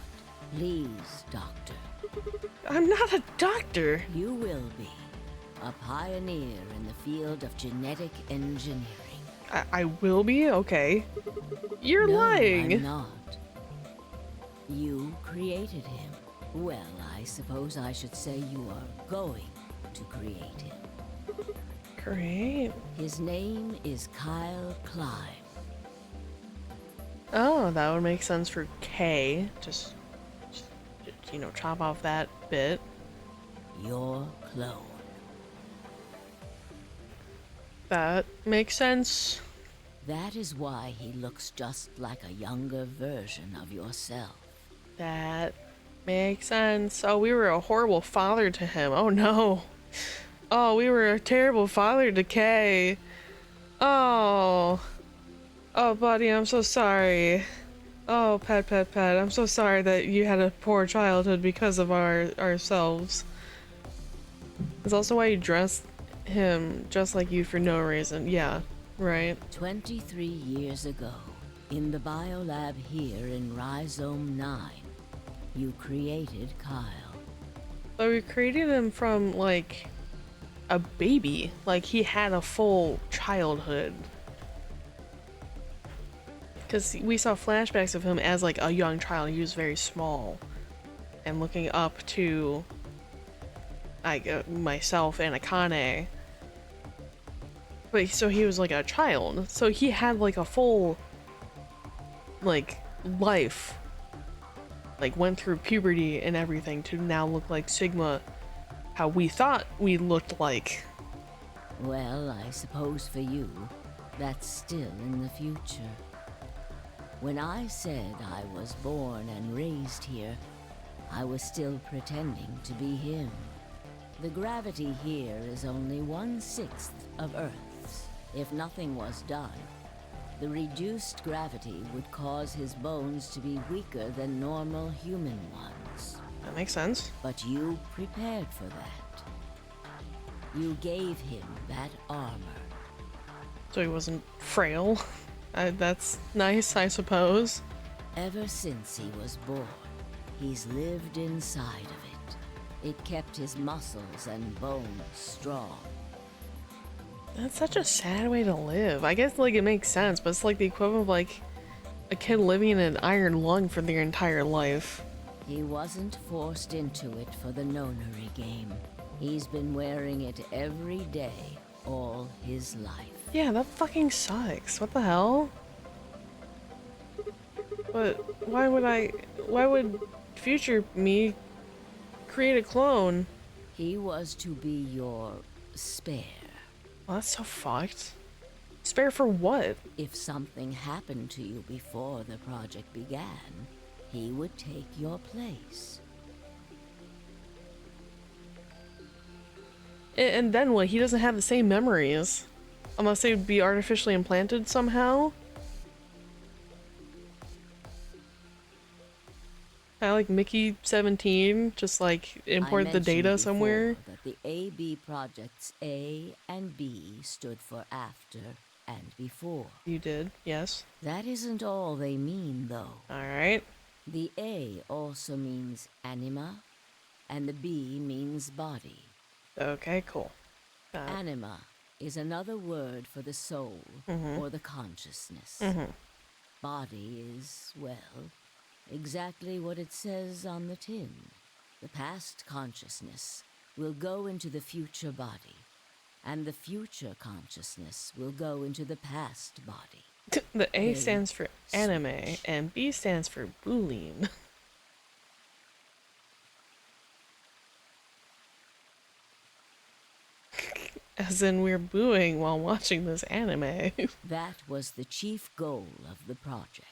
Please, Doctor. I'm not a doctor. You will be. A pioneer in the field of genetic engineering. I will be? Okay. You're lying. I'm not. You created him. Well, I suppose I should say you are going to create him. Great. His name is Kyle Climb. Oh, that would make sense for K. Just you know, chop off that bit. Your clone. That makes sense. That is why he looks just like a younger version of yourself. That makes sense. Oh, we were a horrible father to him. Oh no. Oh, we were a terrible father to Kay. Oh. Oh, buddy, I'm so sorry. Oh, pet. I'm so sorry that you had a poor childhood because of ourselves. It's also why you dressed him just like you for no reason. Yeah, right. 23 years ago, in the biolab here in Rhizome 9, you created Kyle. But we created him from, like, a baby. Like, he had a full childhood. Because we saw flashbacks of him as, like, a young child. He was very small. And looking up to, like, myself and Akane. But so he was like a child. So he had like a full like life. Like went through puberty and everything to now look like Sigma how we thought we looked like. Well, I suppose for you, that's still in the future. When I said I was born and raised here, I was still pretending to be him. The gravity here is only 1/6 of Earth's. If nothing was done, the reduced gravity would cause his bones to be weaker than normal human ones. That makes sense. But you prepared for that. You gave him that armor. So he wasn't frail. That's nice, I suppose. Ever since he was born, he's lived inside of it. It kept his muscles and bones strong. That's such a sad way to live. I guess like it makes sense, but it's like the equivalent of like a kid living in an iron lung for their entire life. He wasn't forced into it for the Nonary Game. He's been wearing it every day, all his life. Yeah, that fucking sucks. What the hell? But why would future me create a clone? He was to be your spare. Well, that's so fucked. Spare for what? If something happened to you before the project began, he would take your place. And then what? He doesn't have the same memories. Unless they would be artificially implanted somehow? Kinda like Mickey 17, just like import the data somewhere. That the AB projects A and B stood for after and before. You did, yes. That isn't all they mean, though. Alright. The A also means anima, and the B means body. Okay, cool. Anima is another word for the soul, or the consciousness. Body is, well, exactly what it says on the tin. The past consciousness will go into the future body, and the future consciousness will go into the past body. The A stands for anime, and B stands for bullying. As in, we're booing while watching this anime. That was the chief goal of the project.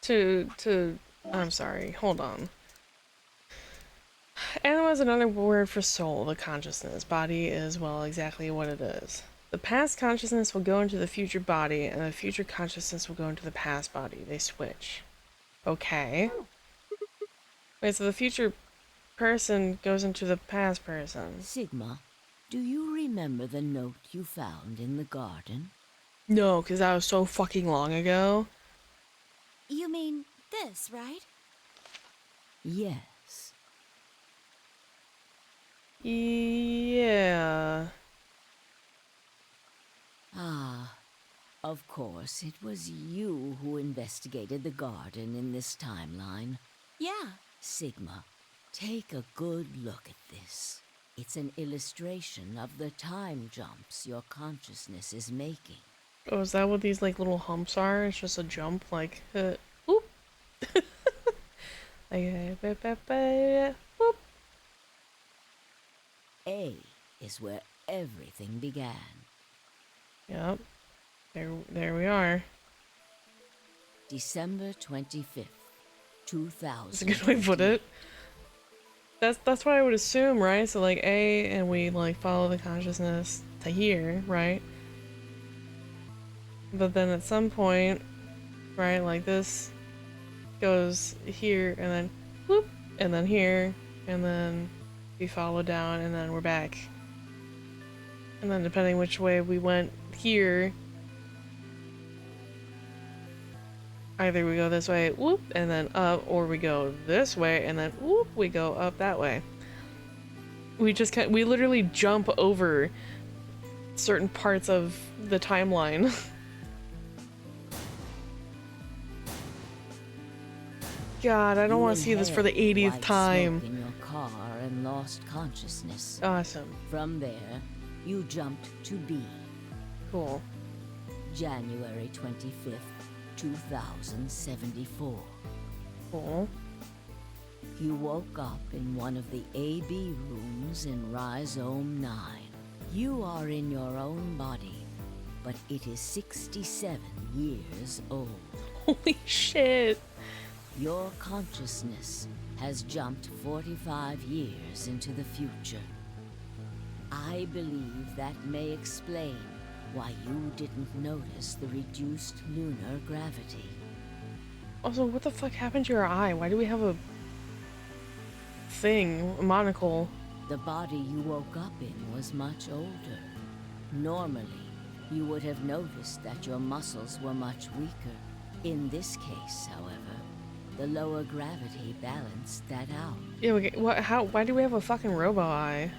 I'm sorry, hold on. Anima is another word for soul, the consciousness. Body is, well, exactly what it is. The past consciousness will go into the future body, and the future consciousness will go into the past body. They switch. Okay. Wait, so the future person goes into the past person. Sigma, do you remember the note you found in the garden? No, because that was so fucking long ago. You mean this, right? Yes. Yeah. Ah, of course, it was you who investigated the garden in this timeline. Yeah. Sigma, take a good look at this. It's an illustration of the time jumps your consciousness is making. Oh, is that what these like little humps are? It's just a jump, like, whoop. Like, whoop. A is where everything began. Yep. There we are. December 25th, 2000. That's a good way to put it. That's what I would assume, right? So like A, and we like follow the consciousness to here, right? But then at some point, right, like this goes here, and then whoop, and then here, and then we follow down, and then we're back. And then depending which way we went here, either we go this way, whoop, and then up, or we go this way, and then whoop, we go up that way. We literally jump over certain parts of the timeline. God, I don't want to see this for the 80th time. In your car and lost consciousness. Awesome. From there, you jumped to B. Cool. January 25th, 2074. Cool. You woke up in one of the AB rooms in Rhizome 9. You are in your own body, but it is 67 years old. Holy shit. Your consciousness has jumped 45 years into the future. I believe that may explain why you didn't notice the reduced lunar gravity. Also, what the fuck happened to your eye? Why do we have a thing, a monocle? The body you woke up in was much older. Normally, you would have noticed that your muscles were much weaker. In this case, however, the lower gravity balanced that out. Yeah, okay, what, how, why do we have a fucking robo eye?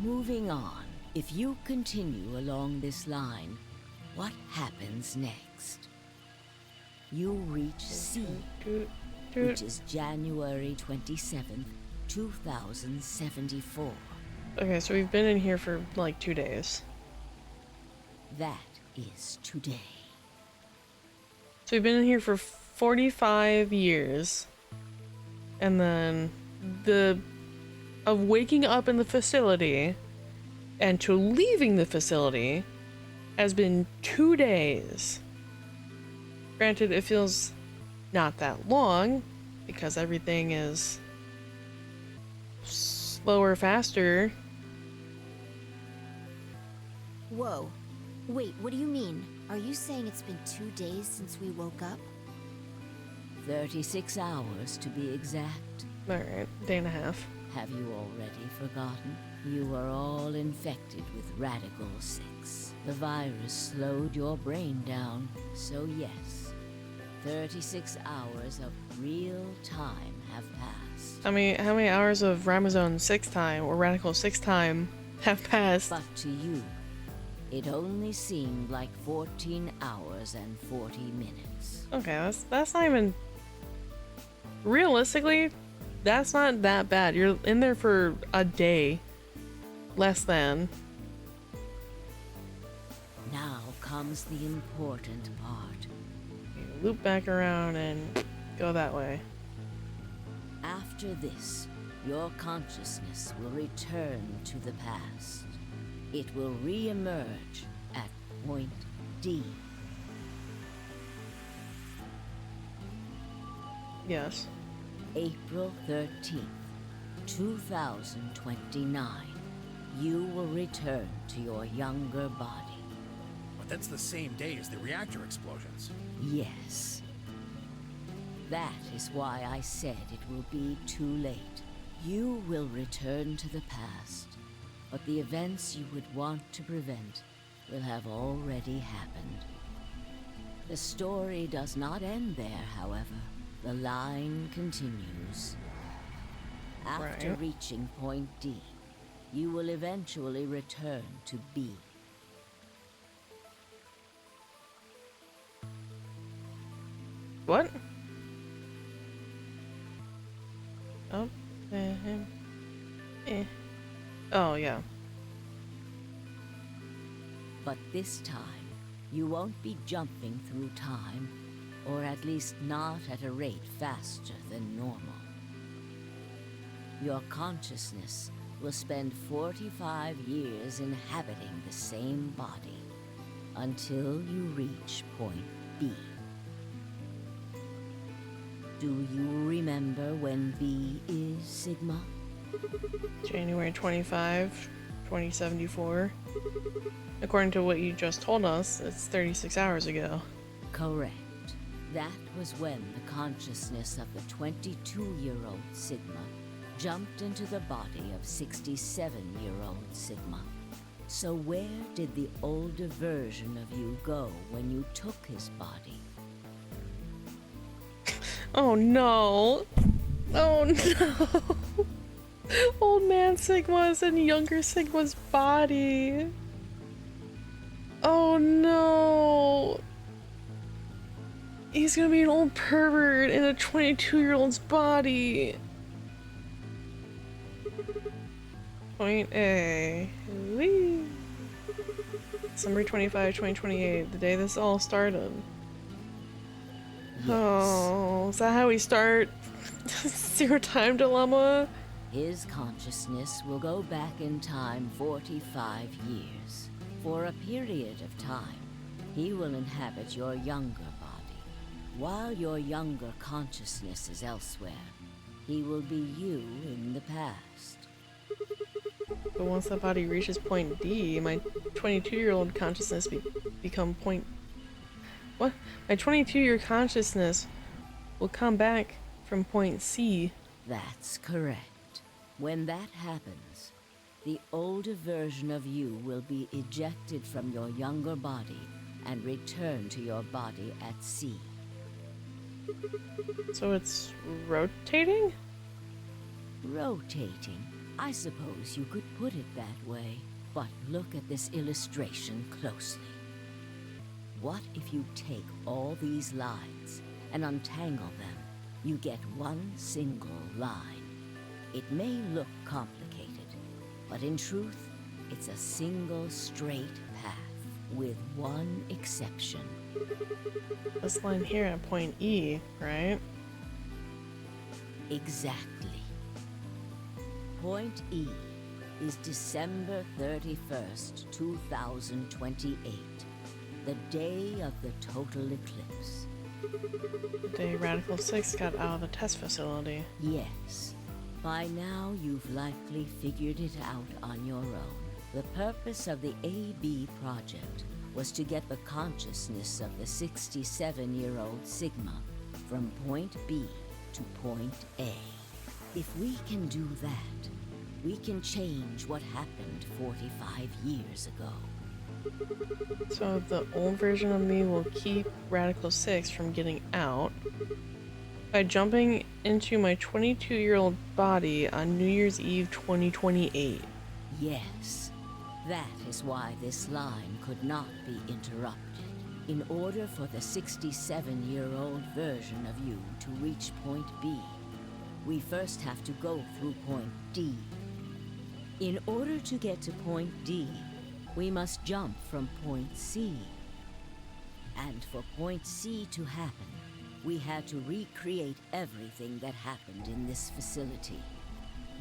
Moving on, if you continue along this line, what happens next? You reach C, which is January 27th, 2074. Okay, so we've been in here for like 2 days. That is today. So we've been in here for 45 years. And then of waking up in the facility and to leaving the facility has been 2 days. Granted, it feels not that long because everything is slower, faster. Whoa. Wait, what do you mean? Are you saying it's been 2 days since we woke up? 36 hours to be exact. Alright, day and a half. Have you already forgotten? You were all infected with Radical 6. The virus slowed your brain down, so yes, 36 hours of real time have passed. How many hours of Ramazone 6 time or Radical 6 time have passed? But to you, it only seemed like 14 hours and 40 minutes. Okay, that's not even... Realistically, that's not that bad. You're in there for a day. Less than. Now comes the important part. You loop back around and go that way. After this, your consciousness will return to the past. It will re-emerge at point D. Yes. April 13th, 2029. You will return to your younger body. But that's the same day as the reactor explosions. Yes. That is why I said it will be too late. You will return to the past, but the events you would want to prevent will have already happened. The story does not end there, however. The line continues. After Right. reaching point D, you will eventually return to B. What? Oh. Oh, yeah. But this time, you won't be jumping through time, or at least not at a rate faster than normal. Your consciousness will spend 45 years inhabiting the same body, until you reach point B. Do you remember when B is, Sigma? January 25, 2074. According to what you just told us, it's 36 hours ago. Correct. That was when the consciousness of the 22-year-old Sigma jumped into the body of 67-year-old Sigma. So where did the older version of you go when you took his body? Oh no! Oh no! Old man Sigma's in younger Sigma's body. Oh no! He's gonna be an old pervert in a 22-year-old's body. Point A. Whee! December 25, 2028, the day this all started. Yes. Oh, is that how we start Zero Time Dilemma? His consciousness will go back in time 45 years. For a period of time, he will inhabit your younger body. While your younger consciousness is elsewhere, he will be you in the past. But once that body reaches point D, my 22-year-old consciousness become point... What? My 22-year consciousness will come back from point C. That's correct. When that happens, the older version of you will be ejected from your younger body and return to your body at C. So it's rotating? Rotating. I suppose you could put it that way. But look at this illustration closely. What if you take all these lines and untangle them? You get one single line. It may look complicated, but in truth, it's a single straight path, with one exception. This line here at point E, right? Exactly. Point E is December 31st, 2028, the day of the total eclipse. The day Radical 6 got out of the test facility. Yes. By now, you've likely figured it out on your own. The purpose of the AB project was to get the consciousness of the 67-year-old Sigma from point B to point A. If we can do that, we can change what happened 45 years ago. So the old version of me will keep Radical 6 from getting out by jumping into my 22-year-old body on New Year's Eve 2028. Yes. That is why this line could not be interrupted. In order for the 67-year-old version of you to reach point B, we first have to go through point D. In order to get to point D, we must jump from point C. And for point C to happen, we had to recreate everything that happened in this facility.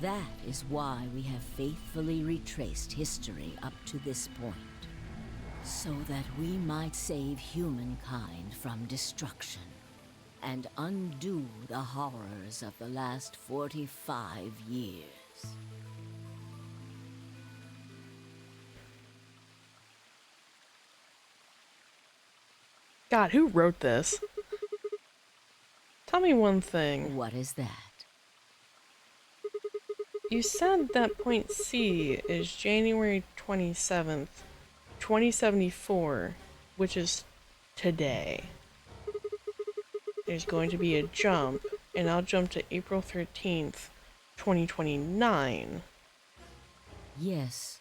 That is why we have faithfully retraced history up to this point, so that we might save humankind from destruction and undo the horrors of the last 45 years. God, who wrote this? Tell me one thing. What is that? You said that point C is January 27th, 2074, which is today. There's going to be a jump, and I'll jump to April 13th, 2029. Yes,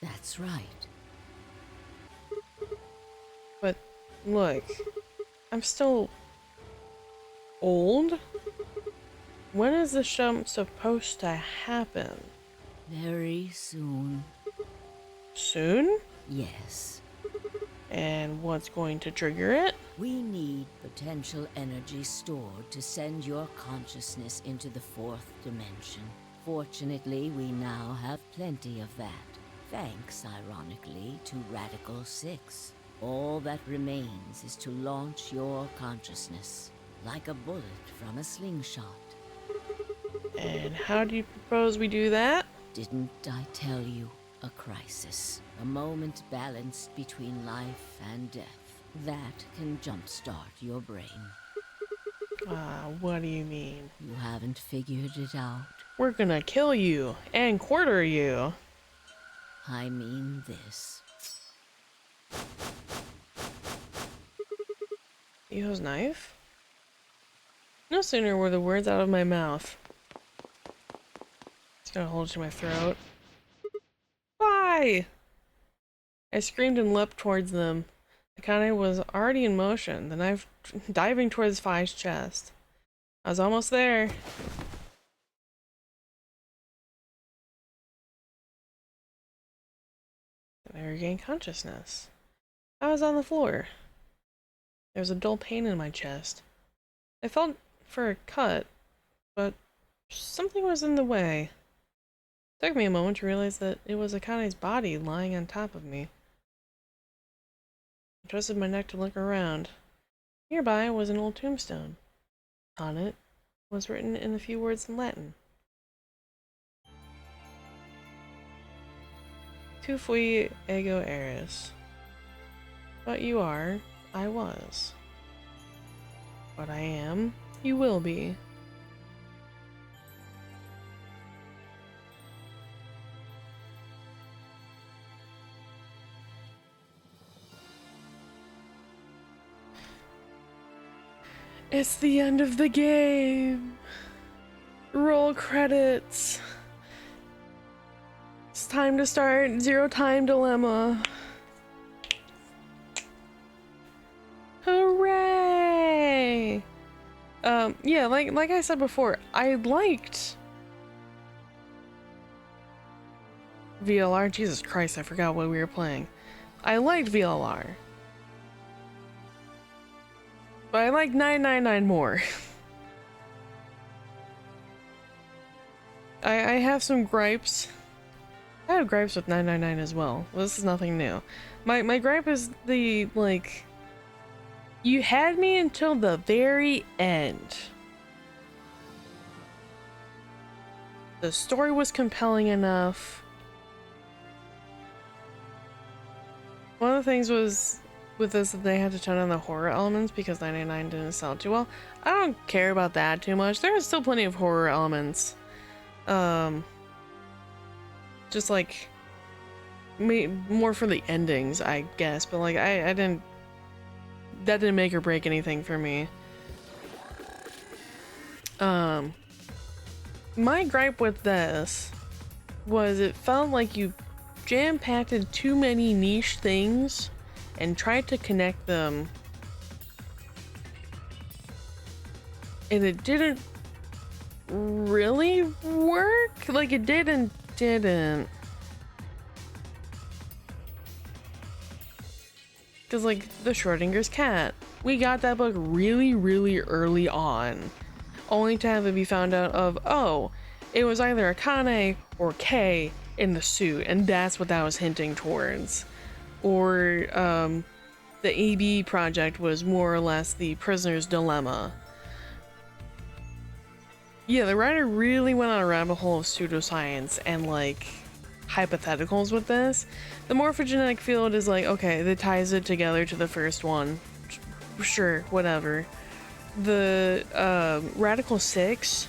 that's right. But look, I'm still old? When is the jump supposed to happen? Very soon. Soon? Yes. And what's going to trigger it? We need potential energy stored to send your consciousness into the fourth dimension. Fortunately, we now have plenty of that, thanks, ironically, to Radical 6. All that remains is to launch your consciousness, like a bullet from a slingshot. And how do you propose we do that? Didn't I tell you? A crisis. A moment balanced between life and death. That can jumpstart your brain. What do you mean? You haven't figured it out? We're gonna kill you and quarter you. I mean this. Yo's knife? No sooner were the words out of my mouth. Just gonna hold it to my throat. Why? I screamed and leapt towards them. Akane was already in motion, the knife diving towards Phi's chest. I was almost there. And I regained consciousness. I was on the floor. There was a dull pain in my chest. I felt for a cut, but something was in the way. It took me a moment to realize that it was Akane's body lying on top of me. I twisted my neck to look around. Nearby was an old tombstone. On it was written in a few words in Latin. Tu fui ego eris. What you are, I was. What I am, you will be. It's the end of the game. Roll credits. It's time to start Zero Time Dilemma. Hooray! Yeah, like I said before, I liked VLR. Jesus Christ, I forgot what we were playing. I liked VLR. But I like 999 more. I have some gripes. I have gripes with 999 as well. This is nothing new. My gripe is the, like... You had me until the very end. The story was compelling enough. One of the things was with this that they had to tone down the horror elements because 999 didn't sell too well. I don't care about that too much. There are still plenty of horror elements. Just like more for the endings, I guess. But like I didn't. That didn't make or break anything for me. My gripe with this was it felt like you jam-packed too many niche things and tried to connect them, and it didn't really work. Like it did and didn't. Because, like, the Schrodinger's cat. We got that book really, really early on. Only to have it be found out of, oh, it was either Akane or Kay in the suit. And that's what that was hinting towards. Or, the AB project was more or less the prisoner's dilemma. Yeah, the writer really went on a rabbit hole of pseudoscience and, like, hypotheticals with this. The morphogenetic field is like, okay, that ties it together to the first one. Sure, whatever. The Radical 6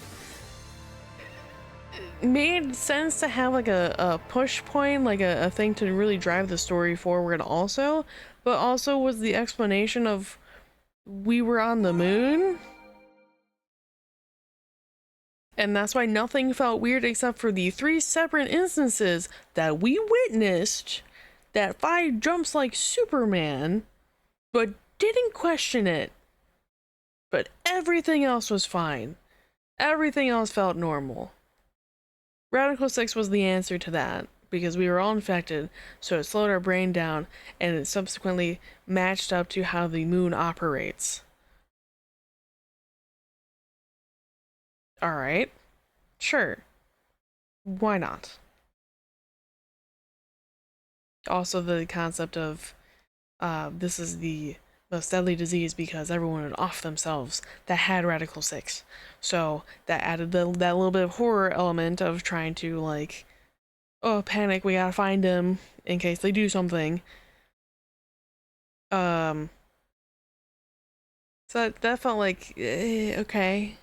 made sense to have like a push point, like a thing to really drive the story forward also, but also was the explanation of we were on the moon. And that's why nothing felt weird except for the 3 separate instances that we witnessed that Fi jumps like Superman, but didn't question it. But everything else was fine. Everything else felt normal. Radical 6 was the answer to that, because we were all infected, so it slowed our brain down, and it subsequently matched up to how the moon operates. Alright. Sure. Why not? Also the concept of this is the most deadly disease because everyone would off themselves that had Radical 6. So that added that little bit of horror element of trying to like, oh, panic, we gotta find them in case they do something. So that felt like, okay.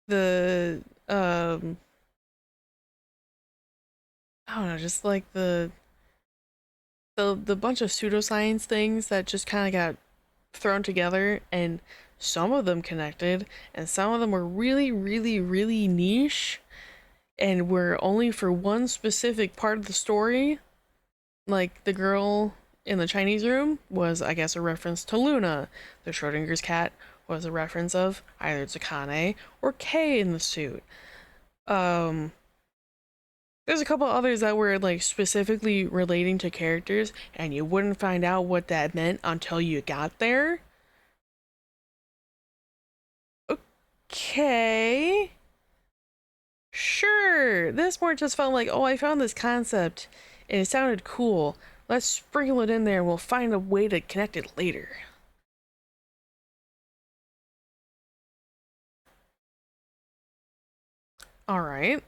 The, I don't know, just like the bunch of pseudoscience things that just kind of got thrown together, and some of them connected, and some of them were really, really, really niche, and were only for one specific part of the story. Like, the girl in the Chinese room was, I guess, a reference to Luna. The Schrodinger's cat was a reference of either Tsukane or Kay in the suit. There's a couple others that were like specifically relating to characters, and you wouldn't find out what that meant until you got there. Okay. Sure. This more just felt like, oh, I found this concept and it sounded cool. Let's sprinkle it in there and we'll find a way to connect it later. Alright.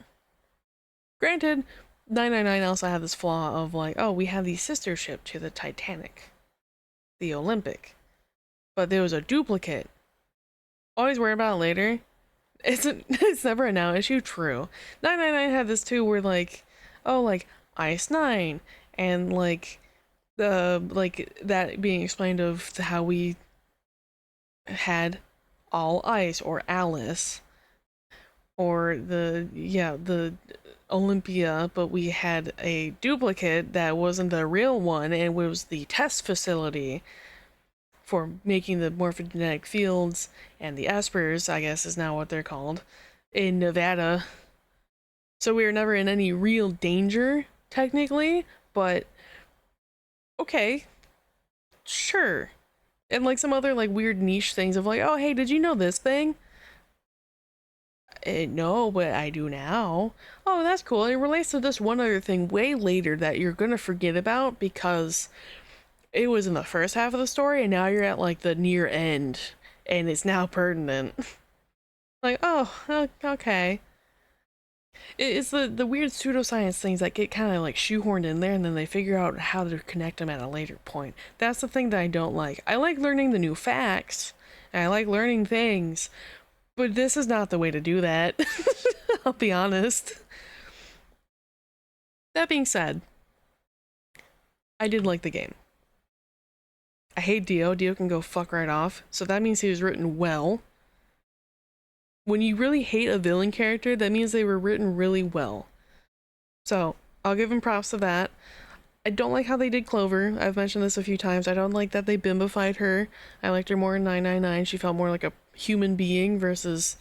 Granted, 999 also had this flaw of like, oh, we have the sister ship to the Titanic. The Olympic. But there was a duplicate. Always worry about it later. It's never a now issue, true. 999 had this too where like, oh, like Ice 9 and like that being explained of how we had all ice or Alice or the Olympia, but we had a duplicate that wasn't the real one and was the test facility for making the morphogenetic fields, and the espers, I guess is now what they're called, in Nevada. So we were never in any real danger, technically, but okay, sure. And like some other like weird niche things of like, oh hey, did you know this thing? No, but I do now. Oh, that's cool. It relates to this one other thing way later that you're gonna forget about because it was in the first half of the story and now you're at like the near end and it's now pertinent. Like, oh, okay. It's the weird pseudoscience things that get kind of like shoehorned in there and then they figure out how to connect them at a later point. That's the thing that I don't like. I like learning the new facts and I like learning things, but this is not the way to do that. I'll be honest. That being said, I did like the game. I hate Dio. Dio can go fuck right off. So that means he was written well. When you really hate a villain character, that means they were written really well. So I'll give him props to that. I don't like how they did Clover. I've mentioned this a few times. I don't like that they bimbified her. I liked her more in 999. She felt more like a human being versus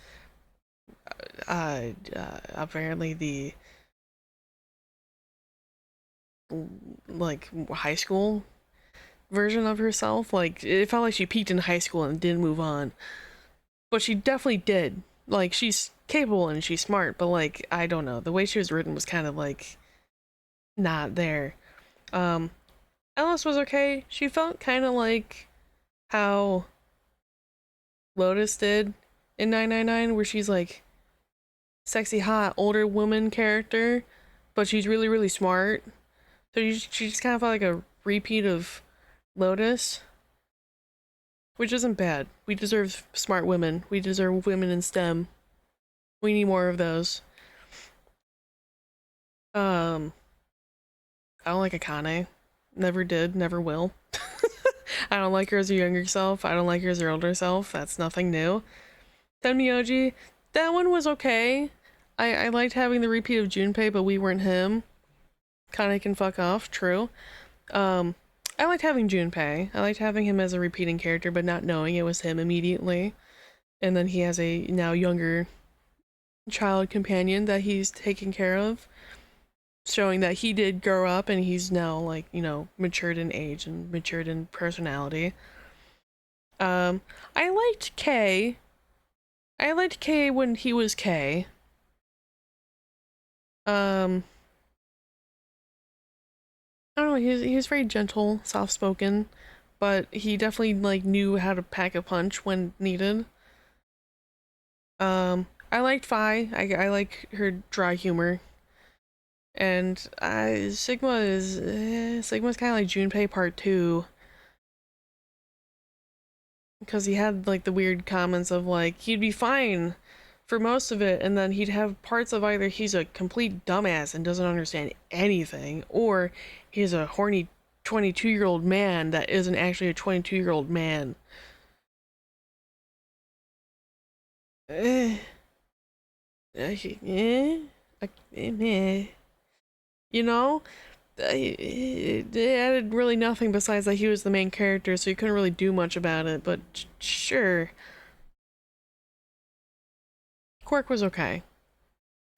apparently the like high school version of herself. Like it felt like she peaked in high school and didn't move on, but she definitely did. Like she's capable and she's smart, but like I don't know, the way she was written was kind of like not there. Alice was okay. She felt kind of like how Lotus did in 999, where she's like sexy hot older woman character, but she's really really smart. So she just kind of felt like a repeat of Lotus, which isn't bad. We deserve smart women. We deserve women in STEM. We need more of those. I don't like Akane. Never did, never will. I don't like her as her younger self. I don't like her as her older self. That's nothing new. Tenmyoji, that one was okay. I liked having the repeat of Junpei, but we weren't him. Kane can fuck off, true. I liked having Junpei. I liked having him as a repeating character, but not knowing it was him immediately. And then he has a now younger child companion that he's taking care of, showing that he did grow up and he's now like, you know, matured in age and matured in personality. I liked Kay. I liked Kay when he was Kay. I don't know, he was very gentle, soft-spoken, but he definitely like knew how to pack a punch when needed. I liked Fi. I like her dry humor. And Sigma's kind of like Junpei Part 2. Because he had like the weird comments of like, he'd be fine for most of it, and then he'd have parts of either he's a complete dumbass and doesn't understand anything, or he's a horny 22-year-old man that isn't actually a 22-year-old man. You know? It added really nothing besides that he was the main character, so you couldn't really do much about it, but sure. Quirk was okay.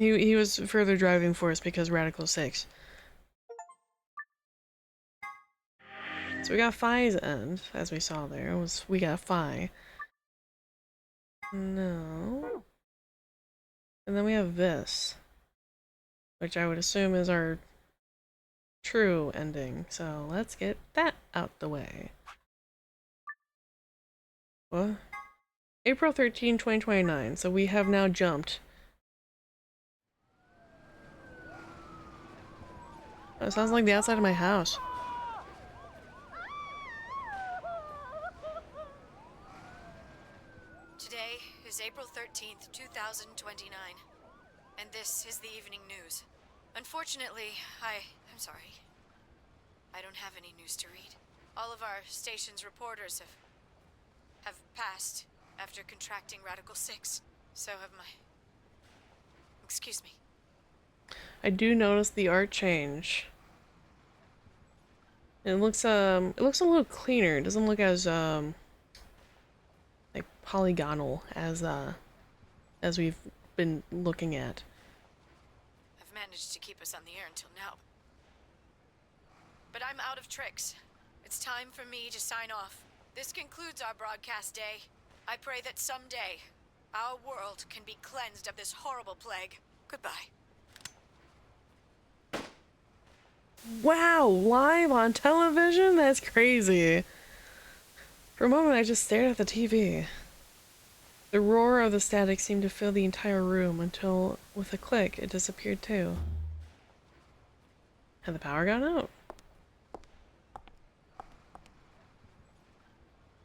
He was further driving force because Radical 6. So we got Phi's end, as we saw there. We got Phi. No. And then we have this, which I would assume is our true ending. So let's get that out the way. What? April 13, 2029. So we have now jumped. Oh, it sounds like the outside of my house. Today is April 13th, 2029, and this is the evening news. Unfortunately, I'm sorry. I don't have any news to read. All of our station's reporters have passed after contracting Radical 6. So have my... Excuse me. I do notice the art change. It looks a little cleaner. It doesn't look as like polygonal as we've been looking at. I've managed to keep us on the air until now. But I'm out of tricks. It's time for me to sign off. This concludes our broadcast day. I pray that someday our world can be cleansed of this horrible plague. Goodbye. Wow, live on television? That's crazy. For a moment, I just stared at the TV. The roar of the static seemed to fill the entire room until, with a click, it disappeared too. Had the power gone out?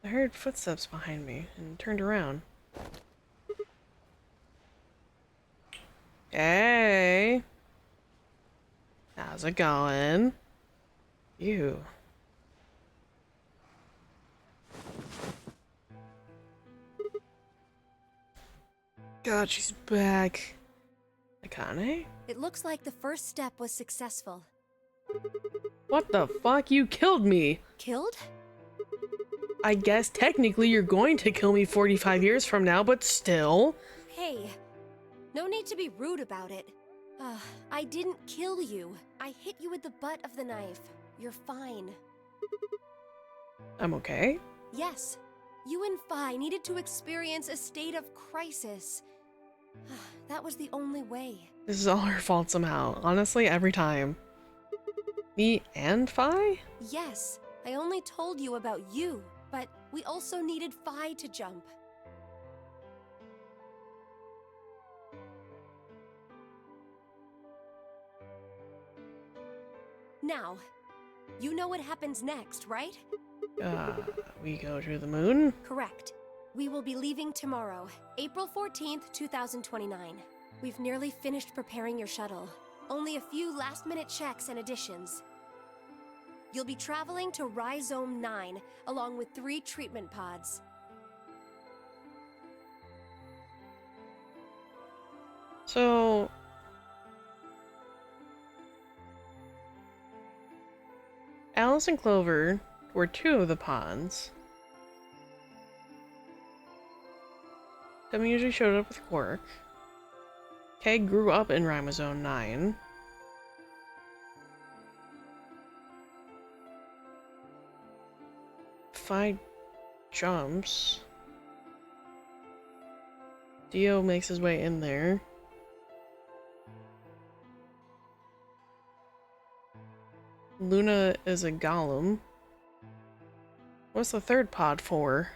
I heard footsteps behind me and turned around. Hey! How's it going? You. God, she's back. Akane? It looks like the first step was successful. What the fuck? You killed me! Killed? I guess technically you're going to kill me 45 years from now, but still. Hey, no need to be rude about it. I didn't kill you. I hit you with the butt of the knife. You're fine. I'm okay. Yes, you and Phi needed to experience a state of crisis. That was the only way. This is all her fault somehow. Honestly, every time. Me and Phi? Yes, I only told you about you, but we also needed Phi to jump. Now, you know what happens next, right? We go to the moon? Correct. We will be leaving tomorrow, April 14th, 2029. We've nearly finished preparing your shuttle. Only a few last-minute checks and additions. You'll be traveling to Rhizome 9, along with 3 treatment pods. So... Alice and Clover were 2 of the pods. Demi usually showed up with Quark. Kay grew up in Rhizome 9. Phi jumps. Dio makes his way in there. Luna is a golem. What's the 3rd pod for?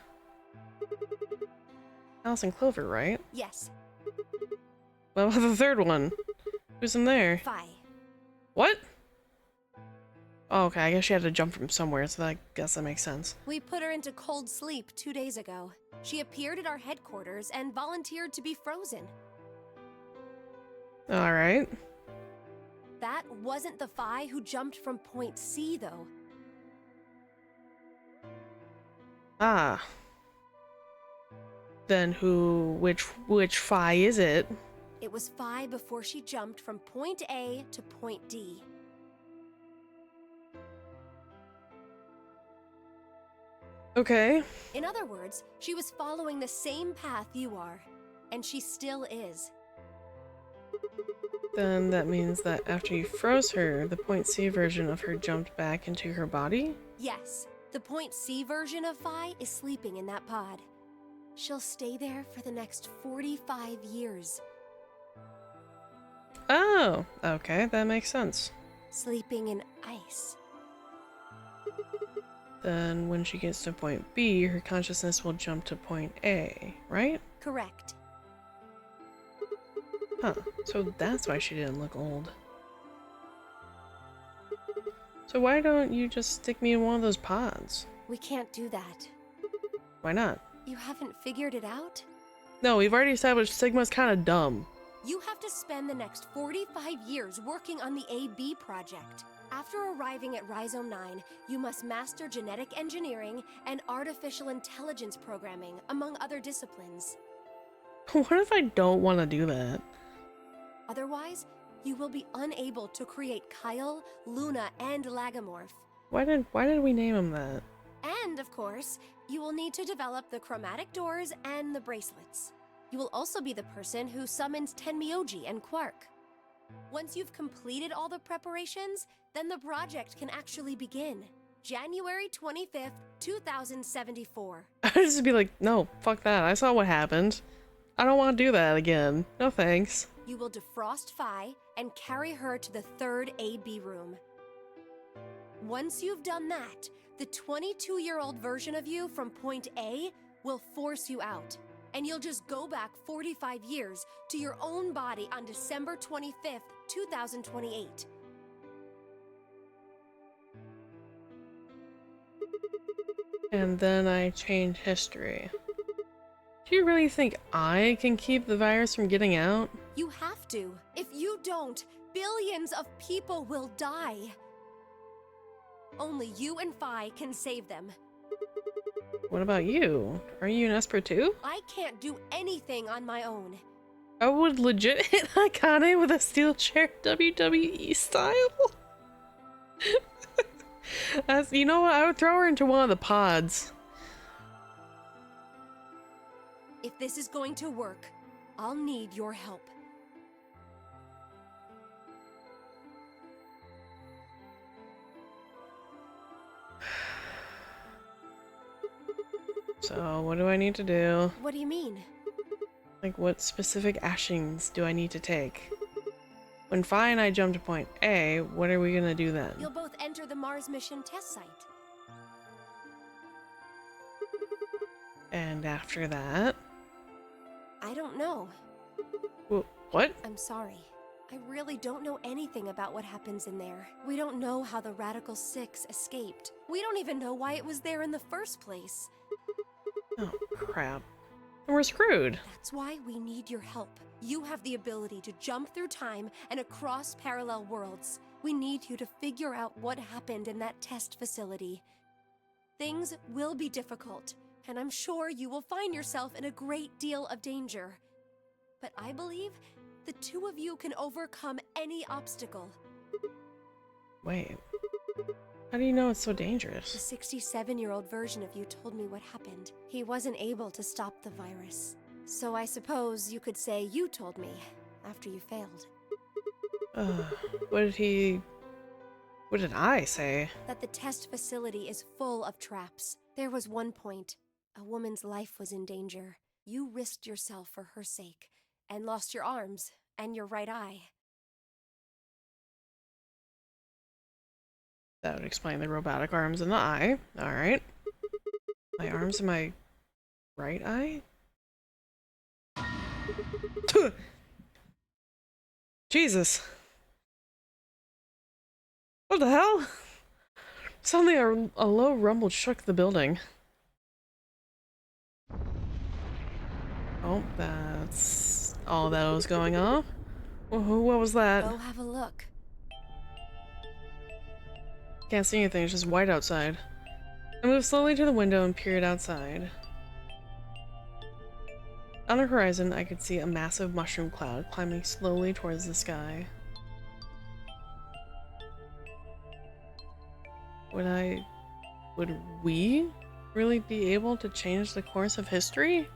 Alice and Clover, right? Yes. What about the 3rd one? Who's in there? Phi. What? Oh, okay, I guess she had to jump from somewhere, so I guess that makes sense. We put her into cold sleep 2 days ago. She appeared at our headquarters and volunteered to be frozen. Alright. That wasn't the Phi who jumped from point C, though. Ah. Then which Phi is it? It was Phi before she jumped from point A to point D. Okay. In other words, she was following the same path you are, and she still is. Then that means that after you froze her, the point C version of her jumped back into her body? Yes, the point C version of Phi is sleeping in that pod. She'll stay there for the next 45 years. Oh, okay, that makes sense. Sleeping in ice. Then when she gets to point B, her consciousness will jump to point A, right? Correct. Huh, so that's why she didn't look old. So why don't you just stick me in one of those pods? We can't do that. Why not? You haven't figured it out? No, we've already established Sigma's kind of dumb. You have to spend the next 45 years working on the AB project. After arriving at Rhizome 9, you must master genetic engineering and artificial intelligence programming, among other disciplines. What if I don't want to do that? Otherwise, you will be unable to create Kyle, Luna, and Lagomorph. Why did we name him that? And, of course, you will need to develop the chromatic doors and the bracelets. You will also be the person who summons Tenmyoji and Quark. Once you've completed all the preparations, then the project can actually begin. January 25th, 2074. I'd just be like, no, fuck that. I saw what happened. I don't want to do that again. No thanks. You will defrost Phi and carry her to the third AB room. Once you've done that, the 22-year-old version of you from point A will force you out. And you'll just go back 45 years to your own body on December 25th, 2028. And then I change history. Do you really think I can keep the virus from getting out? You have to. If you don't, billions of people will die. Only you and Phi can save them. What about you? Are you an Esper too? I can't do anything on my own. I would legit hit Akane with a steel chair WWE style. You know what? I would throw her into one of the pods. If this is going to work, I'll need your help. So, what do I need to do? What do you mean? Like, what specific actions do I need to take? When Phi and I jump to point A, what are we gonna do then? You'll both enter the Mars mission test site. And after that? I don't know. What? I'm sorry. I really don't know anything about what happens in there. We don't know how the Radical Six escaped. We don't even know why it was there in the first place. Oh, crap. And we're screwed. That's why we need your help. You have the ability to jump through time and across parallel worlds. We need you to figure out what happened in that test facility. Things will be difficult, and I'm sure you will find yourself in a great deal of danger. But I believe the two of you can overcome any obstacle. Wait. How do you know it's so The dangerous? 67-year-old version of you told me what happened. He wasn't able to stop the virus. So I suppose you could say you told me after you failed. What did I say? That the test facility is full of traps. There was one point. A woman's life was in danger. You risked yourself for her sake, and lost your arms and your right eye. That would explain the robotic arms and the eye. Alright. My arms and my right eye? Jesus. What the hell? Suddenly a low rumble shook the building. Oh, that's all that was going on. What was that? Go have a look. Can't see anything, it's just white outside. I moved slowly to the window and peered outside. On the horizon, I could see a massive mushroom cloud climbing slowly towards the sky. Would we really be able to change the course of history?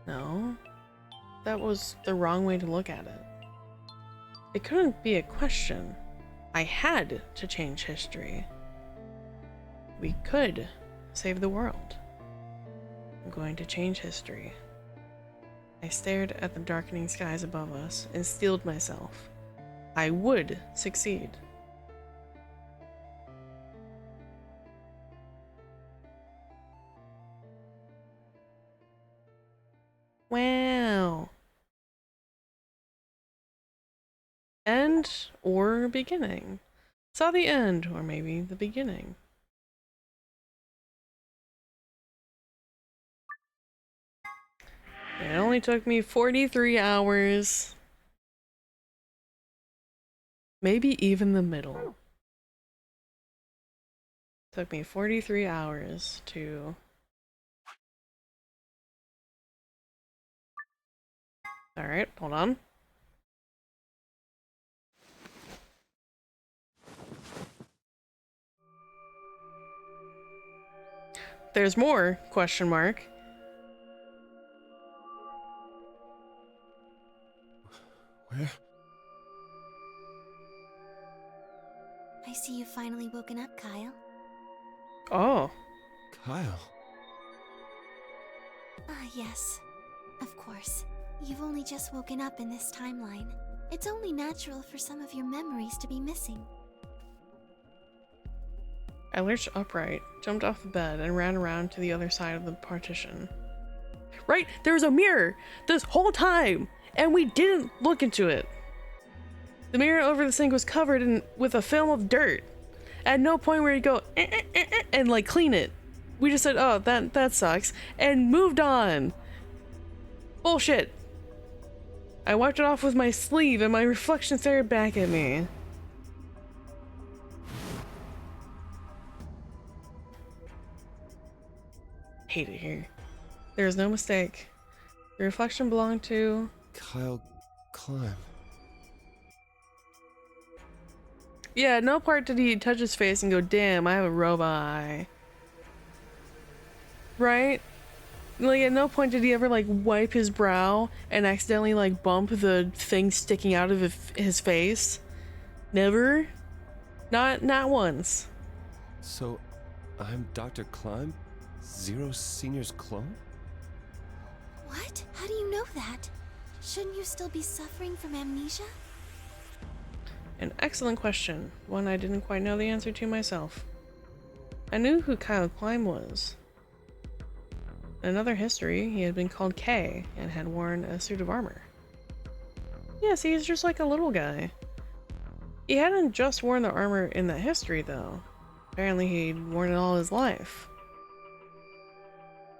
No. That was the wrong way to look at it. It couldn't be a question. I had to change history. We could save the world. I'm going to change history. I stared at the darkening skies above us and steeled myself. I would succeed. Wow. End or beginning? Saw the end, or maybe the beginning. It only took me 43 hours. Maybe even the middle. Took me 43 hours to... Alright, hold on. There's more, question mark. Where? I see you've finally woken up, Kyle. Oh. Kyle. Ah, yes. Of course. You've only just woken up in this timeline. It's only natural for some of your memories to be missing. I lurched upright, jumped off the bed, and ran around to the other side of the partition. Right, there was a mirror this whole time, and we didn't look into it. The mirror over the sink was covered with a film of dirt. At no point where you go and like clean it. We just said, oh, that sucks, and moved on. Bullshit. I wiped it off with my sleeve, and my reflection stared back at me. Hate it here. There is no mistake. The reflection belonged to... Kyle Climb. Yeah, at no part did he touch his face and go, damn, I have a robot eye. Right? Like, at no point did he ever, like, wipe his brow and accidentally, like, bump the thing sticking out of his face. Never. Not once. So, I'm Dr. Climb? Zero Senior's clone? What? How do you know that? Shouldn't you still be suffering from amnesia? An excellent question. One I didn't quite know the answer to myself. I knew who Kyle Climb was. In another history, he had been called K and had worn a suit of armor. Yes, he's just like a little guy. He hadn't just worn the armor in that history, though. Apparently he'd worn it all his life.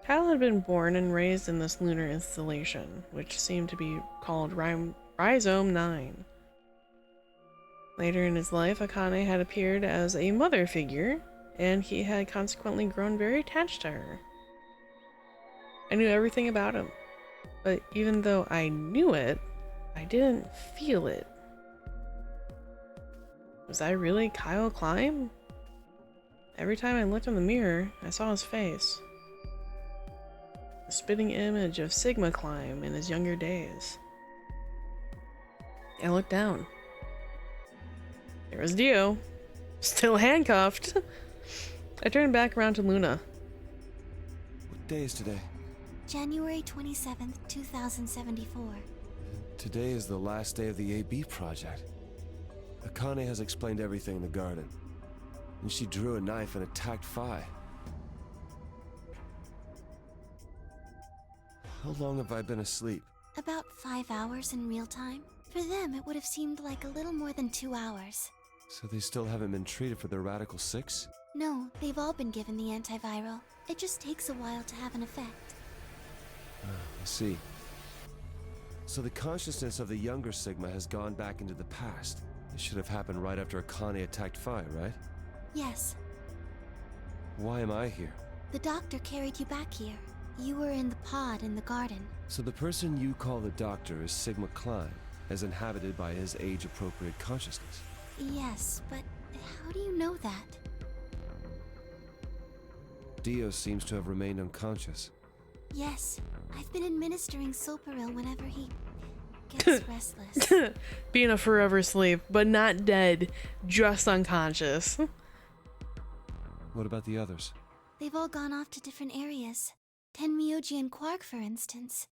Kyle had been born and raised in this lunar installation, which seemed to be called Rhizome 9. Later in his life, Akane had appeared as a mother figure, and he had consequently grown very attached to her. I knew everything about him, but even though I knew it, I didn't feel it. Was I really Kyle Climb? Every time I looked in the mirror, I saw his face. A spitting image of Sigma Climb in his younger days. I looked down. There was Dio, still handcuffed. I turned back around to Luna. What day is today? January 27th, 2074. Today is the last day of the AB project. Akane has explained everything in the garden. And she drew a knife and attacked Phi. How long have I been asleep? About 5 hours in real time. For them, it would have seemed like a little more than 2 hours. So they still haven't been treated for their Radical 6? No, they've all been given the antiviral. It just takes a while to have an effect. I see. So the consciousness of the younger Sigma has gone back into the past. It should have happened right after Akane attacked Phi, right? Yes. Why am I here? The doctor carried you back here. You were in the pod in the garden. So the person you call the doctor is Sigma Klein, as inhabited by his age-appropriate consciousness. Yes, but how do you know that? Dio seems to have remained unconscious. Yes, I've been administering Soparil whenever he gets restless. Being a forever slave, but not dead, just unconscious. What about the others? They've all gone off to different areas. Tenmyoji and Quark, for instance.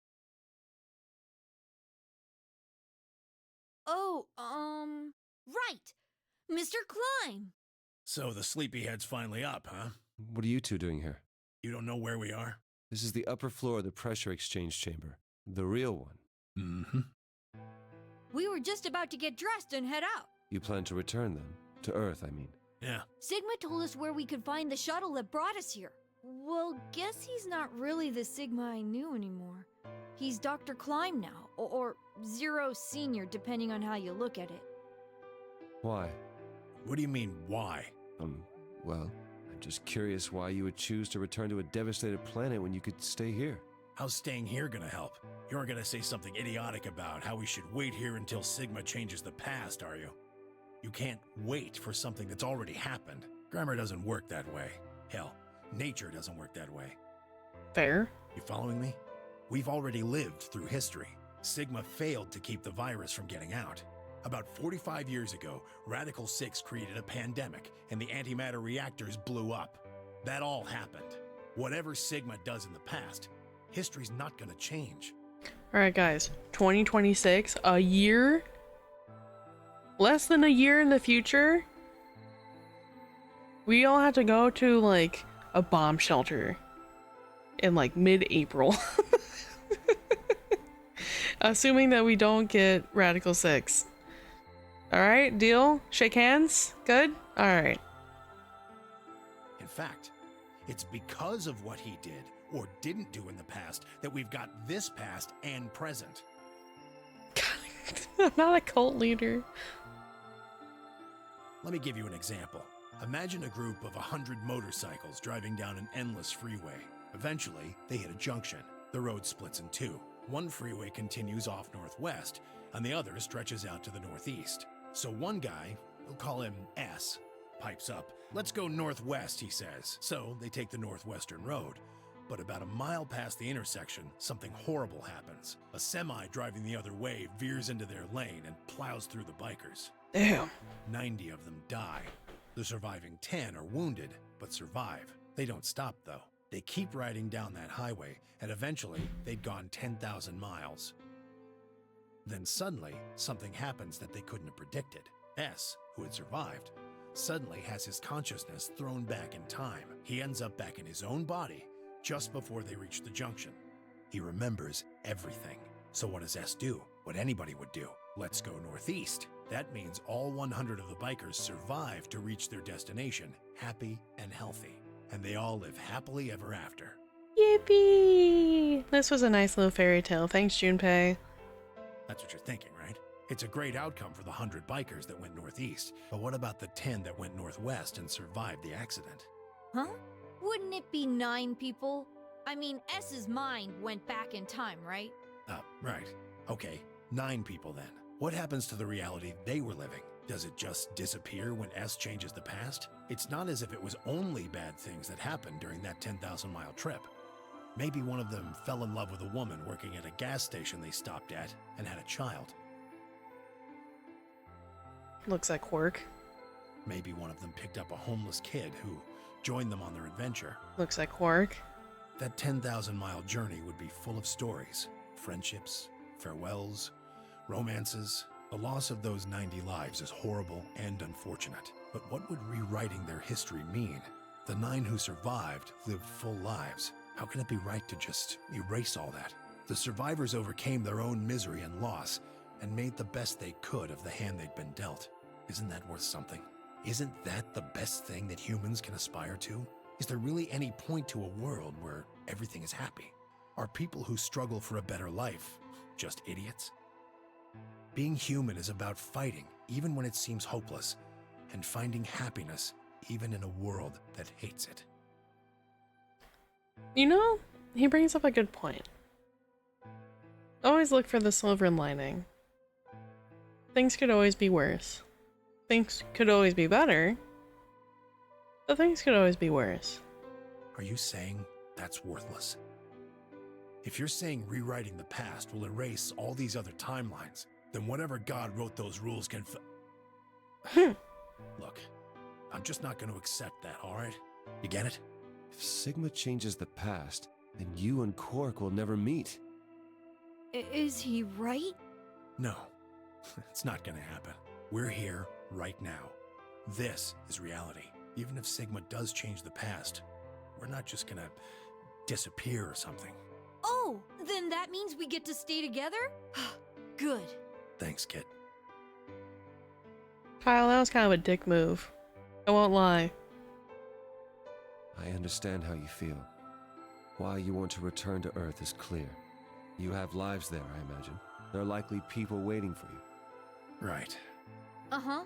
Oh, right. Mr. Klein. So the sleepyhead's finally up, huh? What are you two doing here? You don't know where we are? This is the upper floor of the pressure exchange chamber. The real one. Mm-hmm. We were just about to get dressed and head out. You plan to return then? To Earth, I mean. Yeah. Sigma told us where we could find the shuttle that brought us here. Well, guess he's not really the Sigma I knew anymore. He's Dr. Klein now, or Zero Senior, depending on how you look at it. Why? What do you mean, why? Well, I'm just curious why you would choose to return to a devastated planet when you could stay here. How's staying here gonna help? You aren't gonna say something idiotic about how we should wait here until Sigma changes the past, are you? You can't wait for something that's already happened. Grammar doesn't work that way. Hell, nature doesn't work that way. Fair. You following me? We've already lived through history. Sigma failed to keep the virus from getting out. About 45 years ago, Radical 6 created a pandemic, and the antimatter reactors blew up. That all happened. Whatever Sigma does in the past, history's not gonna change. Alright guys, 2026, a year? Less than a year in the future? We all have to go to like a bomb shelter in like mid-April. Assuming that we don't get Radical 6. Alright, deal? Shake hands? Good? Alright. In fact, it's because of what he did or didn't do in the past that we've got this past and present. I'm not a cult leader. Let me give you an example. Imagine a group of 100 motorcycles driving down an endless freeway. Eventually, they hit a junction. The road splits in two. One freeway continues off northwest, and the other stretches out to the northeast. So one guy, we'll call him S, pipes up. "Let's go northwest," he says. So they take the northwestern road. But about a mile past the intersection, something horrible happens. A semi driving the other way veers into their lane and plows through the bikers. Damn. 90 of them die. The surviving 10 are wounded, but survive. They don't stop, though. They keep riding down that highway, and eventually, they'd gone 10,000 miles. Then suddenly, something happens that they couldn't have predicted. S, who had survived, suddenly has his consciousness thrown back in time. He ends up back in his own body just before they reach the junction. He remembers everything. So what does S do? What anybody would do. Let's go northeast. That means all 100 of the bikers survive to reach their destination, happy and healthy. And they all live happily ever after. Yippee! This was a nice little fairy tale. Thanks, Junpei. That's what you're thinking, right? It's a great outcome for the 100 bikers that went northeast. But what about the 10 that went northwest and survived the accident? Huh? Wouldn't it be 9 people? I mean, S's mind went back in time, right? Right. Okay, 9 people then. What happens to the reality they were living? Does it just disappear when S changes the past? It's not as if it was only bad things that happened during that 10,000-mile trip. Maybe one of them fell in love with a woman working at a gas station they stopped at and had a child. Looks like Quark. Maybe one of them picked up a homeless kid who joined them on their adventure. Looks like Quark. That 10,000-mile journey would be full of stories, friendships, farewells, romances. The loss of those 90 lives is horrible and unfortunate. But what would rewriting their history mean? The 9 who survived lived full lives. How can it be right to just erase all that? The survivors overcame their own misery and loss and made the best they could of the hand they'd been dealt. Isn't that worth something? Isn't that the best thing that humans can aspire to? Is there really any point to a world where everything is happy? Are people who struggle for a better life just idiots? Being human is about fighting, even when it seems hopeless, and finding happiness, even in a world that hates it. You know, he brings up a good point. Always look for the silver lining. Things could always be worse. Things could always be better. But things could always be worse. Are you saying that's worthless? If you're saying rewriting the past will erase all these other timelines, then whatever God wrote those rules can Look, I'm just not going to accept that, alright? You get it? If Sigma changes the past, then you and Quark will never meet. Is he right? No, it's not going to happen. We're here right now. This is reality. Even if Sigma does change the past, we're not just going to disappear or something. Oh, then that means we get to stay together? Good. Thanks, kid. Kyle, that was kind of a dick move. I won't lie. I understand how you feel. Why you want to return to Earth is clear. You have lives there, I imagine. There are likely people waiting for you. Right. Uh-huh.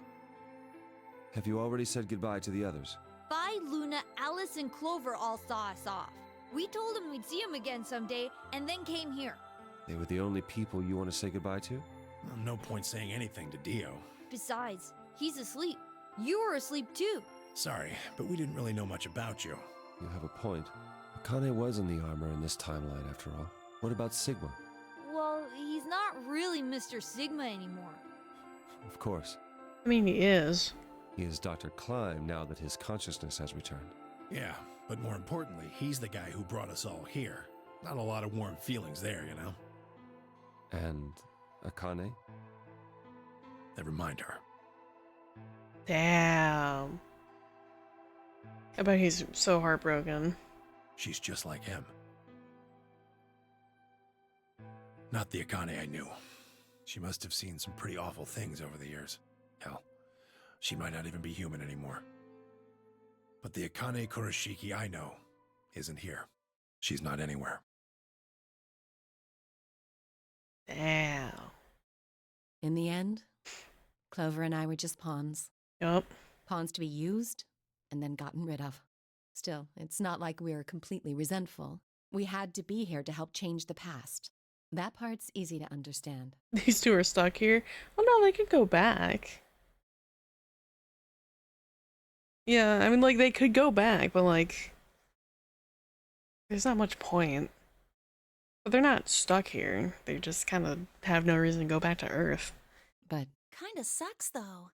Have you already said goodbye to the others? Vi, Luna, Alice, and Clover all saw us off. We told them we'd see them again someday, and then came here. They were the only people you want to say goodbye to? Well, no point saying anything to Dio. Besides, he's asleep. You were asleep too. Sorry, but we didn't really know much about you. You have a point. Akane was in the armor in this timeline, after all. What about Sigma? Well, he's not really Mr. Sigma anymore. Of course. I mean, he is. He is Dr. Klein now that his consciousness has returned. Yeah, but more importantly, he's the guy who brought us all here. Not a lot of warm feelings there, you know? And Akane? Never mind her. Damn. I bet he's so heartbroken. She's just like him. Not the Akane I knew. She must have seen some pretty awful things over the years. Hell, she might not even be human anymore. But the Akane Kurashiki I know isn't here. She's not anywhere. Damn. In the end, Clover and I were just pawns. Yup. Pawns to be used and then gotten rid of. Still, it's not like we're completely resentful. We had to be here to help change the past. That part's easy to understand. These two are stuck here. Oh no, they could go back. Yeah, I mean, like, they could go back, but, like, there's not much point. But they're not stuck here. They just kind of have no reason to go back to Earth. But Kinda sucks, though.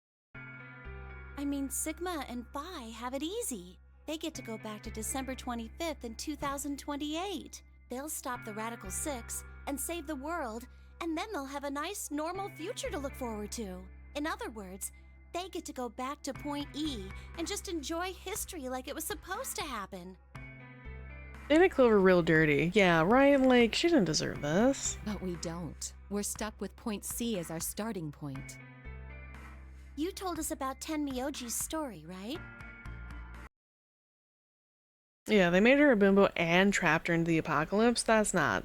I mean, Sigma and Phi have it easy. They get to go back to December 25th in 2028. They'll stop the Radical Six and save the world, and then they'll have a nice, normal future to look forward to. In other words, they get to go back to Point E and just enjoy history like it was supposed to happen. They did Clover real dirty. Yeah, right? Like, she didn't deserve this. But we don't. We're stuck with Point C as our starting point. You told us about Tenmyoji's story, right? Yeah, they made her a bimbo and trapped her into the apocalypse. That's not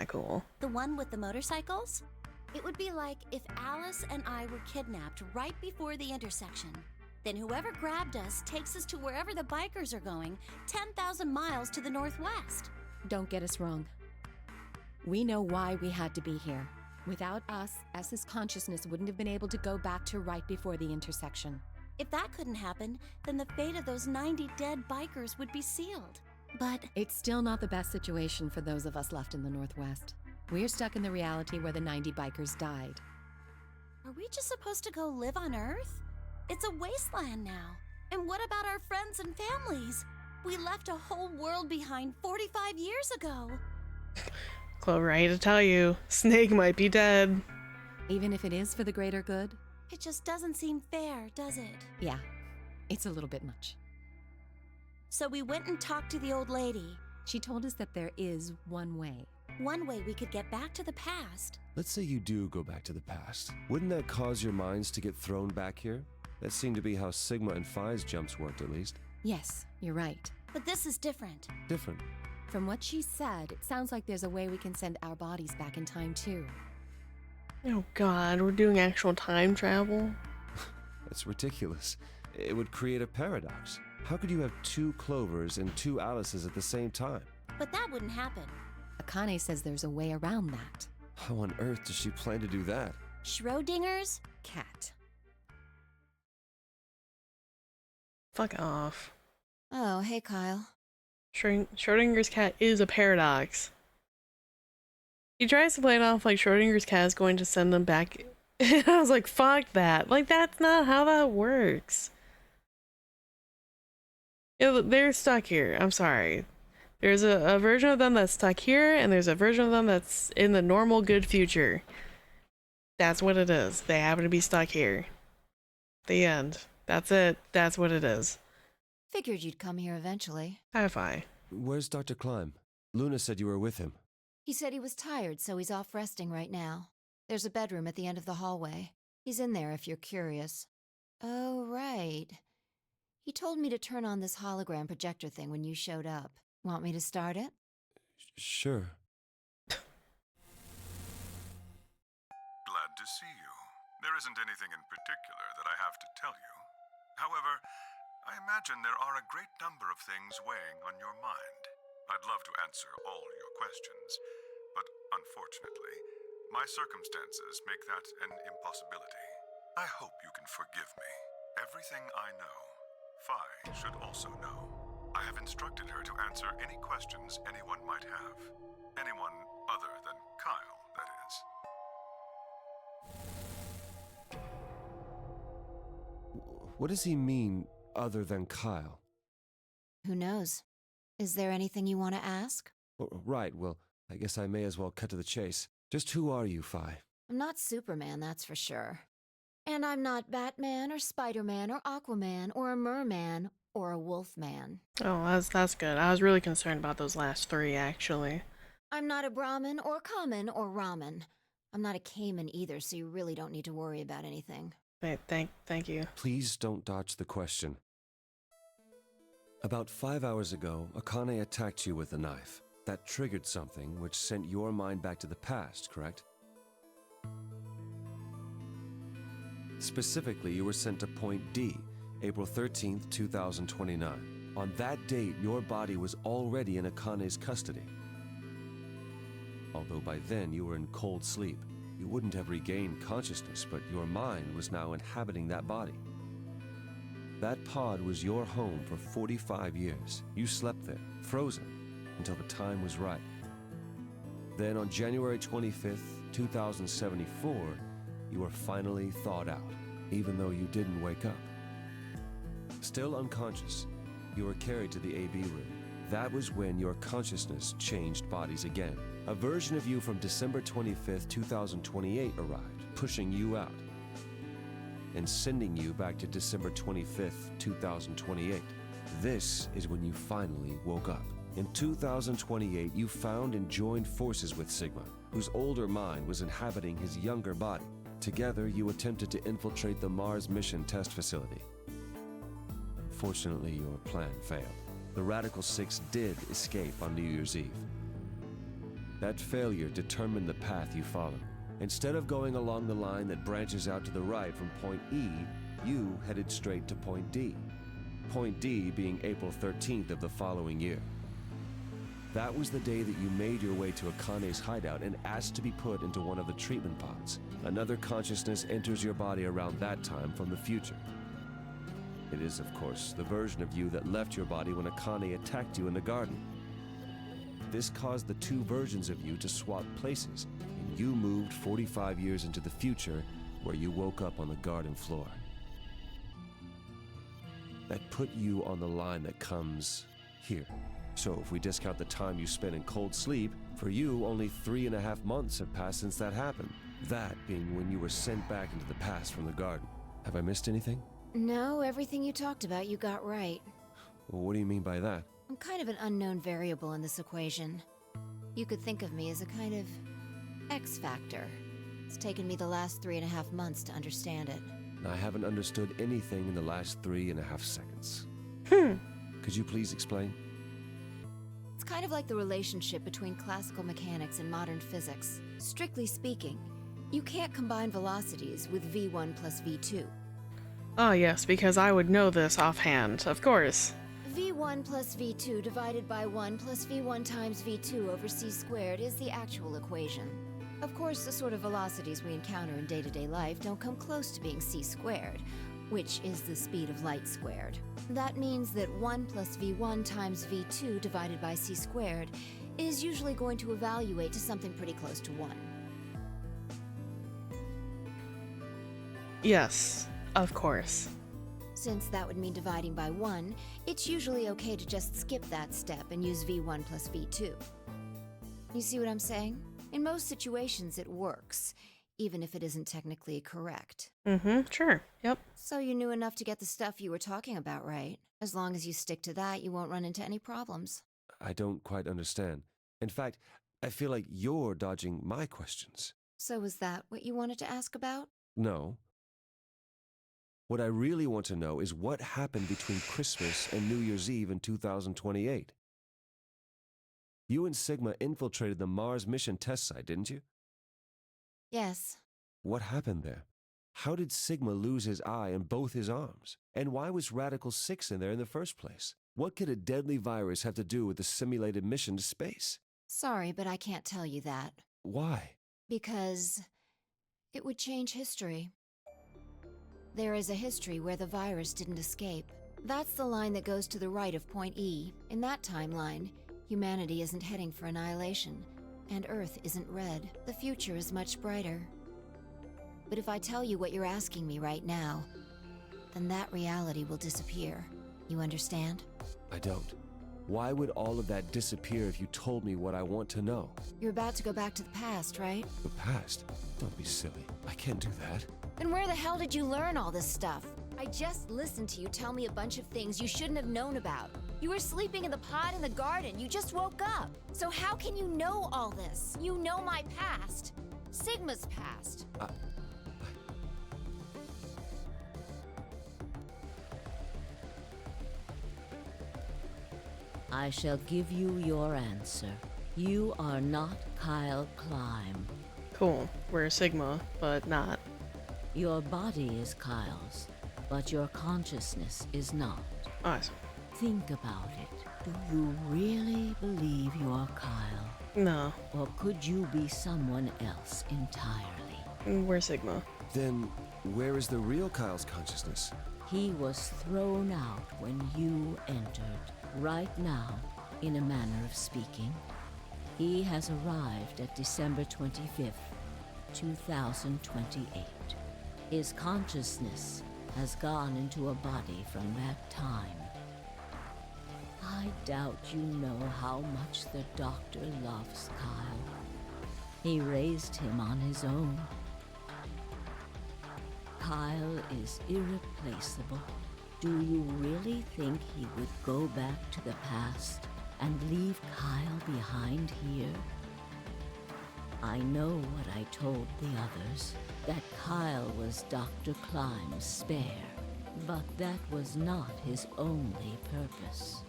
cool. The one with the motorcycles? It would be like if Alice and I were kidnapped right before the intersection. Then whoever grabbed us takes us to wherever the bikers are going, 10,000 miles to the northwest. Don't get us wrong. We know why we had to be here. Without us, S's consciousness wouldn't have been able to go back to right before the intersection. If that couldn't happen, then the fate of those 90 dead bikers would be sealed. But It's still not the best situation for those of us left in the Northwest. We're stuck in the reality where the 90 bikers died. are we just supposed to go live on Earth? It's a wasteland now. And what about our friends and families? We left a whole world behind 45 years ago. Clover, I hate to tell you, Snake might be dead. Even if it is for the greater good? It just doesn't seem fair, does it? Yeah, it's a little bit much. So we went and talked to the old lady. She told us that there is one way. One way we could get back to the past. Let's say you do go back to the past. Wouldn't that cause your minds to get thrown back here? That seemed to be how Sigma and Phi's jumps worked, at least. Yes, you're right. But this is different. Different. From what she said, it sounds like there's a way we can send our bodies back in time, too. Oh god, we're doing actual time travel? That's ridiculous. It would create a paradox. How could you have two Clovers and two Alices at the same time? But that wouldn't happen. Akane says there's a way around that. How on earth does she plan to do that? Schrodinger's Cat. Fuck off. Oh, hey, Kyle. Schrodinger's cat is a paradox. He tries to play it off like Schrodinger's cat is going to send them back. And I was like, fuck that. Like, that's not how that works. Yeah, they're stuck here. I'm sorry. There's a version of them that's stuck here, and there's a version of them that's in the normal good future. That's what it is. They happen to be stuck here. The end. That's it. That's what it is. Figured you'd come here eventually. Hi-fi. Where's Dr. Klein? Luna said you were with him. He said he was tired, so he's off resting right now. There's a bedroom at the end of the hallway. He's in there if you're curious. Oh, right. He told me to turn on this hologram projector thing when you showed up. Want me to start it? Sure. Glad to see you. There isn't anything in particular that I have to tell you. However, I imagine there are a great number of things weighing on your mind. I'd love to answer all your questions, but unfortunately, my circumstances make that an impossibility. I hope you can forgive me. Everything I know, Phi should also know. I have instructed her to answer any questions anyone might have. Anyone other than Kyle, that is. What does he mean, other than Kyle? Who knows? Is there anything you want to ask? Right, well, I guess I may as well cut to the chase. Just who are you, Phi? I'm not Superman, that's for sure. And I'm not Batman or Spider-Man or Aquaman or a Merman or a Wolfman. Oh, that's good. I was really concerned about those last three, actually. I'm not a Brahmin or Kamen or Ramen. I'm not a Cayman either, so you really don't need to worry about anything. Thank you. Please don't dodge the question. About 5 hours ago, Akane attacked you with a knife. That triggered something which sent your mind back to the past, correct? Specifically, you were sent to Point D, April 13th, 2029. On that date, your body was already in Akane's custody. Although by then you were in cold sleep. You wouldn't have regained consciousness, but your mind was now inhabiting that body. That pod was your home for 45 years. You slept there, frozen, until the time was right. Then on January 25th, 2074, you were finally thawed out, even though you didn't wake up. Still unconscious, you were carried to the AB room. That was when your consciousness changed bodies again. A version of you from December 25th, 2028 arrived, pushing you out, and sending you back to December 25th, 2028. This is when you finally woke up. In 2028, you found and joined forces with Sigma, whose older mind was inhabiting his younger body. Together, you attempted to infiltrate the Mars mission test facility. Unfortunately, your plan failed. The Radical Six did escape on New Year's Eve. That failure determined the path you followed. Instead of going along the line that branches out to the right from Point E, you headed straight to Point D. Point D being April 13th of the following year. That was the day that you made your way to Akane's hideout and asked to be put into one of the treatment pods. Another consciousness enters your body around that time from the future. It is, of course, the version of you that left your body when Akane attacked you in the garden. This caused the two versions of you to swap places, and you moved 45 years into the future, where you woke up on the garden floor. That put you on the line that comes here. So if we discount the time you spent in cold sleep, for you only 3.5 months have passed since that happened. That being when you were sent back into the past from the garden. Have I missed anything? No, everything you talked about you got right. Well, what do you mean by that? I'm kind of an unknown variable in this equation. You could think of me as a kind of X factor. It's taken me the last 3.5 months to understand it. I haven't understood anything in the last 3.5 seconds. Could you please explain? It's kind of like the relationship between classical mechanics and modern physics. Strictly speaking, you can't combine velocities with v1 plus v2. Oh yes, because I would know this offhand, of course. v1 plus v2 divided by 1 plus v1 times v2 over c squared is the actual equation. Of course, the sort of velocities we encounter in day-to-day life don't come close to being c squared, which is the speed of light squared. That means that 1 plus v1 times v2 divided by c squared is usually going to evaluate to something pretty close to 1. Yes, of course. Since that would mean dividing by 1, it's usually okay to just skip that step and use v1 plus v2. You see what I'm saying? In most situations it works, even if it isn't technically correct. Sure, yep. So you knew enough to get the stuff you were talking about, right? As long as you stick to that, you won't run into any problems. I don't quite understand. In fact, I feel like you're dodging my questions. So was that what you wanted to ask about? No. What I really want to know is what happened between Christmas and New Year's Eve in 2028. You and Sigma infiltrated the Mars mission test site, didn't you? Yes. What happened there? How did Sigma lose his eye and both his arms? And why was Radical 6 in there in the first place? What could a deadly virus have to do with the simulated mission to space? Sorry, but I can't tell you that. Why? Because it would change history. There is a history where the virus didn't escape. That's the line that goes to the right of point E. In that timeline, humanity isn't heading for annihilation, and Earth isn't red. The future is much brighter. But if I tell you what you're asking me right now, then that reality will disappear. You understand? I don't. Why would all of that disappear if you told me what I want to know? You're about to go back to the past, right? The past? Don't be silly. I can't do that. Then where the hell did you learn all this stuff? I just listened to you tell me a bunch of things you shouldn't have known about. You were sleeping in the pod in the garden. You just woke up. So how can you know all this? You know my past. Sigma's past. I shall give you your answer. You are not Kyle Climb. Cool. We're Sigma, but not. Your body is Kyle's, but your consciousness is not. Awesome. Think about it. Do you really believe you're Kyle? No. Or could you be someone else entirely? We're Sigma. Then, where is the real Kyle's consciousness? He was thrown out when you entered. Right now, in a manner of speaking, he has arrived at December 25th, 2028. His consciousness has gone into a body from that time. I doubt you know how much the doctor loves Kyle. He raised him on his own. Kyle is irreplaceable. Do you really think he would go back to the past and leave Kyle behind here? I know what I told the others, that Kyle was Dr. Climb's spare, but that was not his only purpose.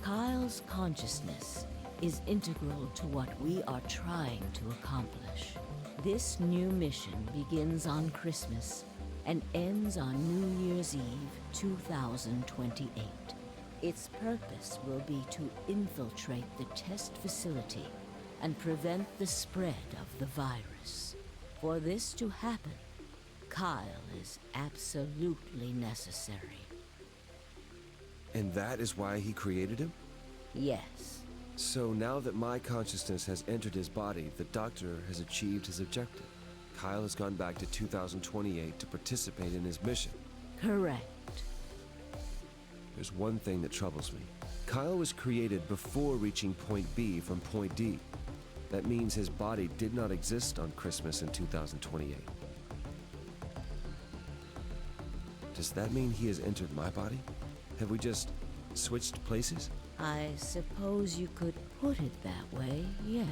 Kyle's consciousness is integral to what we are trying to accomplish. This new mission begins on Christmas and ends on New Year's Eve, 2028. Its purpose will be to infiltrate the test facility and prevent the spread of the virus. For this to happen, Kyle is absolutely necessary. And that is why he created him? Yes. So now that my consciousness has entered his body, the doctor has achieved his objective. Kyle has gone back to 2028 to participate in his mission. Correct. There's one thing that troubles me. Kyle was created before reaching point B from point D. That means his body did not exist on Christmas in 2028. Does that mean he has entered my body? Have we just switched places? I suppose you could put it that way, yes.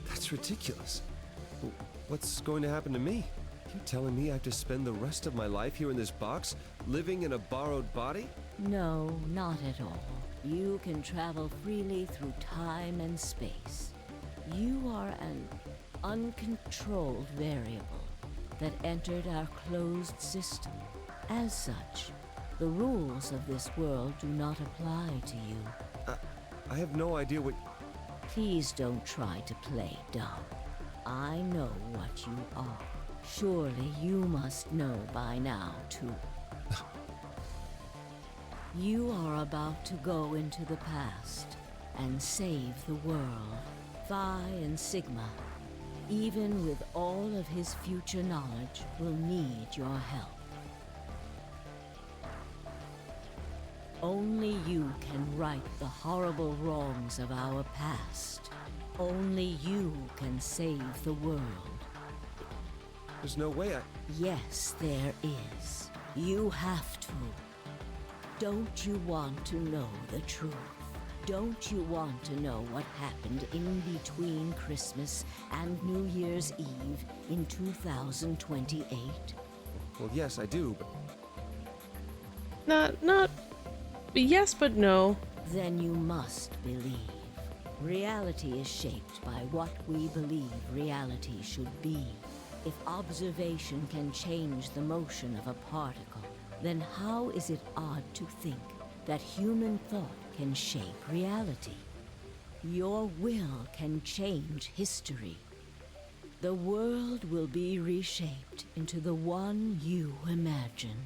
That's ridiculous. What's going to happen to me? You're telling me I have to spend the rest of my life here in this box, living in a borrowed body? No, not at all. You can travel freely through time and space. You are an uncontrolled variable that entered our closed system. As such, the rules of this world do not apply to you. I have no idea what... Please don't try to play dumb. I know what you are. Surely you must know by now, too. You are about to go into the past and save the world. Phi and Sigma, even with all of his future knowledge, will need your help. Only you can right the horrible wrongs of our past. Only you can save the world. There's no way I... Yes, there is. You have to. Don't you want to know the truth? Don't you want to know what happened in between Christmas and New Year's Eve in 2028? Well, yes, I do, but... Not... Yes, but no. Then you must believe. Reality is shaped by what we believe reality should be. If observation can change the motion of a particle, then how is it odd to think that human thought can shape reality? Your will can change history. The world will be reshaped into the one you imagine.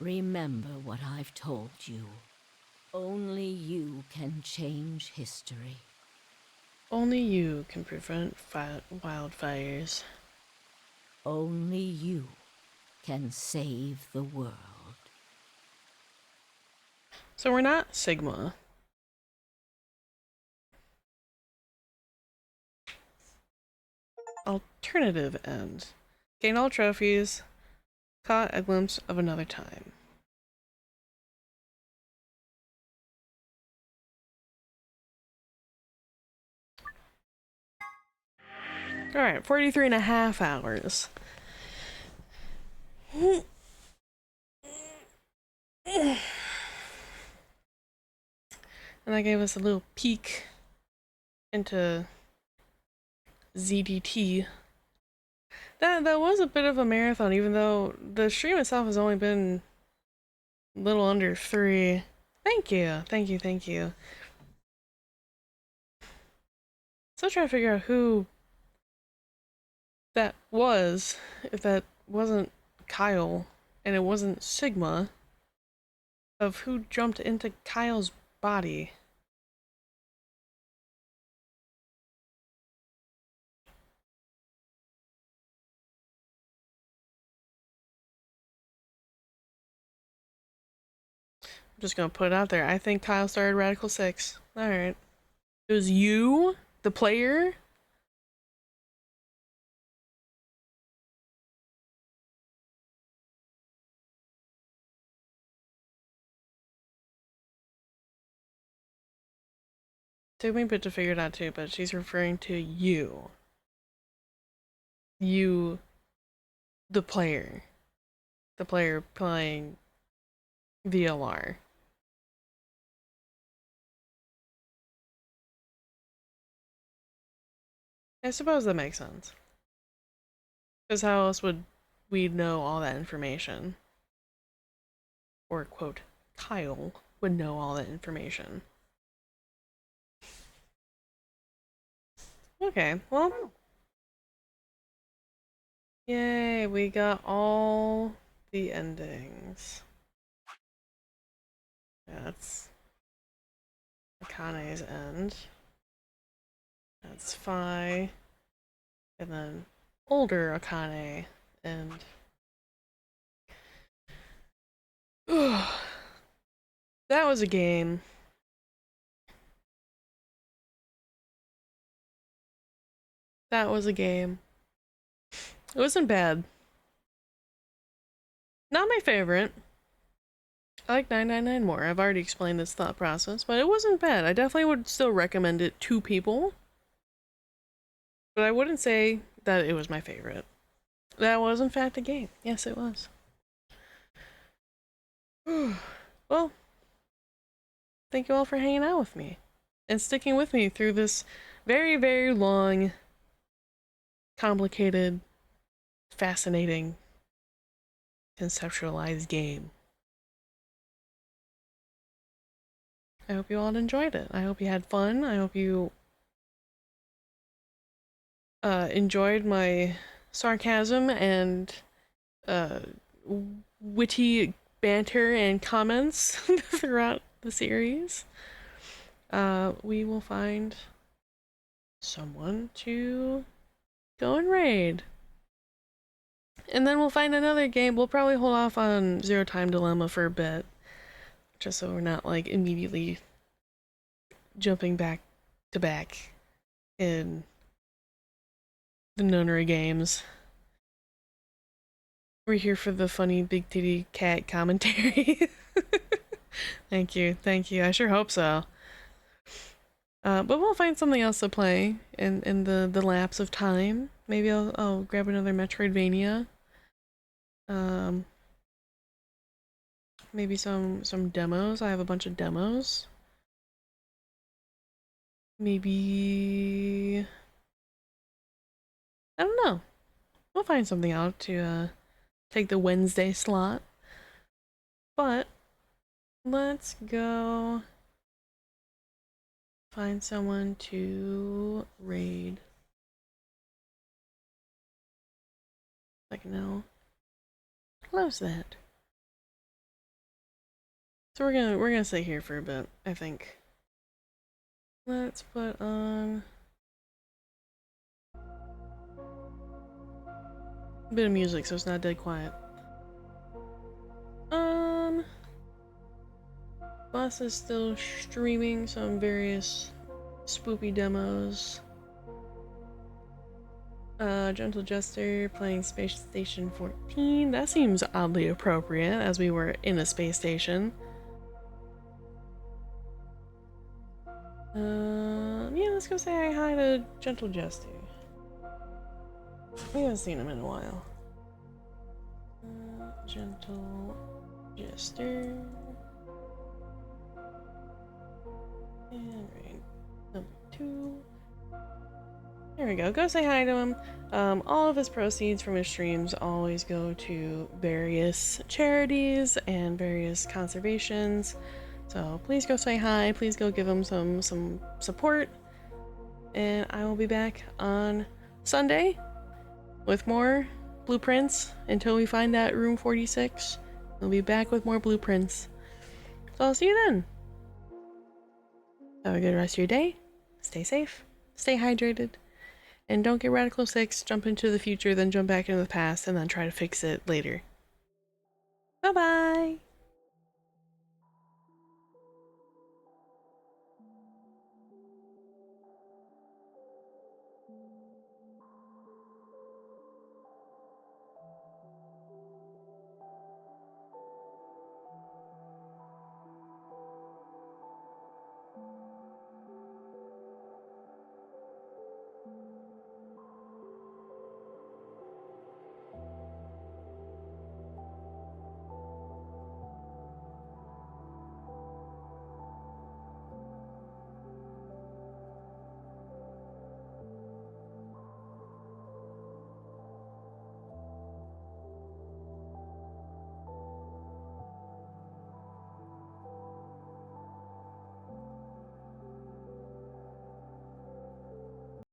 Remember what I've told you. Only you can change history. Only you can prevent wildfires. Only you can save the world. So we're not Sigma. Alternative end. Gain all trophies. Caught a glimpse of another time. Alright, 43 and a half hours. And that gave us a little peek into ZDT. That was a bit of a marathon, even though the stream itself has only been a little under 3. Thank you, thank you, thank you. Still trying to figure out who that was, if that wasn't Kyle and it wasn't Sigma, of who jumped into Kyle's body. I'm just gonna put it out there. I think Kyle started Radical 6. Alright. It was you, the player? Took me a bit to figure it out too, but she's referring to you. You, the player. The player playing VLR. I suppose that makes sense. Because how else would we know all that information? Or, quote, Kyle would know all that information. Okay, well. Yay, we got all the endings. That's Akane's end. That's Phi. And then older Akane and that was a game. That was a game. It wasn't bad. Not my favorite. I like 999 more. I've already explained this thought process, but it wasn't bad. I definitely would still recommend it to people. But I wouldn't say that it was my favorite. That was in fact a game. Yes, it was. Well, thank you all for hanging out with me and sticking with me through this very, very long, complicated, fascinating, conceptualized game. I hope you all enjoyed it. I hope you had fun. I hope you enjoyed my sarcasm and witty banter and comments throughout the series. We will find someone to go and raid. And then we'll find another game. We'll probably hold off on Zero Time Dilemma for a bit, just so we're not like immediately jumping back to back in the Nonary Games. We're here for the funny big titty cat commentary. Thank you, thank you. I sure hope so. But we'll find something else to play in the lapse of time. Maybe I'll grab another Metroidvania. Maybe some demos. I have a bunch of demos. Maybe I don't know. We'll find something out to take the Wednesday slot. But let's go find someone to raid. Like no. Close that. So we're gonna stay here for a bit, I think. Let's put on a bit of music so it's not dead quiet. Boss is still streaming some various spoopy demos. Gentle Jester playing Space Station 14. That seems oddly appropriate as we were in a space station. Yeah, let's go say hi to Gentle Jester. We haven't seen him in a while. Gentle Jester. And right, number 2. There we go. Go say hi to him. All of his proceeds from his streams always go to various charities and various conservations. So please go say hi. Please go give him some support. And I will be back on Sunday with more blueprints until we find that room 46. We'll be back with more blueprints. So I'll see you then. Have a good rest of your day. Stay safe. Stay hydrated. And don't get Radical 6, jump into the future, then jump back into the past, and then try to fix it later. Bye-bye!